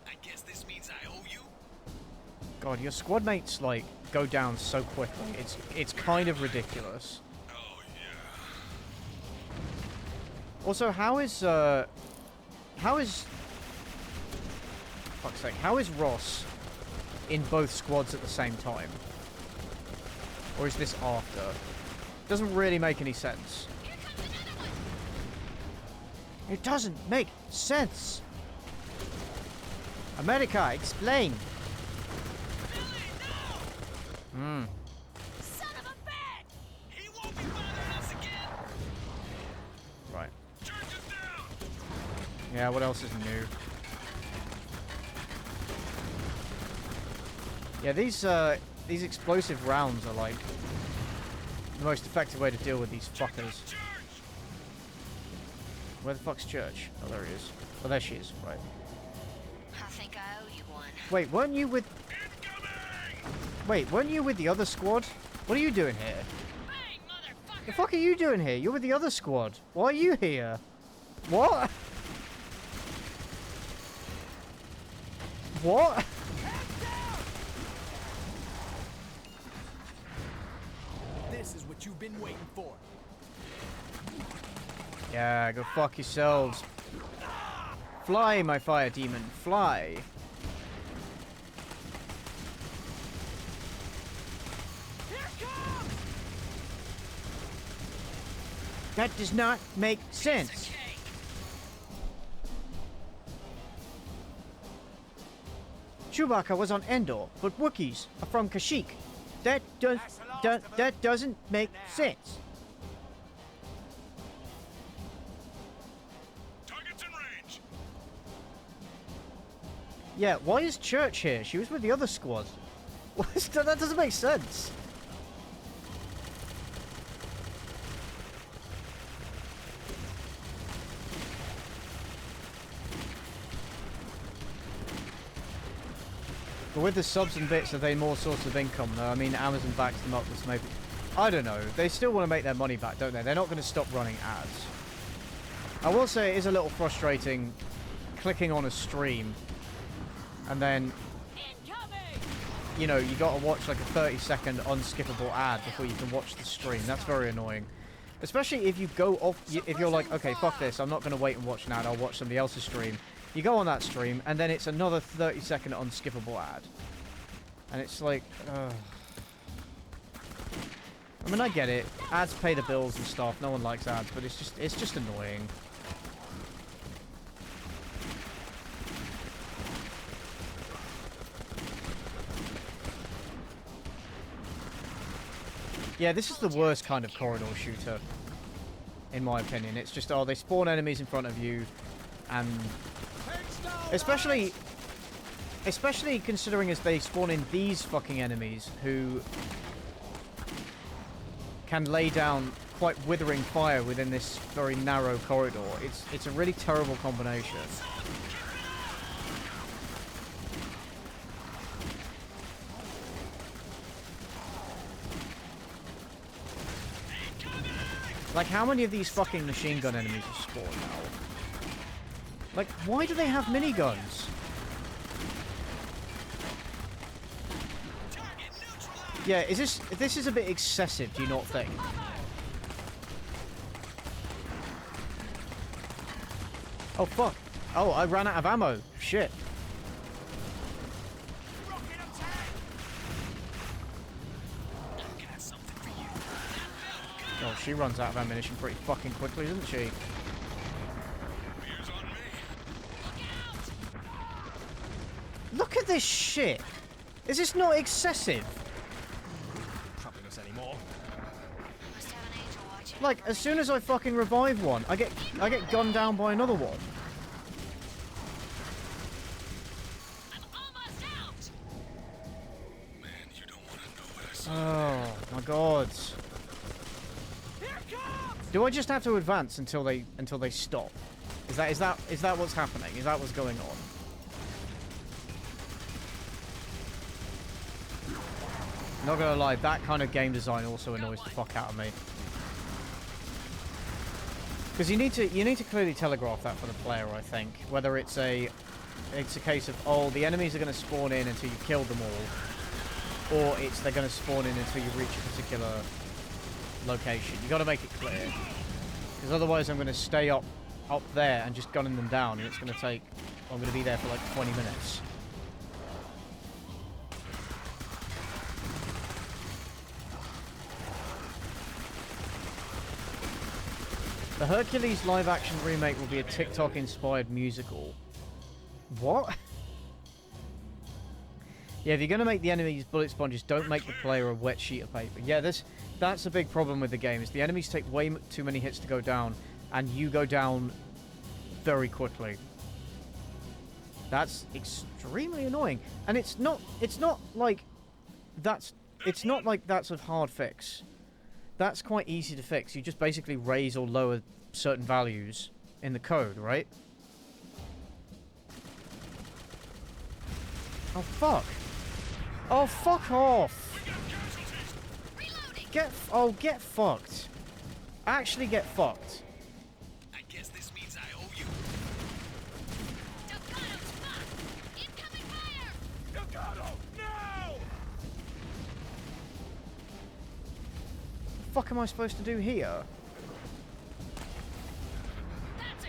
I guess this means I owe you? God, your squad mates like go down so quickly. It's kind of ridiculous. Also, how is fuck's sake, how is Ross in both squads at the same time? Or is this after? Doesn't really make any sense. It doesn't make sense. America, explain. Hmm. Son of a bitch! He won't be bothering us again! Right. Yeah, what else is new? Yeah, these explosive rounds are like the most effective way to deal with these fuckers. Where the fuck's Church? Oh, there he is. Oh, there she is. Right. I think I owe you one. Wait, weren't you with... Wait, weren't you with the other squad? What are you doing here? The fuck are you doing here? You're with the other squad. Why are you here? What? What? This is what you've been waiting for. Yeah, go fuck yourselves. Fly, my fire demon, fly. That does not make sense. Chewbacca was on Endor, but Wookiees are from Kashyyyk. That doesn't make sense. Yeah, why is Church here? She was with the other squad. That doesn't make sense. But with the subs and bits, are they more source of income though? I mean, Amazon backs them up with maybe... I don't know. They still want to make their money back, don't they? They're not going to stop running ads. I will say it is a little frustrating clicking on a stream and then, you know, you got to watch like a 30-second unskippable ad before you can watch the stream. That's very annoying. Especially if you go off, if you're like, okay, fuck this, I'm not going to wait and watch an ad, I'll watch somebody else's stream. You go on that stream, and then it's another 30-second unskippable ad. And it's like, I mean, I get it. Ads pay the bills and stuff. No one likes ads, but it's just annoying. Yeah, this is the worst kind of corridor shooter, in my opinion. It's just, oh, they spawn enemies in front of you, and especially considering as they spawn in these fucking enemies who can lay down quite withering fire within this very narrow corridor. It's a really terrible combination. Like, how many of these fucking machine gun enemies are spawned now? Like, why do they have miniguns? Yeah, this is a bit excessive, do you not think? Oh, fuck. Oh, I ran out of ammo. Shit. Oh, she runs out of ammunition pretty fucking quickly, doesn't she? Look at this shit! Is this not excessive? Troubling us anymore. Like, as soon as I fucking revive one, I get gunned down by another one. Oh my god. Do I just have to advance until they stop? Is that what's happening? Is that what's going on? Not gonna lie, that kind of game design also annoys the fuck out of me. Because you need to clearly telegraph that for the player, I think. Whether it's a case of, oh, the enemies are gonna spawn in until you kill them all, or it's they're gonna spawn in until you reach a particular location. You got to make it clear, because otherwise I'm gonna stay up there and just gunning them down, and it's gonna take. I'm gonna be there for like 20 minutes. The Hercules live-action remake will be a TikTok-inspired musical. What? Yeah, if you're going to make the enemies bullet sponges, don't make the player a wet sheet of paper. Yeah, that's a big problem with the game, is the enemies take way too many hits to go down, and you go down very quickly. That's extremely annoying. And it's not like that's a hard fix. That's quite easy to fix. You just basically raise or lower certain values in the code, right? Oh, fuck. Oh, fuck off. Get fucked. Actually get fucked. I guess this means I owe you. Incoming fire! Delgado, no! Fuck am I supposed to do here?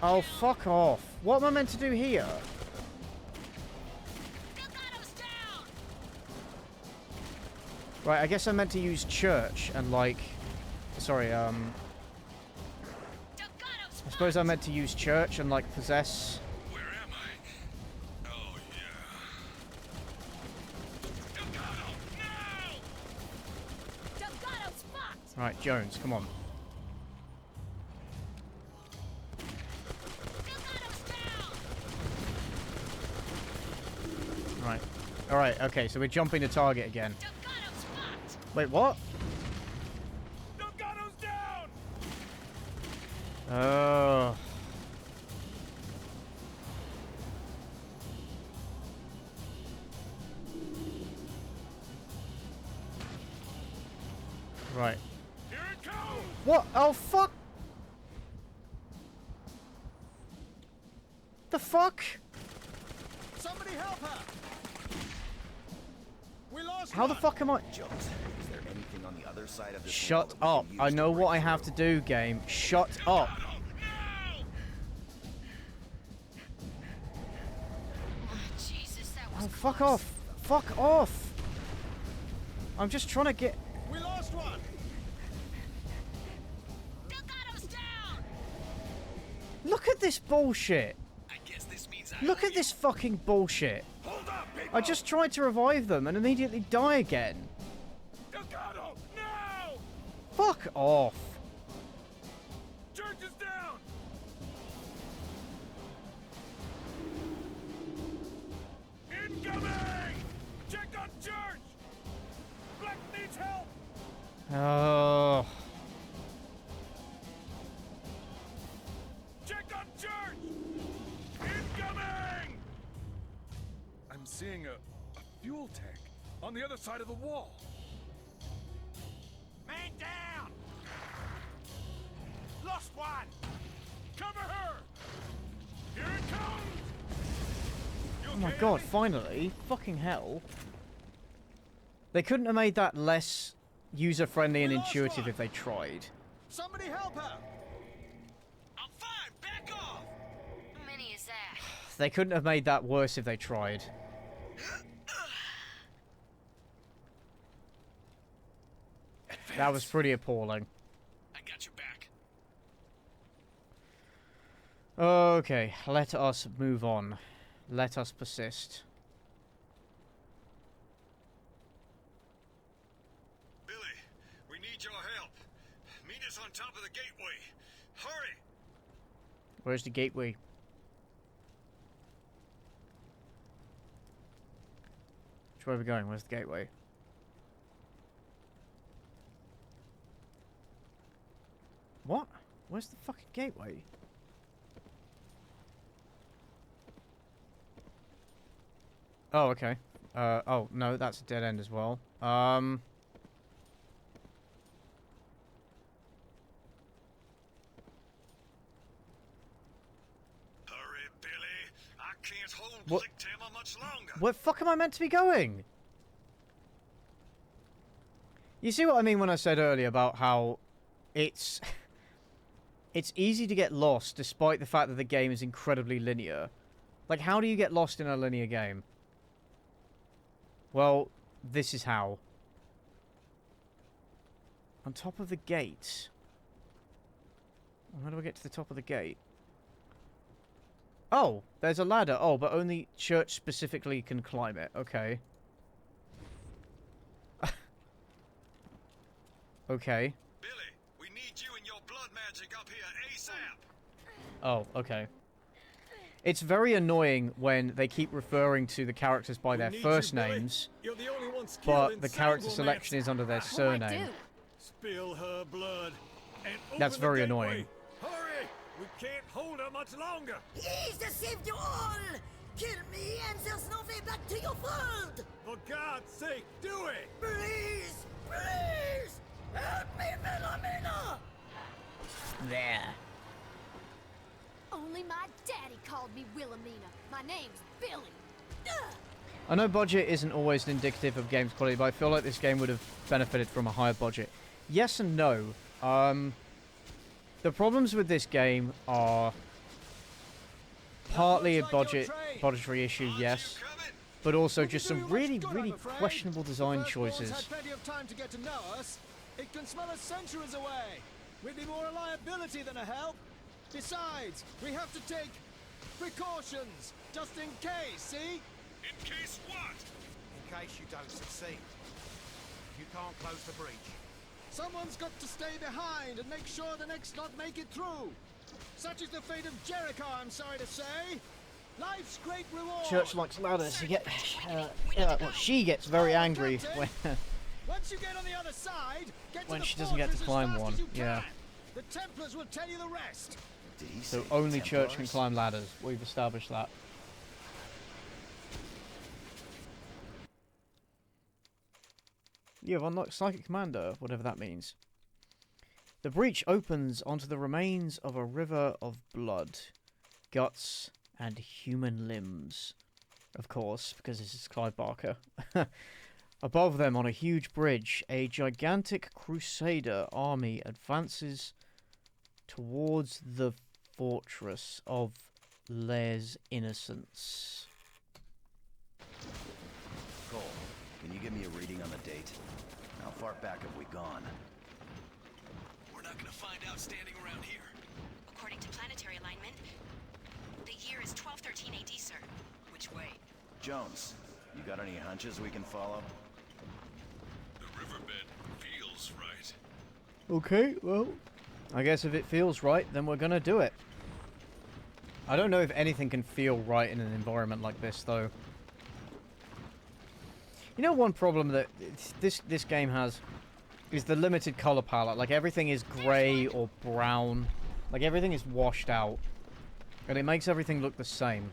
Oh, fuck off. What am I meant to do here? Right, I guess I meant to use church and like... Sorry, I suppose I meant to use church and like possess... Where am I? Oh, yeah. Delgado's fucked! Right, Jones, come on. Alright, okay, so we're jumping the target again. Wait, what? Delgado's down! Oh. Right. Here it comes! What? Oh, fuck! The fuck? Somebody help her! We lost How the fuck am I? Jones, is there anything on the other side of this Shut wall up. that we can I use know to what I break have to through? do, game. Shut up. Jesus, that was Oh, fuck off. Fuck off. I'm just trying to get... We lost one! Delgado's down! Look at this bullshit. I guess this means I Look at this fucking bullshit. I just tried to revive them and immediately die again. Delgado! No! Fuck off. Church is down! Incoming! Check on Church! Black needs help! Oh. Check on Church! Incoming! I'm seeing a fuel tank on the other side of the wall. Man down! Lost one! Cover her! Here it comes! Oh my god, finally. Fucking hell. They couldn't have made that less user-friendly and intuitive if they tried. Somebody help her! I'm fine! Back off! How many is that? They couldn't have made that worse if they tried. That was pretty appalling. I got your back. Okay, let us move on. Let us persist. Billy, we need your help. Meet us on top of the gateway. Hurry! Where's the gateway? Which way are we going? Where's the gateway? What? Where's the fucking gateway? Oh, okay. Oh, no, that's a dead end as well. Hurry, Billy. I can't hold What? Lickhammer much longer. Where the fuck am I meant to be going? You see what I mean when I said earlier about how it's... it's easy to get lost despite the fact that the game is incredibly linear. Like, how do you get lost in a linear game? Well, this is how. On top of the gate. How do I get to the top of the gate? Oh, there's a ladder. Oh, but only Church specifically can climb it. Okay. Okay. Billy, we need you and your blood magic up here ASAP. Oh, okay. It's very annoying when they keep referring to the characters by their first names, You're the only one skilled but in the character sanglements. selection is under their surname. Spill her blood. And That's open very the gateway. annoying. Hurry! We can't hold her much longer. He's deceived you all! Kill me and there's no way back to your world! For God's sake, do it! Please! Please! Help me, Philomena! There. Only my daddy called me Wilhelmina. My name's Billy. I know budget isn't always indicative of game's quality, but I feel like this game would have benefited from a higher budget. Yes and no. The problems with this game are partly a budgetary issue, yes, but also just some really questionable design choices. Had plenty of time to get to know us. It can smell us centuries away. We'd be more a liability than a help. Besides, we have to take precautions, just in case, see? In case what? In case you don't succeed. You can't close the breach. Someone's got to stay behind and make sure the next lot make it through. Such is the fate of Jericho, I'm sorry to say. Life's great reward. Church likes ladders. Well, she gets very angry when Once you get on the other side, get when to the she doesn't get to fortress as climb fast one. as you Yeah. can. The Templars will tell you the rest. Did he So say only church can Templars? climb ladders. We've established that. You have unlocked Psychic Commander, whatever that means. The breach opens onto the remains of a river of blood, guts, and human limbs. Of course, because this is Clive Barker. Above them, on a huge bridge, a gigantic crusader army advances towards the fortress of Les Innocents. Cole, can you give me a reading on the date? How far back have we gone? We're not gonna find out standing around here. According to planetary alignment, the year is 1213 AD, sir. Which way? Jones, you got any hunches we can follow? The riverbed feels right. Okay, well, I guess if it feels right, then we're gonna do it. I don't know if anything can feel right in an environment like this, though. You know, one problem that this game has is the limited color palette. Like, everything is grey or brown. Like, everything is washed out. And it makes everything look the same.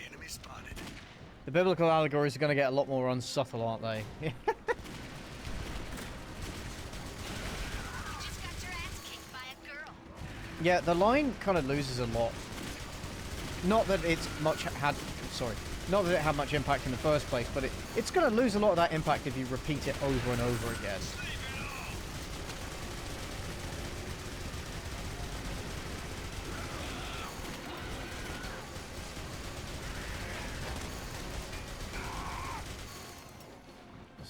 Enemy spotted. The biblical allegories are going to get a lot more unsubtle, aren't they? Just got your ass kicked by a girl. Yeah, the line kind of loses a lot. Not that it's not that it had much impact in the first place, but it's going to lose a lot of that impact if you repeat it over and over again.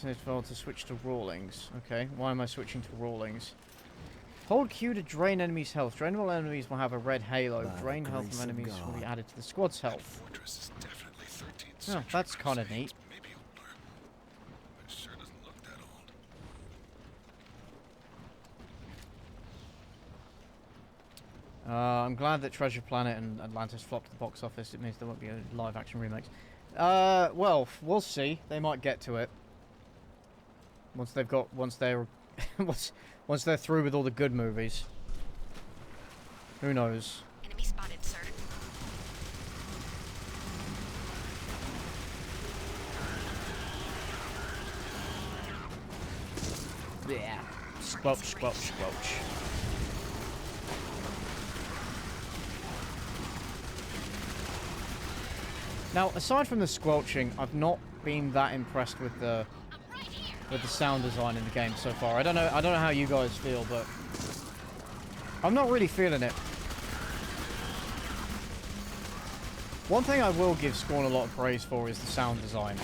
It's failed to switch to Rawlings. Okay, why am I switching to Rawlings? Hold Q to drain enemies' health. Drainable enemies will have a red halo. Drain health from enemies will be added to the squad's health. Fortress is definitely 13th Oh, century. that's kind of neat. Maybe older. But it sure doesn't look that old. I'm glad that Treasure Planet and Atlantis flopped the box office. It means there won't be a live-action remakes. Well, we'll see. They might get to it. Once they're through with all the good movies. Who knows? Enemy spotted, sir. Yeah. Squelch, squelch, squelch. Now, aside from the squelching, I've not been that impressed with the sound design in the game so far. I don't know how you guys feel, but I'm not really feeling it. One thing I will give Scorn a lot of praise for is the sound design.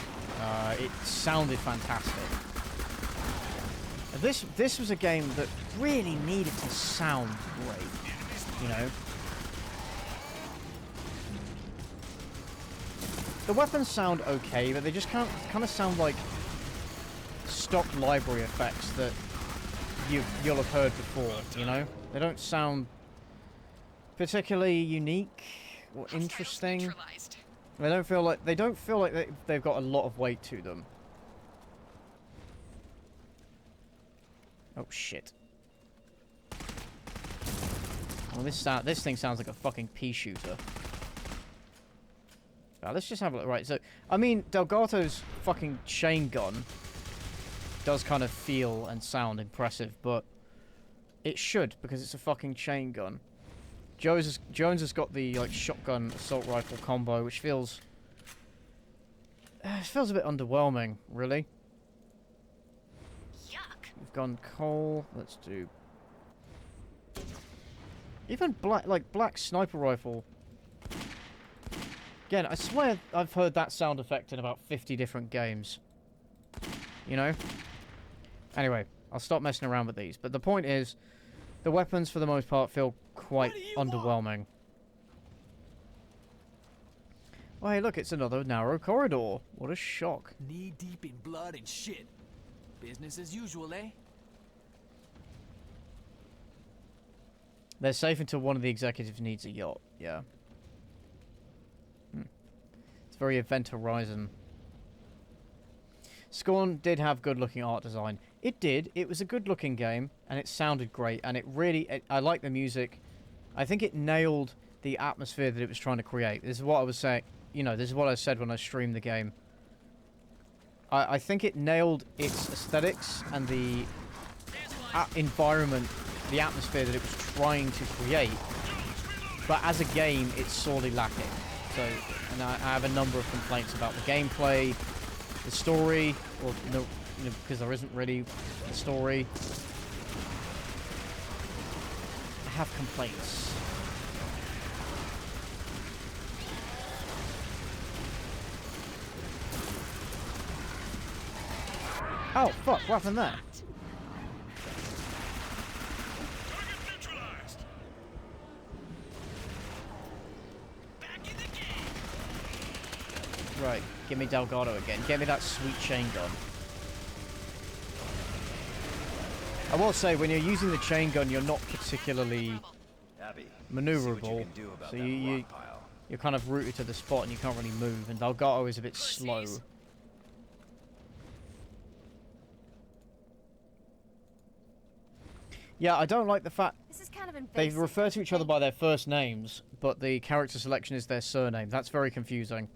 It sounded fantastic. This was a game that really needed to sound great, you know. The weapons sound okay, but they just kind of sound like stock library effects that you'll have heard before, you know? They don't sound particularly unique or interesting. They don't feel like they've got a lot of weight to them. Oh shit. Well, this thing sounds like a fucking pea shooter. Now, let's just have a look. Right, so I mean, Delgato's fucking chain gun does kind of feel and sound impressive, but it should, because it's a fucking chain gun. Jones has got the like shotgun assault rifle combo, which feels a bit underwhelming, really. Yuck. We've gone Cole. Let's do even black sniper rifle. Again, I swear I've heard that sound effect in about 50 different games. You know? Anyway, I'll stop messing around with these. But the point is, the weapons for the most part feel quite underwhelming. Oh, hey, look, it's another narrow corridor. What a shock. Knee deep in blood and shit. Business as usual, eh? They're safe until one of the executives needs a yacht. Yeah. very Event Horizon. Scorn did have good-looking art design. It did. It was a good-looking game, and it sounded great, and it really... I like the music. I think it nailed the atmosphere that it was trying to create. This is what I was saying. You know, this is what I said when I streamed the game. I think it nailed its aesthetics and the environment, the atmosphere that it was trying to create. But as a game, it's sorely lacking. So, and I have a number of complaints about the gameplay, the story, or no, you know, because there isn't really a story. I have complaints. Oh, fuck, what happened there? Right, give me Delgado again. Get me that sweet chain gun. I will say, when you're using the chain gun, you're not particularly maneuverable. So you're kind of rooted to the spot and you can't really move. And Delgado is a bit slow. Yeah, I don't like the fact they refer to each other by their first names, but the character selection is their surname. That's very confusing.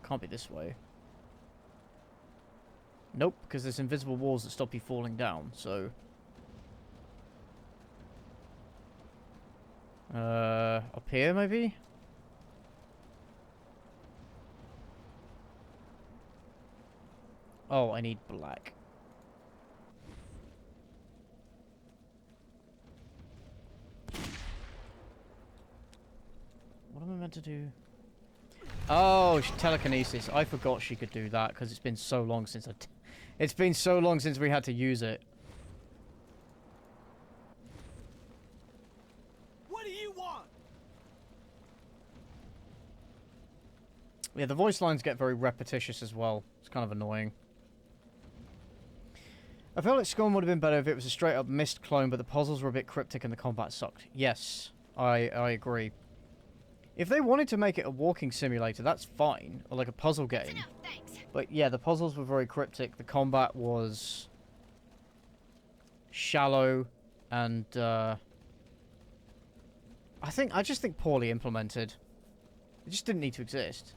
Can't be this way. Nope, because there's invisible walls that stop you falling down, so... up here, maybe? Oh, I need black. What am I meant to do? Oh, telekinesis. I forgot she could do that because it's been so long since it's been so long since we had to use it. What do you want? Yeah, the voice lines get very repetitious as well. It's kind of annoying. I feel like Scorn would have been better if it was a straight-up Myst clone, but the puzzles were a bit cryptic and the combat sucked. Yes, I agree. If they wanted to make it a walking simulator, that's fine. Or like a puzzle game. But yeah, the puzzles were very cryptic. The combat was shallow and I just think poorly implemented. It just didn't need to exist.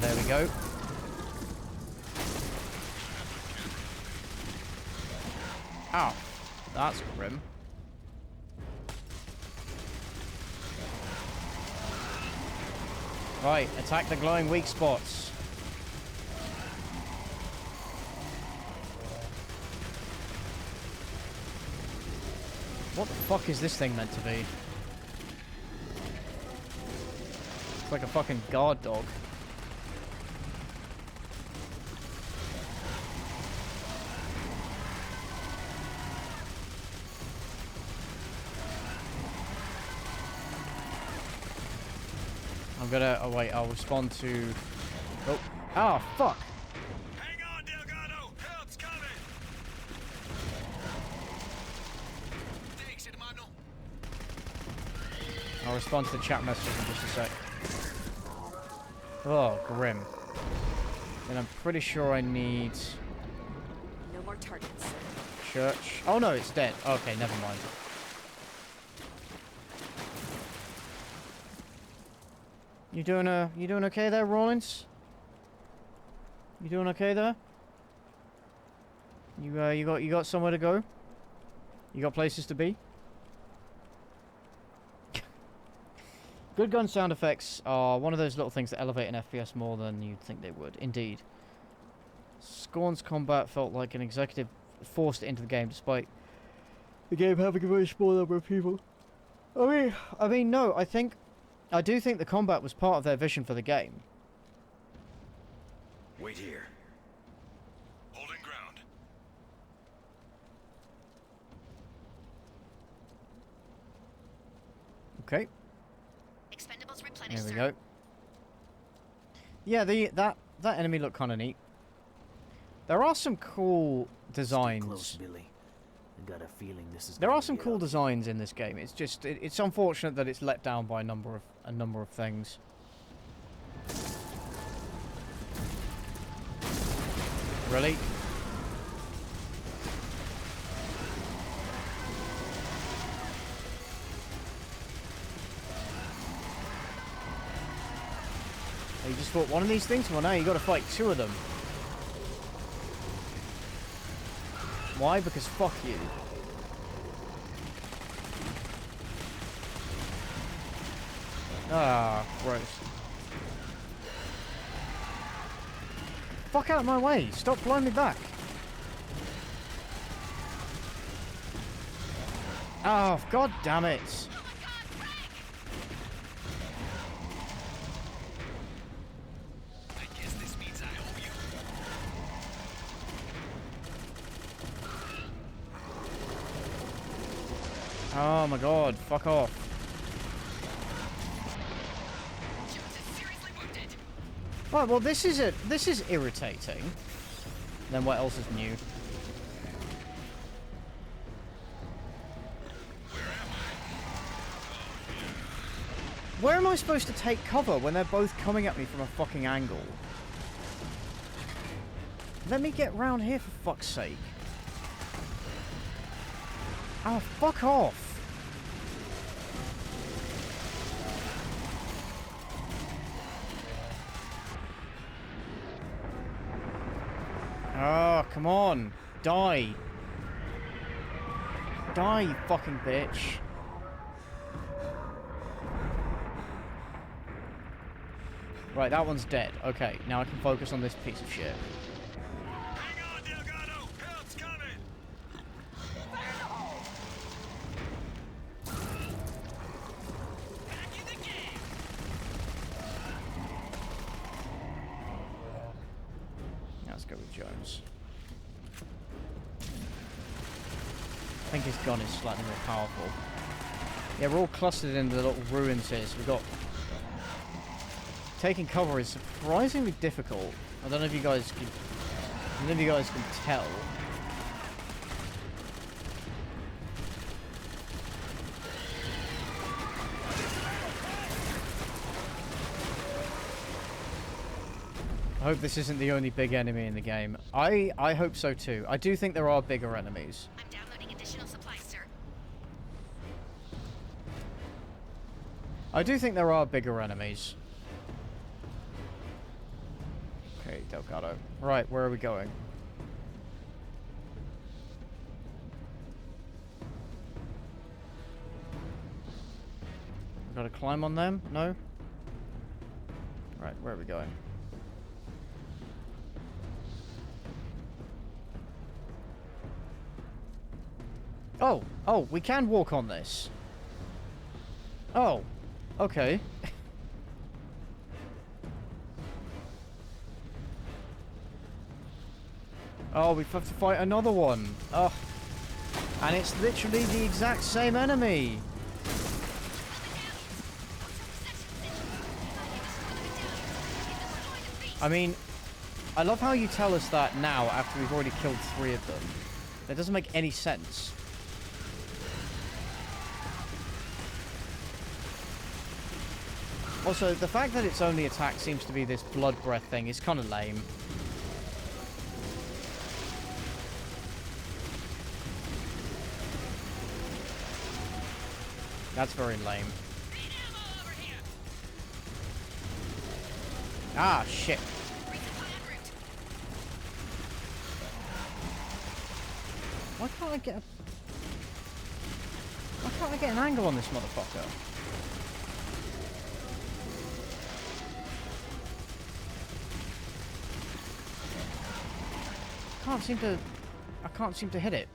There we go. Ow. That's grim. Right, attack the glowing weak spots. What the fuck is this thing meant to be? It's like a fucking guard dog. I'm gonna... oh wait, I'll respond to... oh. Ah, fuck! Hang on, Delgado! Help's coming! Thanks, hermano. I'll respond to the chat messages in just a sec. Oh, grim. And I'm pretty sure I need... No more targets. church. Oh no, it's dead. Okay, never mind. You doing okay there, Rollins? You doing okay there? You got somewhere to go? You got places to be? Good gun sound effects are one of those little things that elevate an FPS more than you'd think they would. Indeed. Scorn's combat felt like an executive forced it into the game despite the game having a very small number of people. I mean, no, I do think the combat was part of their vision for the game. Wait here. Holding ground. Okay. Expendables replenished. replenish, There we sir. go. Yeah, that enemy looked kind of neat. There are some cool designs. Stay close, Billy. I got a feeling this is. There gonna are some get cool ugly. designs in this game. It's just it's unfortunate that it's let down by a number of things. Really? You just fought one of these things? Well, now you got to fight two of them. Why? Because fuck you. Ah, gross. Fuck out of my way! Stop blowing me back! Oh, god damn it! I guess this means I owe you. Oh my god, fuck off. Right, well this is irritating. Then what else is new? Where am I supposed to take cover when they're both coming at me from a fucking angle? Let me get round here for fuck's sake. Oh, fuck off. Oh, come on. Die. Die, you fucking bitch. Right, that one's dead. Okay, now I can focus on this piece of shit. Hang on, Delgado! Help's coming! Back in the game. Now let's go with Jones. I think his gun is slightly more powerful. Yeah, we're all clustered in the little ruins here, so we've got... Taking cover is surprisingly difficult. I don't know if you guys can... I don't know if you guys can tell. I hope this isn't the only big enemy in the game. I hope so too. I do think there are bigger enemies. I'm downloading additional supplies, sir. I do think there are bigger enemies. Okay, Delgado. Right, where are we going? Gotta climb on them? No? Right, where are we going? Oh! Oh, we can walk on this. Oh. Okay. Oh, we have to fight another one. Oh. And it's literally the exact same enemy. I mean, I love how you tell us that now after we've already killed 3 of them. That doesn't make any sense. Also, the fact that its only attack seems to be this blood breath thing is kind of lame. That's very lame. Ah, shit. Why can't I get a... Why can't I get an angle on this motherfucker? I can't seem to hit it.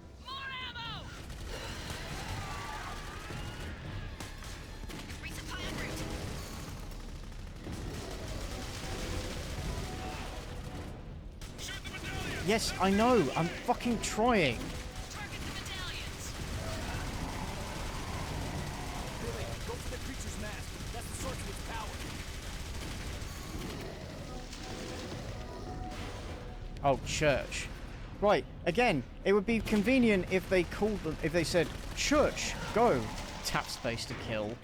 Yes, I know. I'm fucking trying. Billy, go for the creature's mask. That's the source of its power. Oh, church. Right, again, it would be convenient if they called them, if they said, church, go, tap space to kill.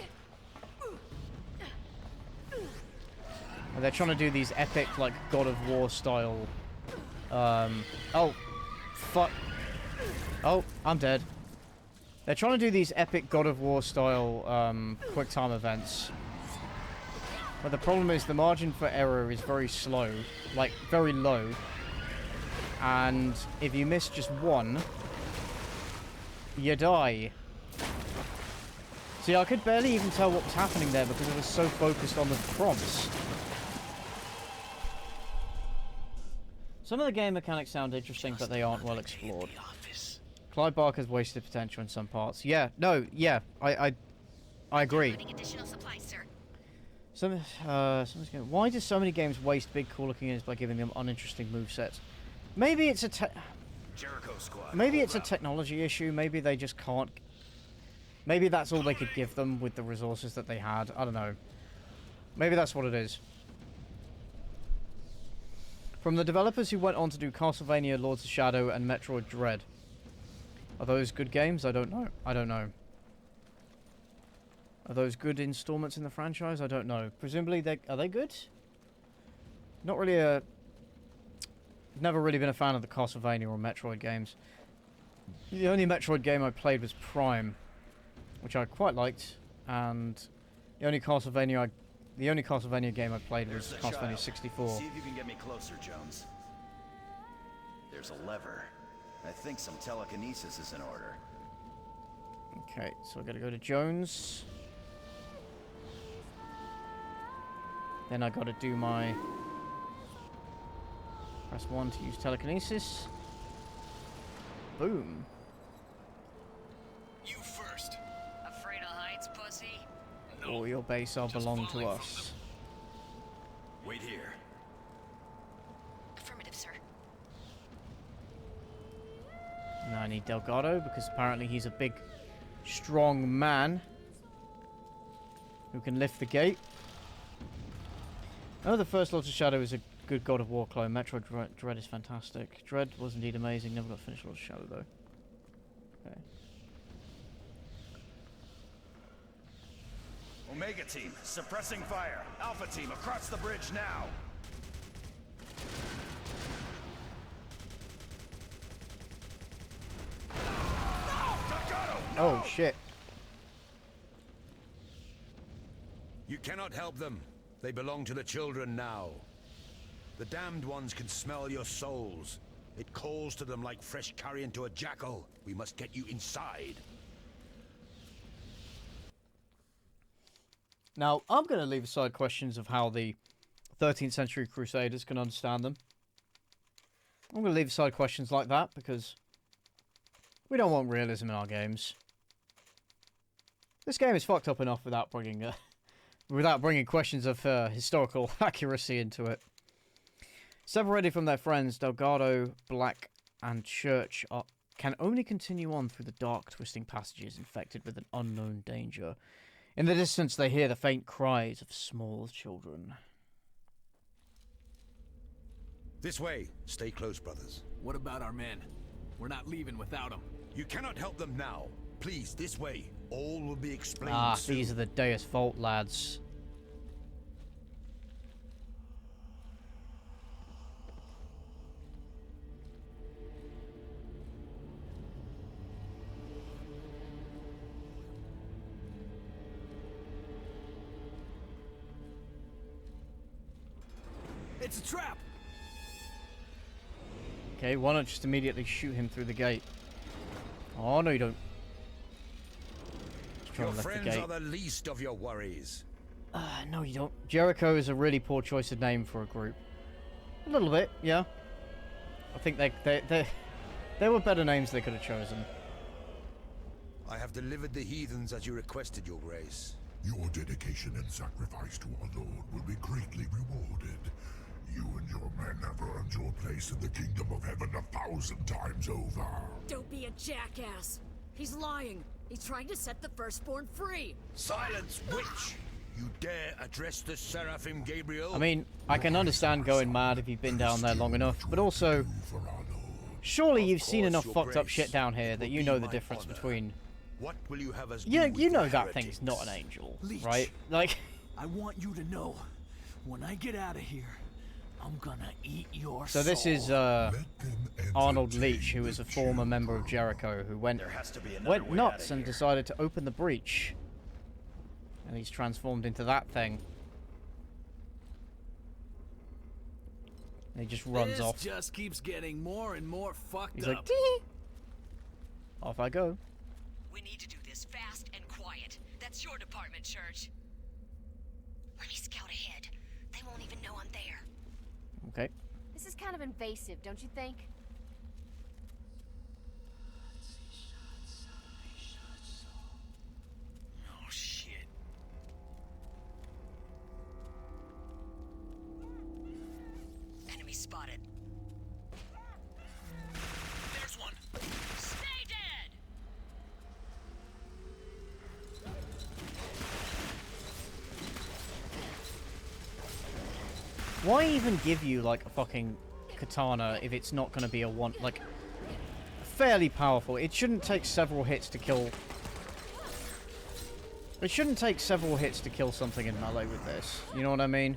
And they're trying to do these epic, like, God of War style, oh, fuck. Oh, I'm dead. They're trying to do these epic God of War style, quick time events. But the problem is the margin for error is very slow, like, very low. And if you miss just one, you die. See, I could barely even tell what was happening there because I was so focused on the prompts. Some of the game mechanics sound interesting, but they aren't well explored. Clive Barker's wasted potential in some parts. Yeah, no, yeah, I agree. Why do so many games waste big cool looking games by giving them uninteresting movesets? Maybe it's a maybe it's a technology issue. Maybe they just can't. Maybe that's all they could give them with the resources that they had. I don't know. Maybe that's what it is. From the developers who went on to do Castlevania, Lords of Shadow, and Metroid Dread. Are those good games? I don't know. I don't know. Are those good installments in the franchise? I don't know. Presumably, are they good? Not really a... Never really been a fan of the Castlevania or Metroid games. The only Metroid game I played was Prime, which I quite liked, and the only Castlevania game I played was Castlevania 64. See if you can get me closer, Jones. There's a lever. I think some telekinesis is in order. Okay, so I gotta go to Jones. Then I gotta do my... Press 1 to use telekinesis. Boom. You first. Afraid of heights, pussy? All your base all belong to us. Wait here. Affirmative, sir. Now I need Delgado because apparently he's a big, strong man who can lift the gate. I know the first Lords of Shadow is a good God of War clone. Metroid Dread is fantastic. Dread was indeed amazing. Never got to finish Lords of Shadow though. Okay. Omega Team, suppressing fire. Alpha Team, across the bridge now. No! Oh shit. You cannot help them. They belong to the children now. The damned ones can smell your souls. It calls to them like fresh carrion to a jackal. We must get you inside. Now, I'm going to leave aside questions of how the 13th century Crusaders can understand them. I'm going to leave aside questions like that because we don't want realism in our games. This game is fucked up enough without bringing questions of historical accuracy into it. Separated from their friends, Delgado, Black, and Church can only continue on through the dark, twisting passages infected with an unknown danger. In the distance, they hear the faint cries of small children. This way. Stay close, brothers. What about our men? We're not leaving without them. You cannot help them now. Please, this way. All will be explained soon. These are the Deus Vult lads. It's a trap! Okay, why not just immediately shoot him through the gate? Oh, no you don't. Your friends are the least of your worries. No you don't. Jericho is a really poor choice of name for a group. A little bit, yeah. I think there were better names they could have chosen. I have delivered the heathens as you requested, Your Grace. Your dedication and sacrifice to our Lord will be greatly rewarded. You and your men have earned your place in the kingdom of heaven 1,000 times over. Don't be a jackass. He's lying. He's trying to set the firstborn free. Silence, witch! You dare address the Seraphim, Gabriel? I mean, I can understand going mad if you've been down there long enough, but also, surely you've seen enough fucked up shit down here that you know the difference between... What will you have us do? Yeah, with you know the that heretics? thing's not an angel, Leech, right? Like... I want you to know, when I get out of here, I'm gonna eat your So this is, Arnold Leech, who is a former member of Jericho, who went nuts and decided to open the breach. And he's transformed into that thing. And he just runs off. This just keeps getting more and more fucked He's up. like, tee! Off I go. We need to do this fast and quiet. That's your department, Church. Let me scout ahead. They won't even know I'm there. Okay. This is kind of invasive, don't you think? Oh shit. Enemy spotted. There's one. Stay dead! Why even give you, like, a fucking katana if it's not going to be a one... Like, fairly powerful. It shouldn't take several hits to kill... It shouldn't take several hits to kill something in melee with this. You know what I mean?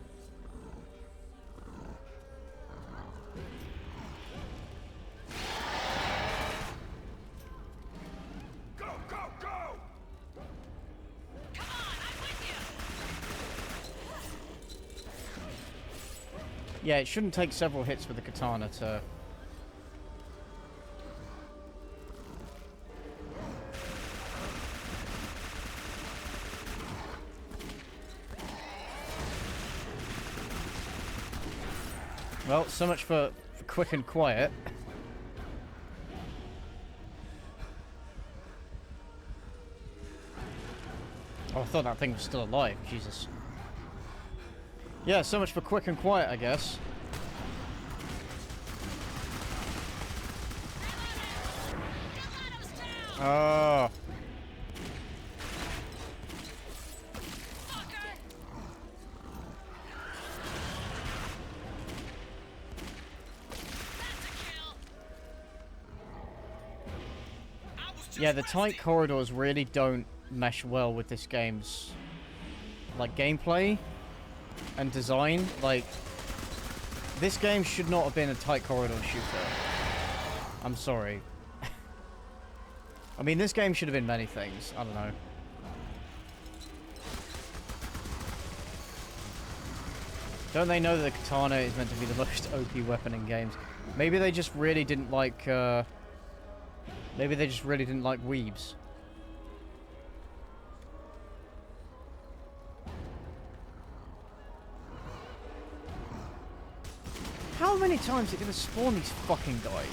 Go, go, go! Come on, I'm with you! Yeah, it shouldn't take several hits with the katana to... Well, so much for quick and quiet. Oh, I thought that thing was still alive. Jesus. Yeah, so much for quick and quiet, I guess. Oh. Yeah, the tight corridors really don't mesh well with this game's, like, gameplay and design. Like, this game should not have been a tight corridor shooter. I'm sorry. I mean, this game should have been many things. I don't know. Don't they know that the katana is meant to be the most OP weapon in games? Maybe they just really didn't like, maybe they just really didn't like weebs. How many times are you going to spawn these fucking guys?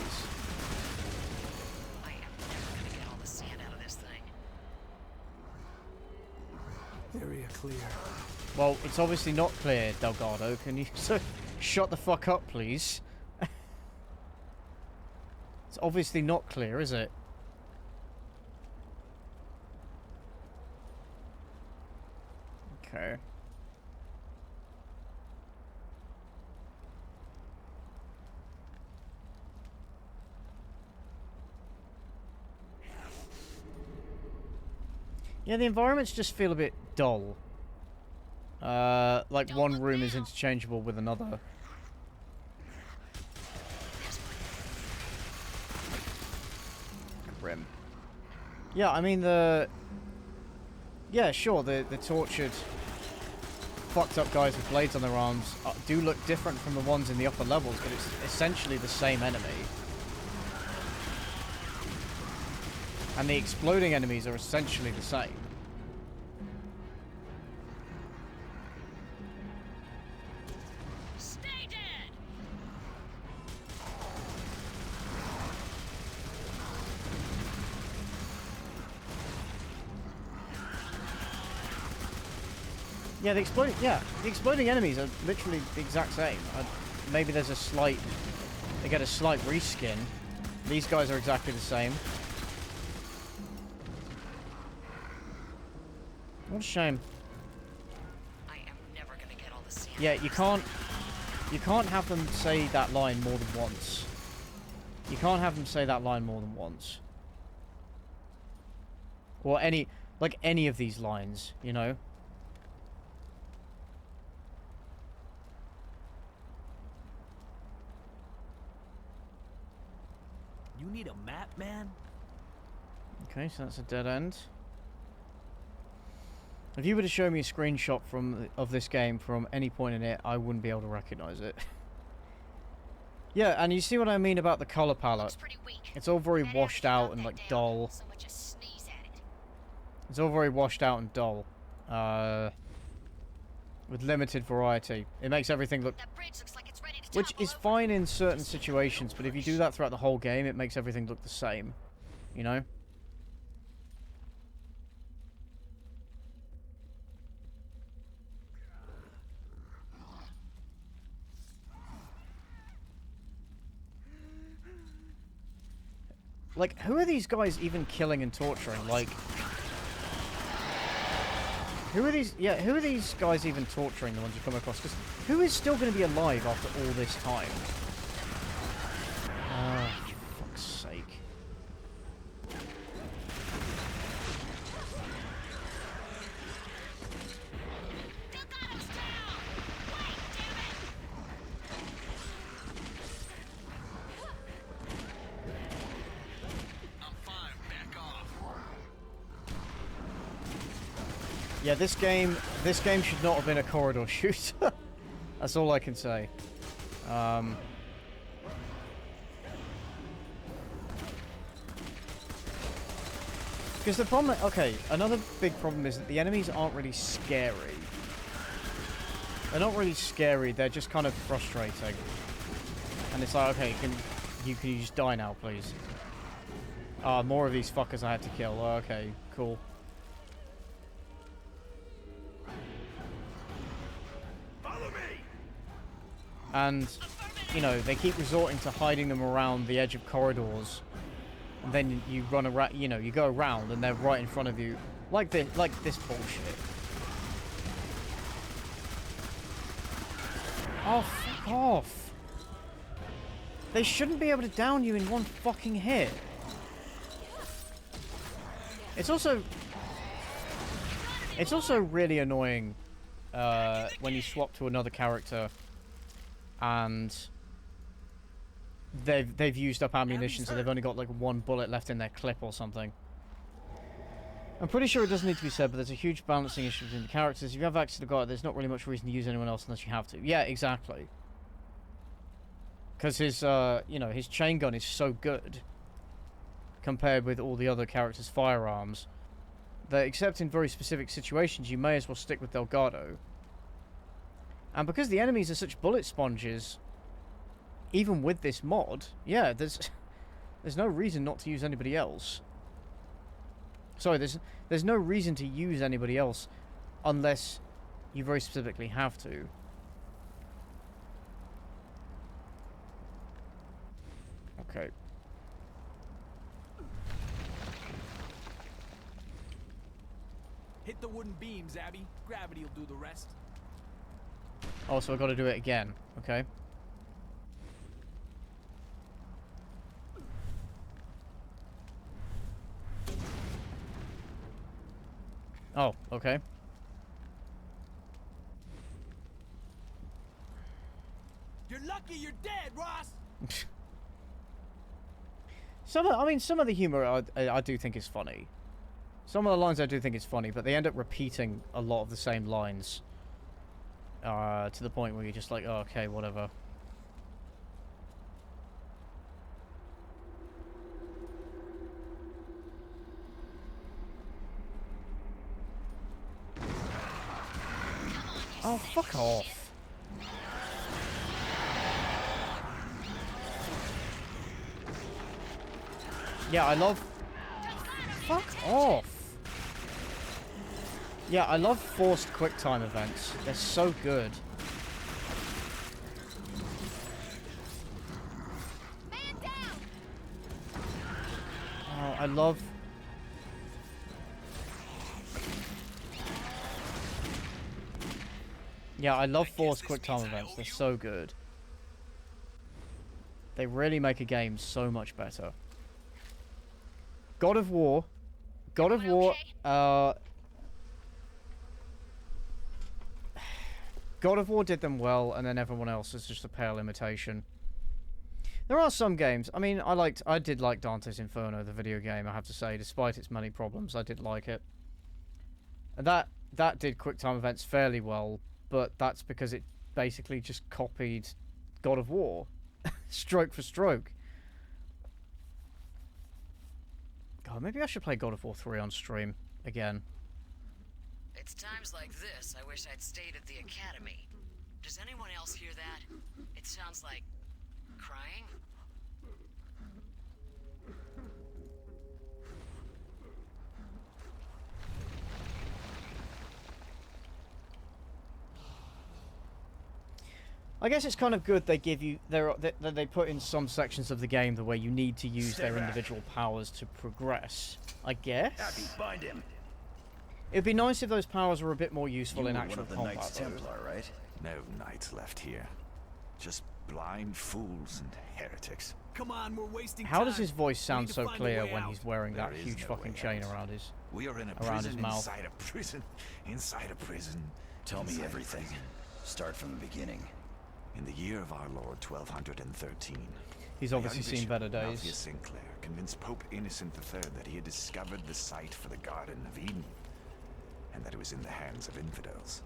I am never gonna get all the sand out of this thing. Area clear. Well, it's obviously not clear, Delgado. Can you shut the fuck up, please? It's obviously not clear, is it? Okay. Yeah, the environments just feel a bit dull. Like one room is interchangeable with another. Grim. Yeah, I mean yeah, sure, the tortured, fucked up guys with blades on their arms do look different from the ones in the upper levels, but it's essentially the same enemy. And the exploding enemies are essentially the same. Stay dead! Yeah, the exploding enemies are literally the exact same. Maybe there's a slight, they get a slight reskin. These guys are exactly the same. What a shame. Yeah, you can't have them say that line more than once. You can't have them say that line more than once. Or any of these lines, you know? You need a map, man? Okay, so that's a dead end. If you were to show me a screenshot of this game from any point in it, I wouldn't be able to recognize it. Yeah, and you see what I mean about the color palette. It's all very washed out and like dull. It's all very washed out and dull. With limited variety. It makes everything look... Which is fine in certain situations, but if you do that throughout the whole game, it makes everything look the same. You know? Like, who are these guys even killing and torturing? Like... Who are these guys even torturing, the ones you come across? Because who is still going to be alive after all this time? For fuck's sake. Yeah, this game should not have been a corridor shooter. That's all I can say. Because the problem... Okay, another big problem is that the enemies aren't really scary. They're not really scary, they're just kind of frustrating. And it's like, okay, can you just die now, please? More of these fuckers I had to kill. Okay, cool. And, you know, they keep resorting to hiding them around the edge of corridors. And then you run around, you know, you go around and they're right in front of you. Like this bullshit. Oh, fuck off. They shouldn't be able to down you in one fucking hit. It's also really annoying when you swap to another character and they've used up ammunition, so they've only got like one bullet left in their clip or something. I'm pretty sure it doesn't need to be said, but there's a huge balancing issue between the characters. If you have access to the guard, there's not really much reason to use anyone else unless you have to. Yeah, exactly. Because his, you know, his chain gun is so good compared with all the other characters' firearms that, except in very specific situations, you may as well stick with Delgado. And because the enemies are such bullet sponges, even with this mod, yeah, there's no reason not to use anybody else. Sorry, there's no reason to use anybody else unless you very specifically have to. Okay. Hit the wooden beams, Abby. Gravity'll do the rest. Oh, so I got to do it again. Okay. Oh, okay. You're lucky you're dead, Ross. Some of the humor I do think is funny. Some of the lines I do think is funny, but they end up repeating a lot of the same lines. To the point where you're just like, oh, okay, whatever. Oh, fuck off. Yeah, I love... Fuck off. Yeah, I love forced QuickTime events. They're so good. Oh, I love... Yeah, I love forced quick time events. They're so good. They really make a game so much better. God of War. God of War. God of War did them well, and then everyone else is just a pale imitation. There are some games. I mean, I did like Dante's Inferno, the video game. I have to say, despite its many problems, I did like it. And that did quick time events fairly well, but that's because it basically just copied God of War, stroke for stroke. God, maybe I should play God of War 3 on stream again. It's times like this I wish I'd stayed at the academy. Does anyone else hear that? It sounds like crying. I guess it's kind of good they give you they put in some sections of the game the way you need to use their individual powers to progress. I guess. Abby, bind him. It'd be nice if those powers were a bit more useful in actual one of the combat. Knights Templar, right? No knights left here. Just blind fools and heretics. Come on, we're wasting How time. does his voice sound We need to so find a clear way when out. he's wearing that There is huge no fucking way chain out. around his We are in a around his prison mouth? inside a prison. Inside a prison. Tell me inside a everything. prison. Start from the beginning. In the year of our Lord 1213, He's a obviously young seen bishop, better days. Malthus Sinclair convinced Pope Innocent III that he had discovered the site for the Garden of Eden, and that it was in the hands of infidels.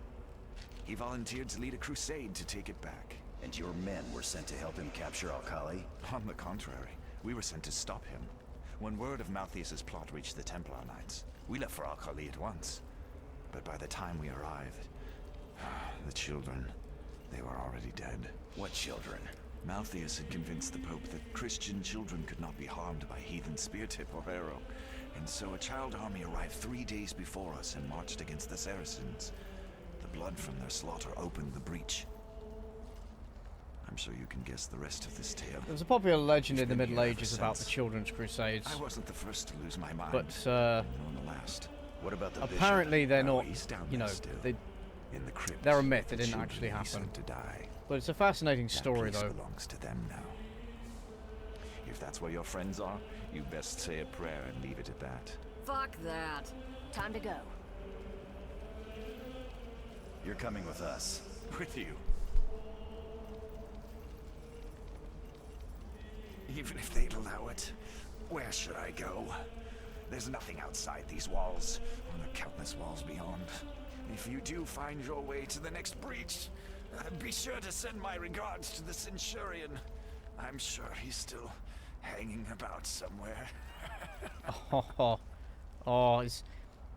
He volunteered to lead a crusade to take it back. And your men were sent to help him capture Alkali? On the contrary, we were sent to stop him. When word of Malthus's plot reached the Templar Knights, we left for Alkali at once. But by the time we arrived, the children, they were already dead. What children? Malthus had convinced the Pope that Christian children could not be harmed by heathen spear tip or arrow. And so a child army arrived 3 days before us and marched against the Saracens. The blood from their slaughter opened the breach. I'm sure you can guess the rest of this tale. There was a popular legend We've in the been Middle here ever Ages about the since. Children's Crusades. I wasn't the first to lose my mind. But nor the last. What about the apparently they're Oh, not, he's down you know, there still. In the crypt. they're a myth. It The didn't children actually he happen. sent to die. But it's a fascinating That story, place though. belongs to them now. If that's where your friends are, you best say a prayer and leave it at that. Fuck that. Time to go. You're coming with us. With you. Even if they'd allow it, where should I go? There's nothing outside these walls, or the countless walls beyond. If you do find your way to the next breach, be sure to send my regards to the Centurion. I'm sure he's still hanging about somewhere.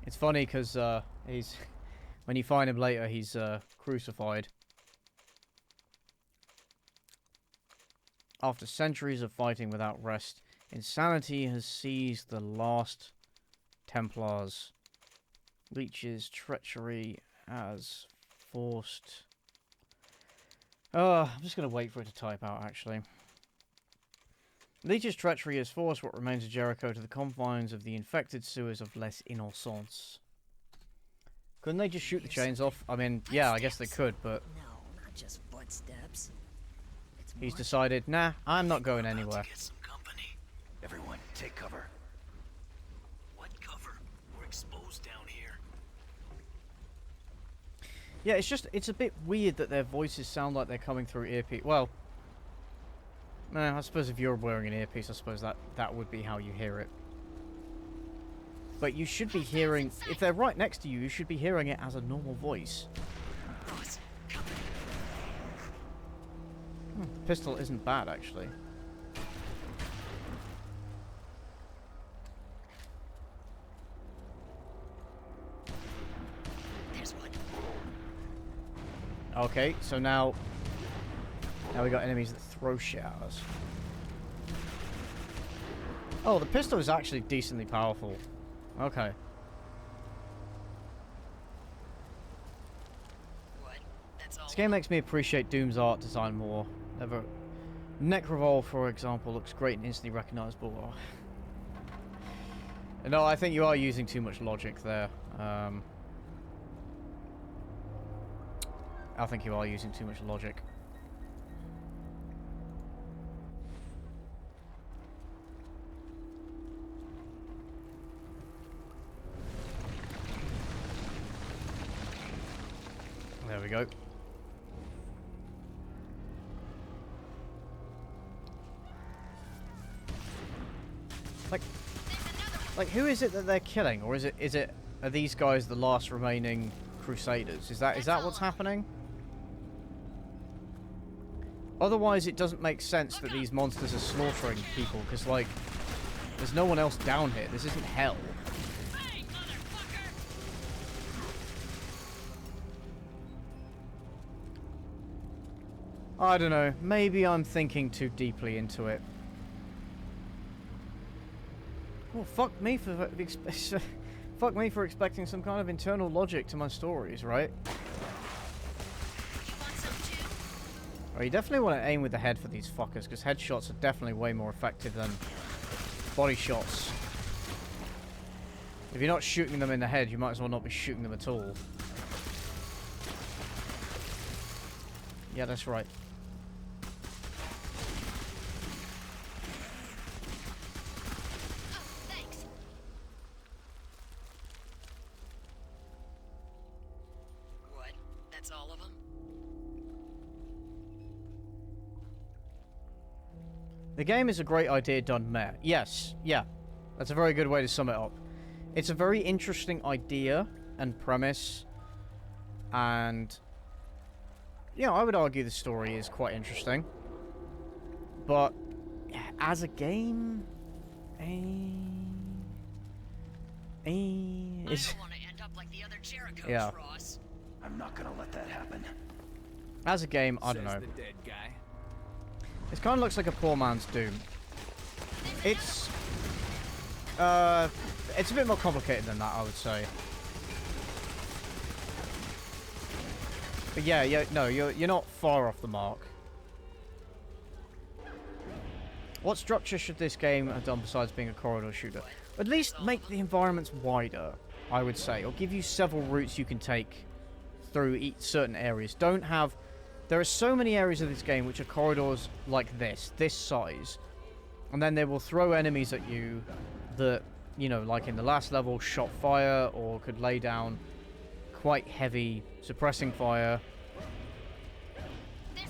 It's funny because he's when you find him later, he's crucified. After centuries of fighting without rest, insanity has seized the last Templars. Leech's treachery has forced... I'm just going to wait for it to type out, actually. Leech's treachery has forced what remains of Jericho to the confines of the infected sewers of Les Innocents. Couldn't they just shoot the chains off? I mean, yeah, I guess they could, but... No, not just footsteps. He's decided, nah, I'm not going anywhere. Everyone, take cover. What cover? We're exposed down here. Yeah, it's a bit weird that their voices sound like they're coming through earpiece. Well, I suppose if you're wearing an earpiece, I suppose that would be how you hear it. But you should be hearing, if they're right next to you, you should be hearing it as a normal voice. Pistol isn't bad, actually. Okay, so now we got enemies that throw shit at us. Oh, the pistol is actually decently powerful. Okay. This game makes me appreciate Doom's art design more. Necrovol, for example, looks great and instantly recognizable. No, I think you are using too much logic there. I think you are using too much logic. There we go. Like, who is it that they're killing, or are these guys the last remaining Crusaders? Is that what's happening? Otherwise, it doesn't make sense that these monsters are slaughtering people, because, like, there's no one else down here. This isn't hell. I don't know. Maybe I'm thinking too deeply into it. Well, fuck me for fuck me for expecting some kind of internal logic to my stories, right? Oh, you definitely want to aim with the head for these fuckers, because headshots are definitely way more effective than body shots. If you're not shooting them in the head, you might as well not be shooting them at all. Yeah, that's right. The game is a great idea done meh. Yes, yeah. That's a very good way to sum it up. It's a very interesting idea and premise. And, you know, I would argue the story is quite interesting. But, as a game... I don't want to end up like the other Jerichos, yeah. Ross. I'm not gonna let that happen. As a game, I don't know. The dead guy. It kind of looks like a poor man's Doom. It's a bit more complicated than that, I would say. But yeah, no, you're not far off the mark. What structure should this game have done besides being a corridor shooter? At least make the environments wider, I would say, or give you several routes you can take through each certain areas. Don't have... There are so many areas of this game which are corridors like this size. And then they will throw enemies at you that, you know, like in the last level, shot fire or could lay down quite heavy suppressing fire.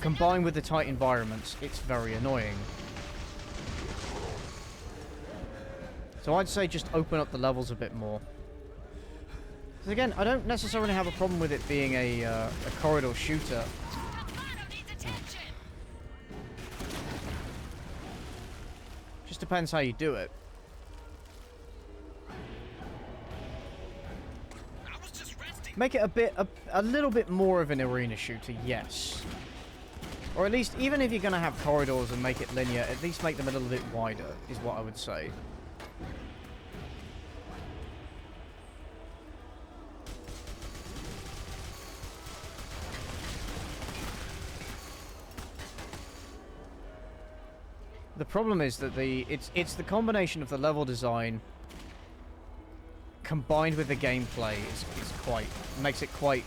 Combined with the tight environments, it's very annoying. So I'd say just open up the levels a bit more. Because again, I don't necessarily have a problem with it being a corridor shooter. Just depends how you do it. Make it a little bit more of an arena shooter, yes. Or at least, even if you're going to have corridors and make it linear, at least make them a little bit wider, is what I would say. The problem is that it's the combination of the level design combined with the gameplay makes it quite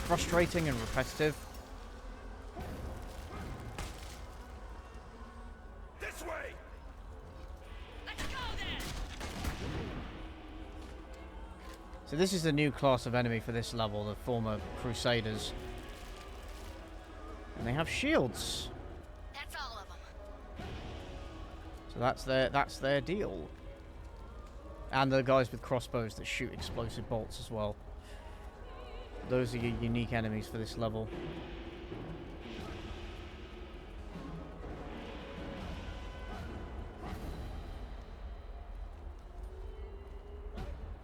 frustrating and repetitive. This way. Let's go then. So this is the new class of enemy for this level, the former Crusaders. And they have shields. That's all of them. So that's their deal. And the guys with crossbows that shoot explosive bolts as well. Those are your unique enemies for this level.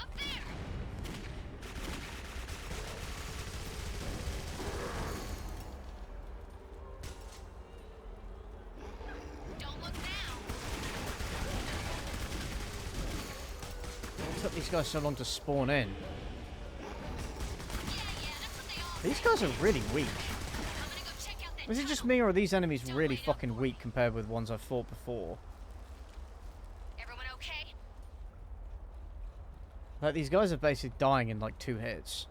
Up there. Don't look now. It took these guys so long to spawn in. These guys are really weak. Is it just me, or are these enemies really fucking weak compared with ones I've fought before? Everyone okay? Like, these guys are basically dying in like 2 hits.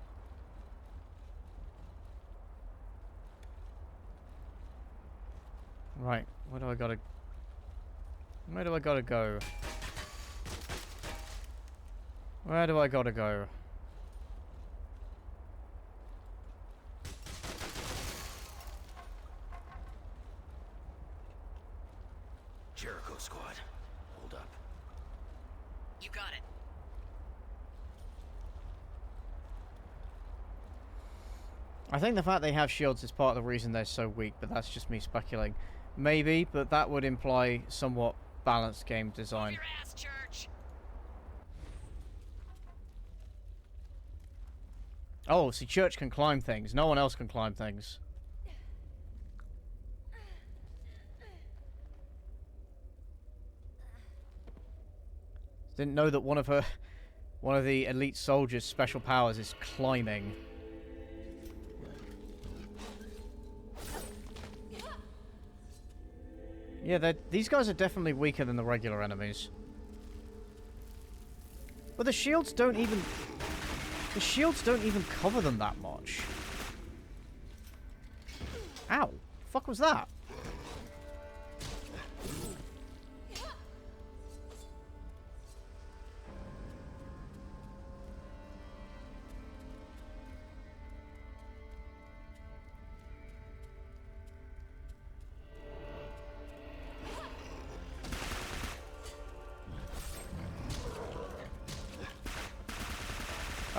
Right, where do I gotta... Where do I gotta go? Where do I gotta go? Jericho squad, hold up. You got it. I think the fact they have shields is part of the reason they're so weak, but that's just me speculating. Maybe, but that would imply somewhat balanced game design. Your ass, Church. Oh, see, Church can climb things. No one else can climb things. Didn't know that one of the elite soldiers' special powers is climbing. Yeah, these guys are definitely weaker than the regular enemies. But the shields don't even... The shields don't even cover them that much. Ow. The fuck was that?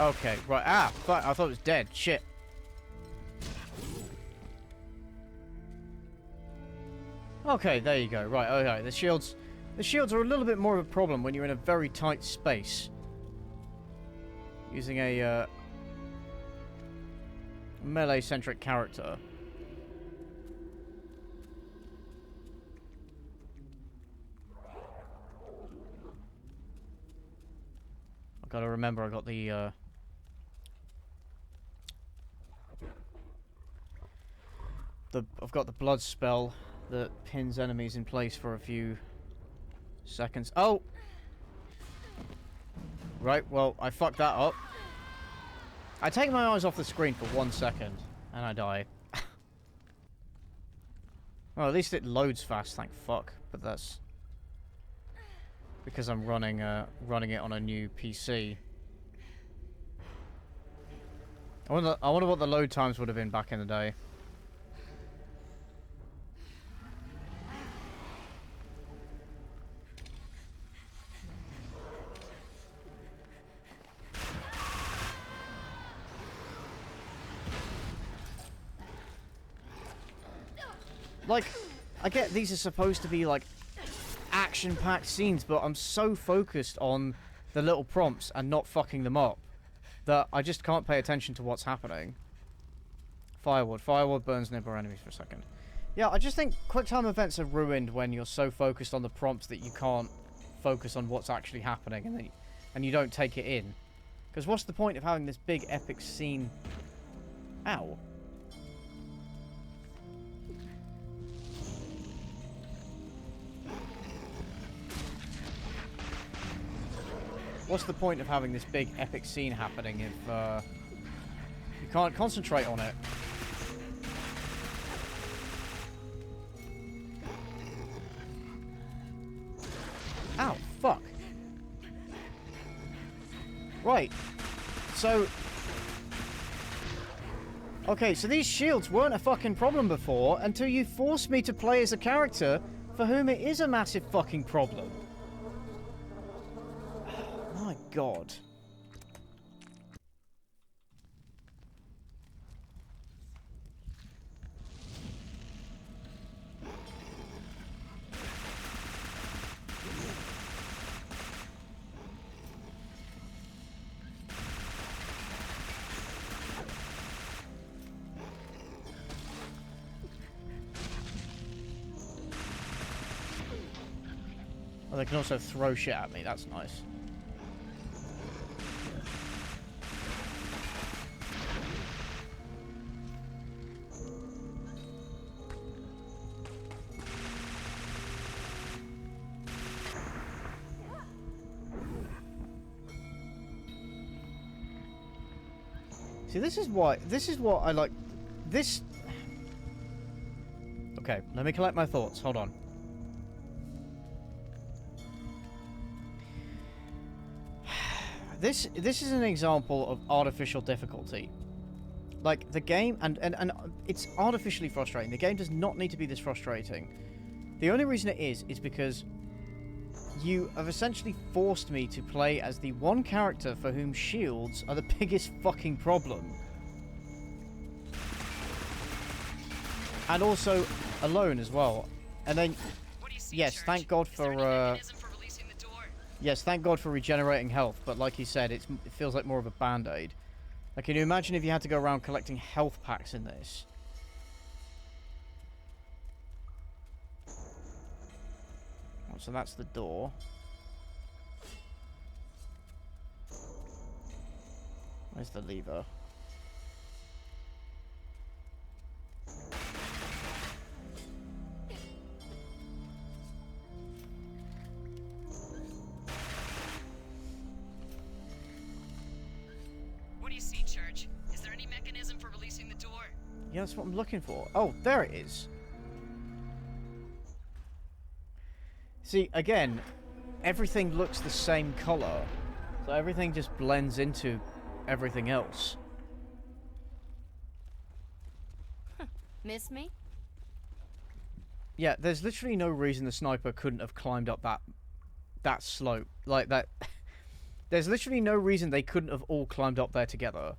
Okay, right. Ah, fuck. I thought it was dead. Shit. Okay, there you go. Right, okay. The shields are a little bit more of a problem when you're in a very tight space. Using a melee-centric character. I've got to remember I got the I've got the blood spell that pins enemies in place for a few seconds. Oh! Right, well, I fucked that up. I take my eyes off the screen for 1 second, and I die. Well, at least it loads fast, thank fuck. But that's because I'm running it on a new PC. I wonder what the load times would have been back in the day. Like, I get these are supposed to be, like, action-packed scenes, but I'm so focused on the little prompts and not fucking them up that I just can't pay attention to what's happening. Firewood. Firewood burns nearby enemies for a second. Yeah, I just think quick-time events are ruined when you're so focused on the prompts that you can't focus on what's actually happening, and you don't take it in. Because what's the point of having this big, epic scene... Ow. What's the point of having this big epic scene happening if you can't concentrate on it? Ow, fuck. Right. So... Okay, so these shields weren't a fucking problem before until you forced me to play as a character for whom it is a massive fucking problem. My God. Oh, they can also throw shit at me. That's nice. See, this is what I like. This... Okay, let me collect my thoughts. Hold on. This is an example of artificial difficulty. Like, the game, and it's artificially frustrating. The game does not need to be this frustrating. The only reason it is because you have essentially forced me to play as the one character for whom shields are the biggest fucking problem. And also alone as well. And then, yes, thank God for, yes, thank God for regenerating health, but like you said, it feels like more of a band-aid. Like, can you imagine if you had to go around collecting health packs in this? Oh, so that's the door. Where's the lever? What do you see, Church? Is there any mechanism for releasing the door? Yeah, that's what I'm looking for. Oh, there it is. See, again, everything looks the same color. So everything just blends into everything else. Miss me? Yeah, there's literally no reason the sniper couldn't have climbed up that slope. Like, that... There's literally no reason they couldn't have all climbed up there together.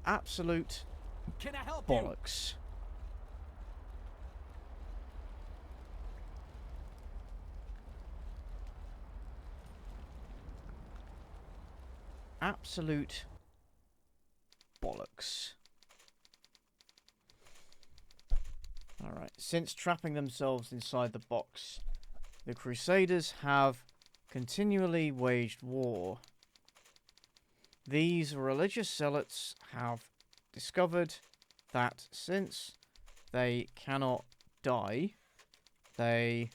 Absolute Can I help bollocks. Absolute bollocks. Alright, since trapping themselves inside the box, the Crusaders have continually waged war. These religious zealots have discovered that since they cannot die, they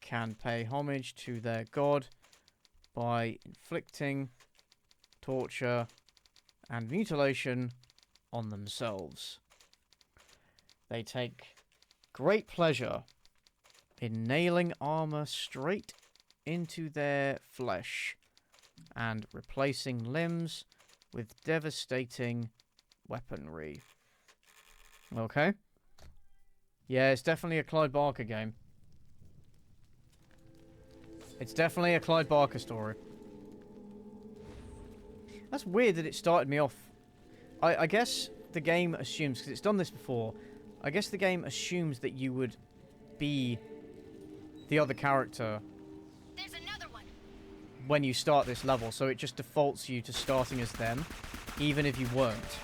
can pay homage to their god by inflicting torture and mutilation on themselves. They take great pleasure in nailing armor straight into their flesh and replacing limbs with devastating weaponry. Okay. Yeah, it's definitely a Clive Barker game. It's definitely a Clive Barker story. That's weird that it started me off. I guess the game assumes, because it's done this before, I guess the game assumes that you would be the other character when you start this level, so it just defaults you to starting as them, even if you weren't.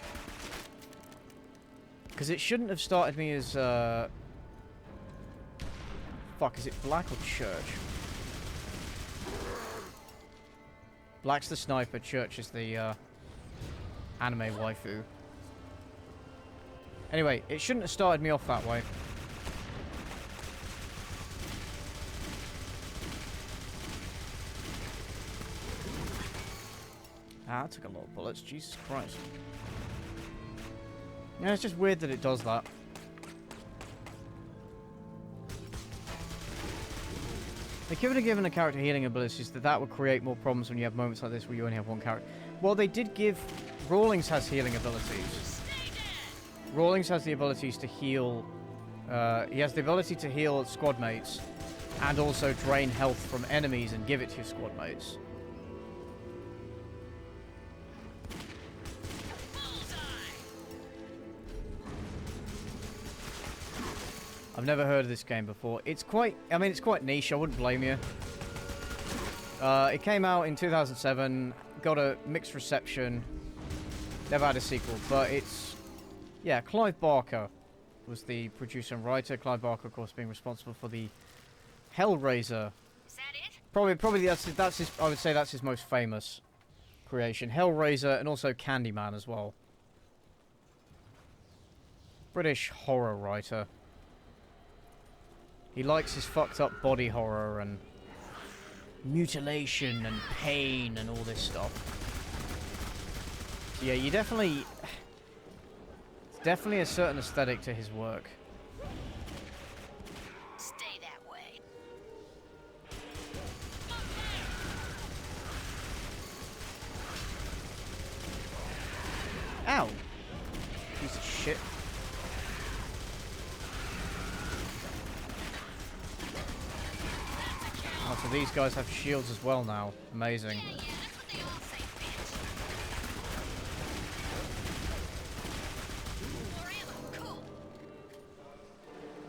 Because it shouldn't have started me as, fuck, is it Black or Church? Black's the sniper, Church is the, anime waifu. Anyway, it shouldn't have started me off that way. Ah, that took a lot of bullets. Jesus Christ. Yeah, it's just weird that it does that. They could have given a character healing abilities that would create more problems when you have moments like this where you only have one character. Well, they did give... Rawlings has healing abilities. Rawlings has the abilities to heal... he has the ability to heal squad mates and also drain health from enemies and give it to your squad mates. I've never heard of this game before. It's quite... I mean, it's quite niche. I wouldn't blame you. It came out in 2007. Got a mixed reception. Never had a sequel. But it's... Yeah, Clive Barker was the producer and writer. Clive Barker, of course, being responsible for the Hellraiser. Is that it? Probably that's his... I would say that's his most famous creation. Hellraiser and also Candyman as well. British horror writer. He likes his fucked up body horror and mutilation and pain and all this stuff. So yeah, you definitely... definitely a certain aesthetic to his work. Stay that way. Ow! Piece of shit. Oh, so these guys have shields as well now. Amazing.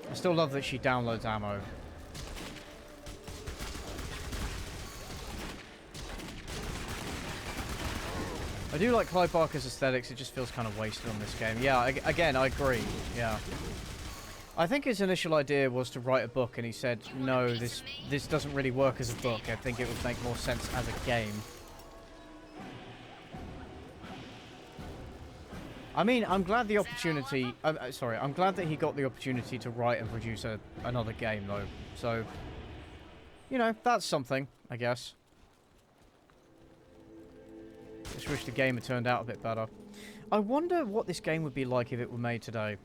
I still love that she downloads ammo. I do like Clive Barker's aesthetics, it just feels kind of wasted on this game. Yeah, again, I agree. Yeah. I think his initial idea was to write a book, and he said, no, this doesn't really work as a book. I think it would make more sense as a game. I mean, I'm glad the opportunity... sorry, I'm glad that he got the opportunity to write and produce another game, though. So, you know, that's something, I guess. Just wish the game had turned out a bit better. I wonder what this game would be like if it were made today.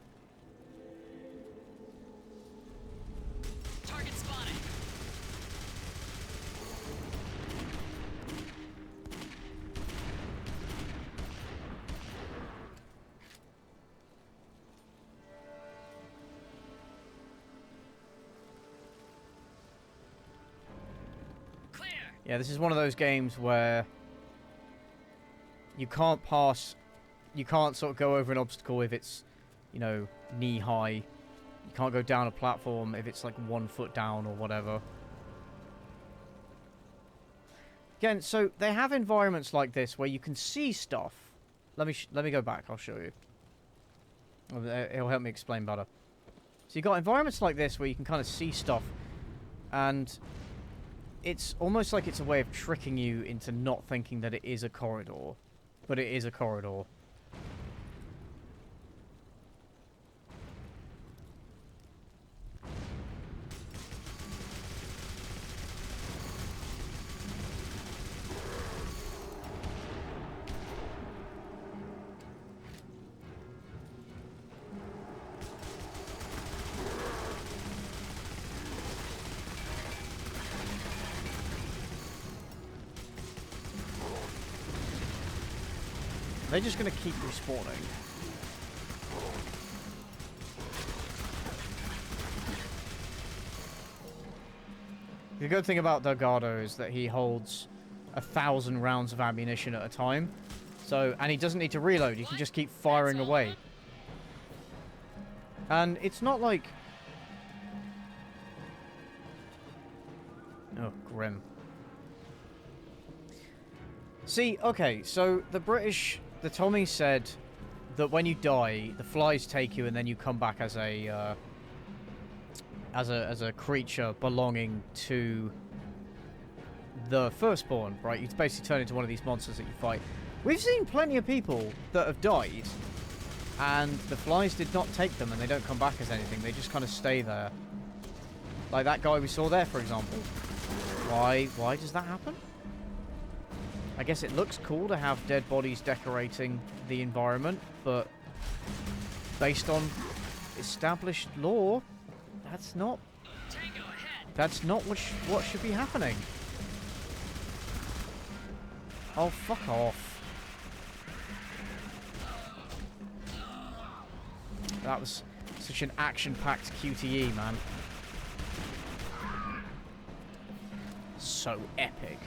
Target spotted. Clear. Yeah, this is one of those games where you can't pass, you can't sort of go over an obstacle if it's, you know, knee high. You can't go down a platform if it's like 1 foot down or whatever. Again, so they have environments like this where you can see stuff. Let me go back, I'll show you. It'll help me explain better. So you've got environments like this where you can kind of see stuff, and it's almost like it's a way of tricking you into not thinking that it is a corridor. But it is a corridor. They're just going to keep respawning. The good thing about Delgado is that he holds 1,000 rounds of ammunition at a time. So, and he doesn't need to reload. He can just keep firing away. And it's not like... Oh, grim. See, okay, so the Tommy said that when you die, the flies take you and then you come back as a creature belonging to the Firstborn, right? You basically turn into one of these monsters that you fight. We've seen plenty of people that have died, and the flies did not take them, and they don't come back as anything. They just kind of stay there. Like that guy we saw there, for example. Why does that happen? I guess it looks cool to have dead bodies decorating the environment, but based on established lore, that's not what should be happening. Oh, fuck off. That was such an action-packed QTE, man. So epic.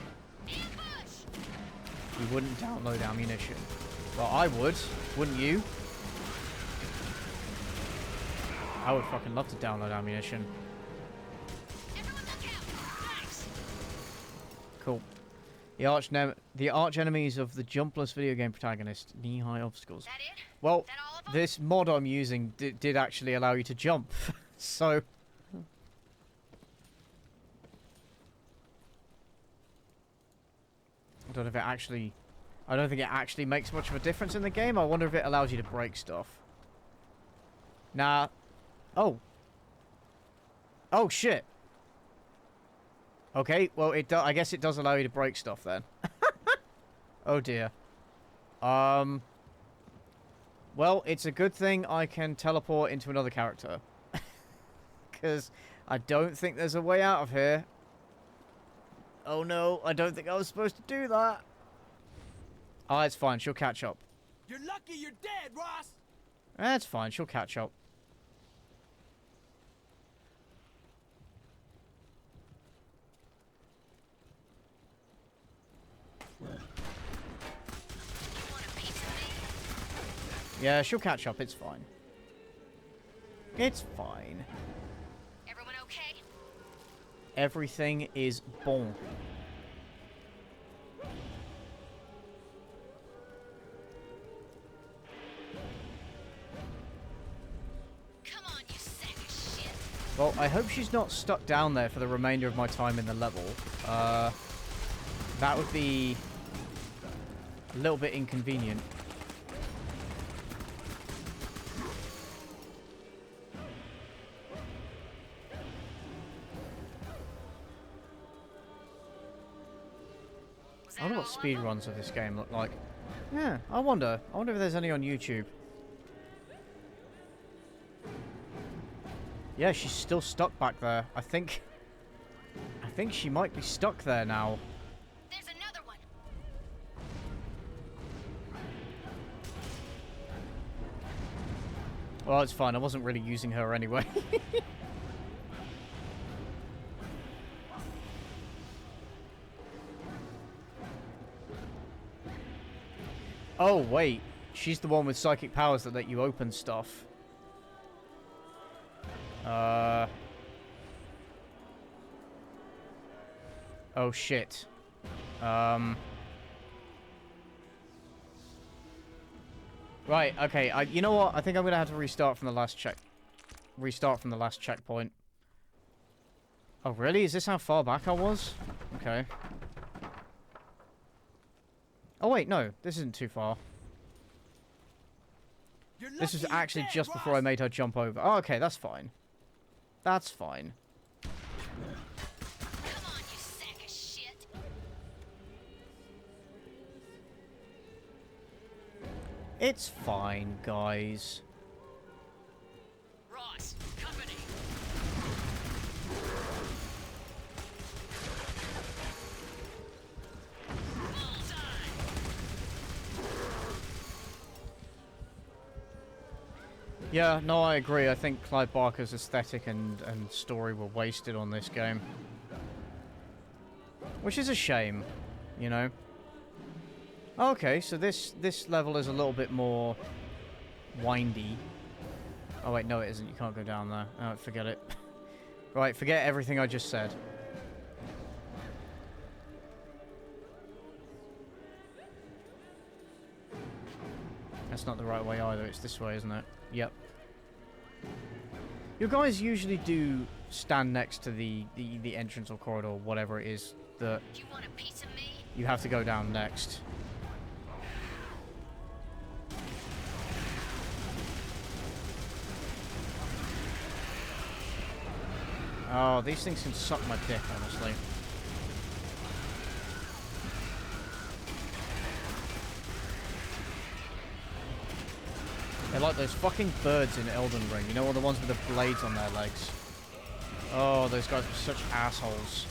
You wouldn't download ammunition. Well, I would. Wouldn't you? I would fucking love to download ammunition. Cool. The arch enemies of the jumpless video game protagonist. Knee-high obstacles. Well, this mod I'm using did actually allow you to jump. So... I don't think it actually makes much of a difference in the game. I wonder if it allows you to break stuff. Nah. Oh. Oh, shit. Okay, well, I guess it does allow you to break stuff then. Oh, dear. Well, it's a good thing I can teleport into another character. Because I don't think there's a way out of here. Oh no, I don't think I was supposed to do that. Oh, it's fine. She'll catch up. You're lucky you're dead, Ross! That's fine. She'll catch up. Yeah, she'll catch up. It's fine. It's fine. Everyone okay? Everything is bon. Come on, you sack of shit. Well, I hope she's not stuck down there for the remainder of my time in the level. That would be a little bit inconvenient. I wonder what speedruns of this game look like. Yeah, I wonder. I wonder if there's any on YouTube. Yeah, she's still stuck back there. I think she might be stuck there now. There's another one. Well, it's fine. I wasn't really using her anyway. Oh, wait. She's the one with psychic powers that let you open stuff. Oh, shit. Right, okay. You know what? I think I'm going to have to restart from the last checkpoint. Oh, really? Is this how far back I was? Okay. Oh, wait, no. This isn't too far. This was actually just before I made her jump over. Oh, okay, that's fine. That's fine. Come on, you sack of shit. It's fine, guys. Ross, company. Yeah, no, I agree. I think Clive Barker's aesthetic and story were wasted on this game. Which is a shame, you know? Okay, so this level is a little bit more windy. Oh wait, no it isn't. You can't go down there. Oh, forget it. Right, forget everything I just said. That's not the right way either. It's this way, isn't it? Yep. You guys usually do stand next to the entrance or corridor, whatever it is, that You want a piece of me? you have to go down next. Oh, these things can suck my dick, honestly. They're like those fucking birds in Elden Ring, you know, all the ones with the blades on their legs. Oh, those guys are such assholes.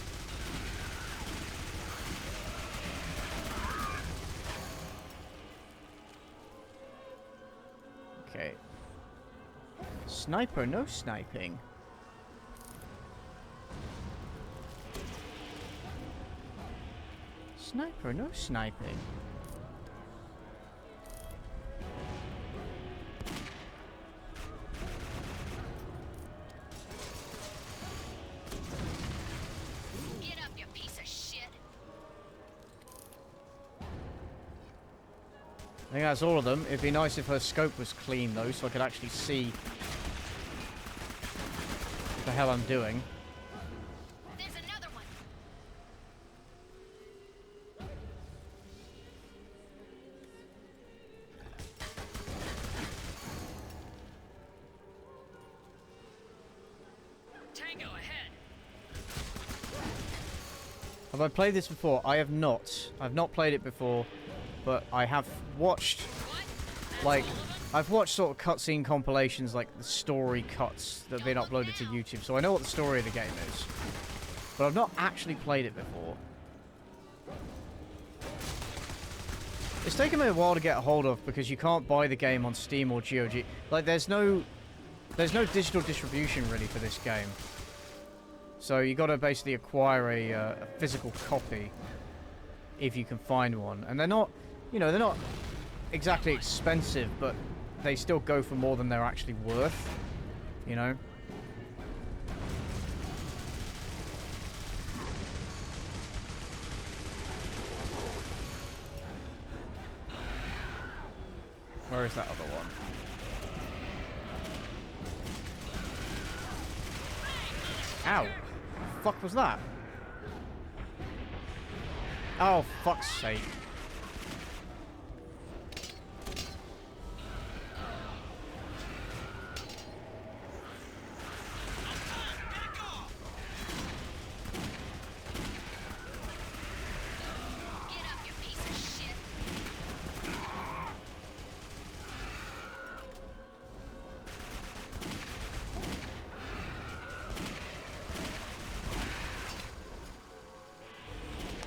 Okay. Sniper, no sniping. Sniper, no sniping. Get up, you piece of shit. I think that's all of them. It'd be nice if her scope was clean, though, so I could actually see what the hell I'm doing. There's another one. Tango ahead. Have I played this before? I have not. I've not played it before, but I have watched, like, I've watched sort of cutscene compilations, like the story cuts that have been uploaded to YouTube, so I know what the story of the game is. But I've not actually played it before. It's taken me a while to get a hold of because you can't buy the game on Steam or GOG. Like, there's no digital distribution really for this game. So you got to basically acquire a physical copy if you can find one. And they're not, you know, they're not exactly expensive, but they still go for more than they're actually worth, you know? Where is that other one? Ow! The fuck was that? Oh, fuck's sake.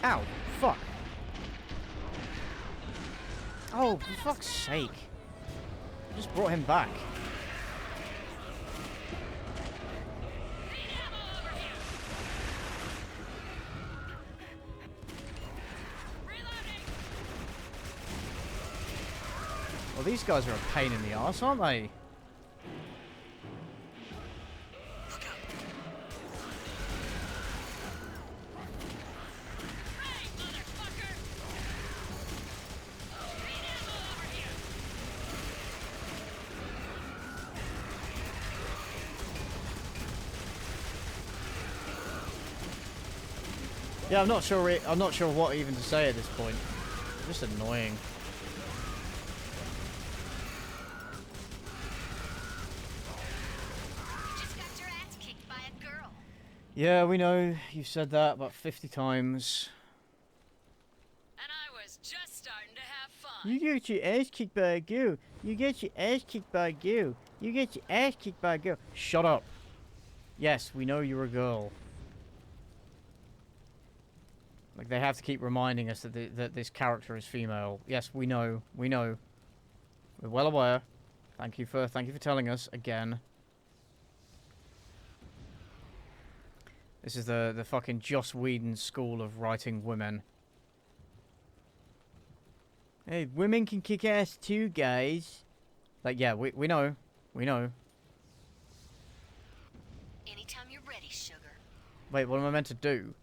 Ow, fuck. Oh, for fuck's sake. I just brought him back. Well, these guys are a pain in the arse, aren't they? Yeah, I'm not sure what even to say at this point. Just annoying. Just got your ass kicked by a girl. Yeah, we know. You've said that about 50 times. And I was just starting to have fun. You get your ass kicked by a girl. You get your ass kicked by a girl. You get your ass kicked by a girl. Shut up. Yes, we know you're a girl. Like, they have to keep reminding us that this character is female. Yes, we know. We know. We're well aware. Thank you for telling us again. This is the fucking Joss Whedon school of writing women. Hey, women can kick ass too, guys. Like, yeah, we know. We know. Anytime you're ready, sugar. Wait, what am I meant to do?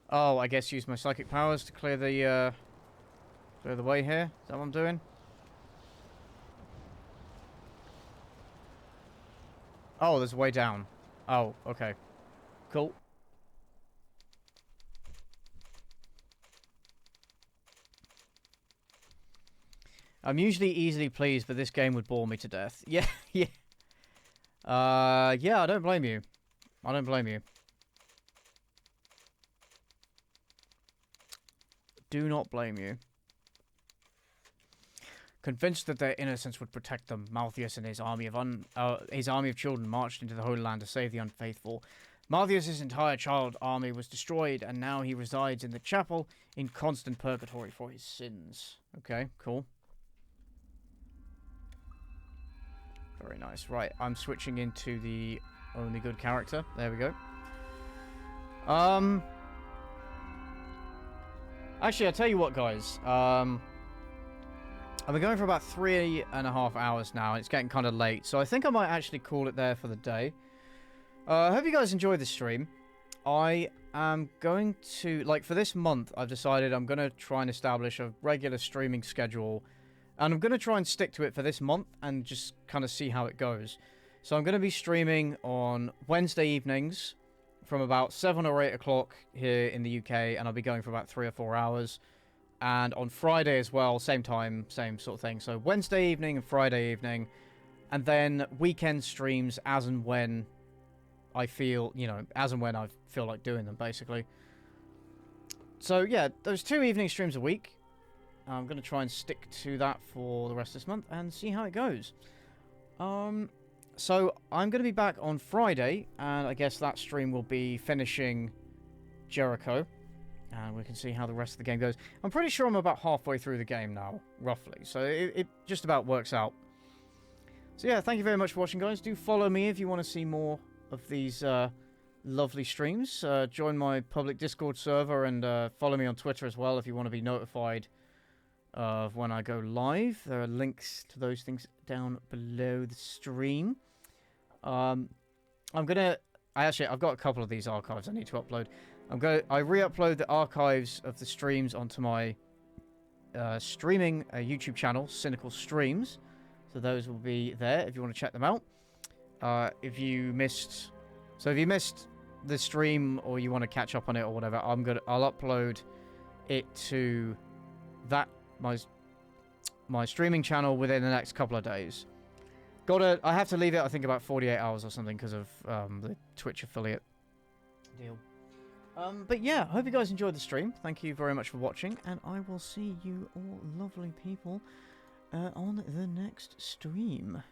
Oh, I guess use my psychic powers to clear the way here. Is that what I'm doing? Oh, there's a way down. Oh, okay. Cool. I'm usually easily pleased, but this game would bore me to death. Yeah, yeah. Yeah, I don't blame you. I don't blame you. Do not blame you. Convinced that their innocence would protect them, Malthus and his army of children marched into the Holy Land to save the unfaithful. Malthus' entire child army was destroyed, and now he resides in the chapel in constant purgatory for his sins. Okay, cool. Very nice. Right, I'm switching into the only good character. There we go. Actually, I'll tell you what, guys. I've been going for about 3.5 hours now, and it's getting kind of late, so I think I might actually call it there for the day. I hope you guys enjoyed this stream. I am going to, like, for this month, I've decided I'm going to try and establish a regular streaming schedule, and I'm going to try and stick to it for this month and just kind of see how it goes. So I'm going to be streaming on Wednesday evenings from about 7 or 8 o'clock here in the UK, and I'll be going for about 3 or 4 hours. And on Friday as well, same time, same sort of thing. So Wednesday evening and Friday evening, and then weekend streams as and when I feel, you know, as and when I feel like doing them, basically. So yeah, those 2 evening streams a week. I'm going to try and stick to that for the rest of this month and see how it goes. So I'm going to be back on Friday, and I guess that stream will be finishing Jericho, and we can see how the rest of the game goes. I'm pretty sure I'm about halfway through the game now, roughly, so it just about works out. So yeah, thank you very much for watching, guys. Do follow me if you want to see more of these lovely streams. Join my public Discord server, and follow me on Twitter as well if you want to be notified of when I go live. There are links to those things down below the stream. I've got a couple of these archives I need to upload. I re-upload the archives of the streams onto my streaming YouTube channel, Cynical Streams. So those will be there if you want to check them out. If you missed the stream or you want to catch up on it or whatever, I'll upload it to that my streaming channel within the next couple of days. I have to leave it, I think, about 48 hours or something because of the Twitch affiliate deal. But yeah, I hope you guys enjoyed the stream. Thank you very much for watching, and I will see you all lovely people on the next stream.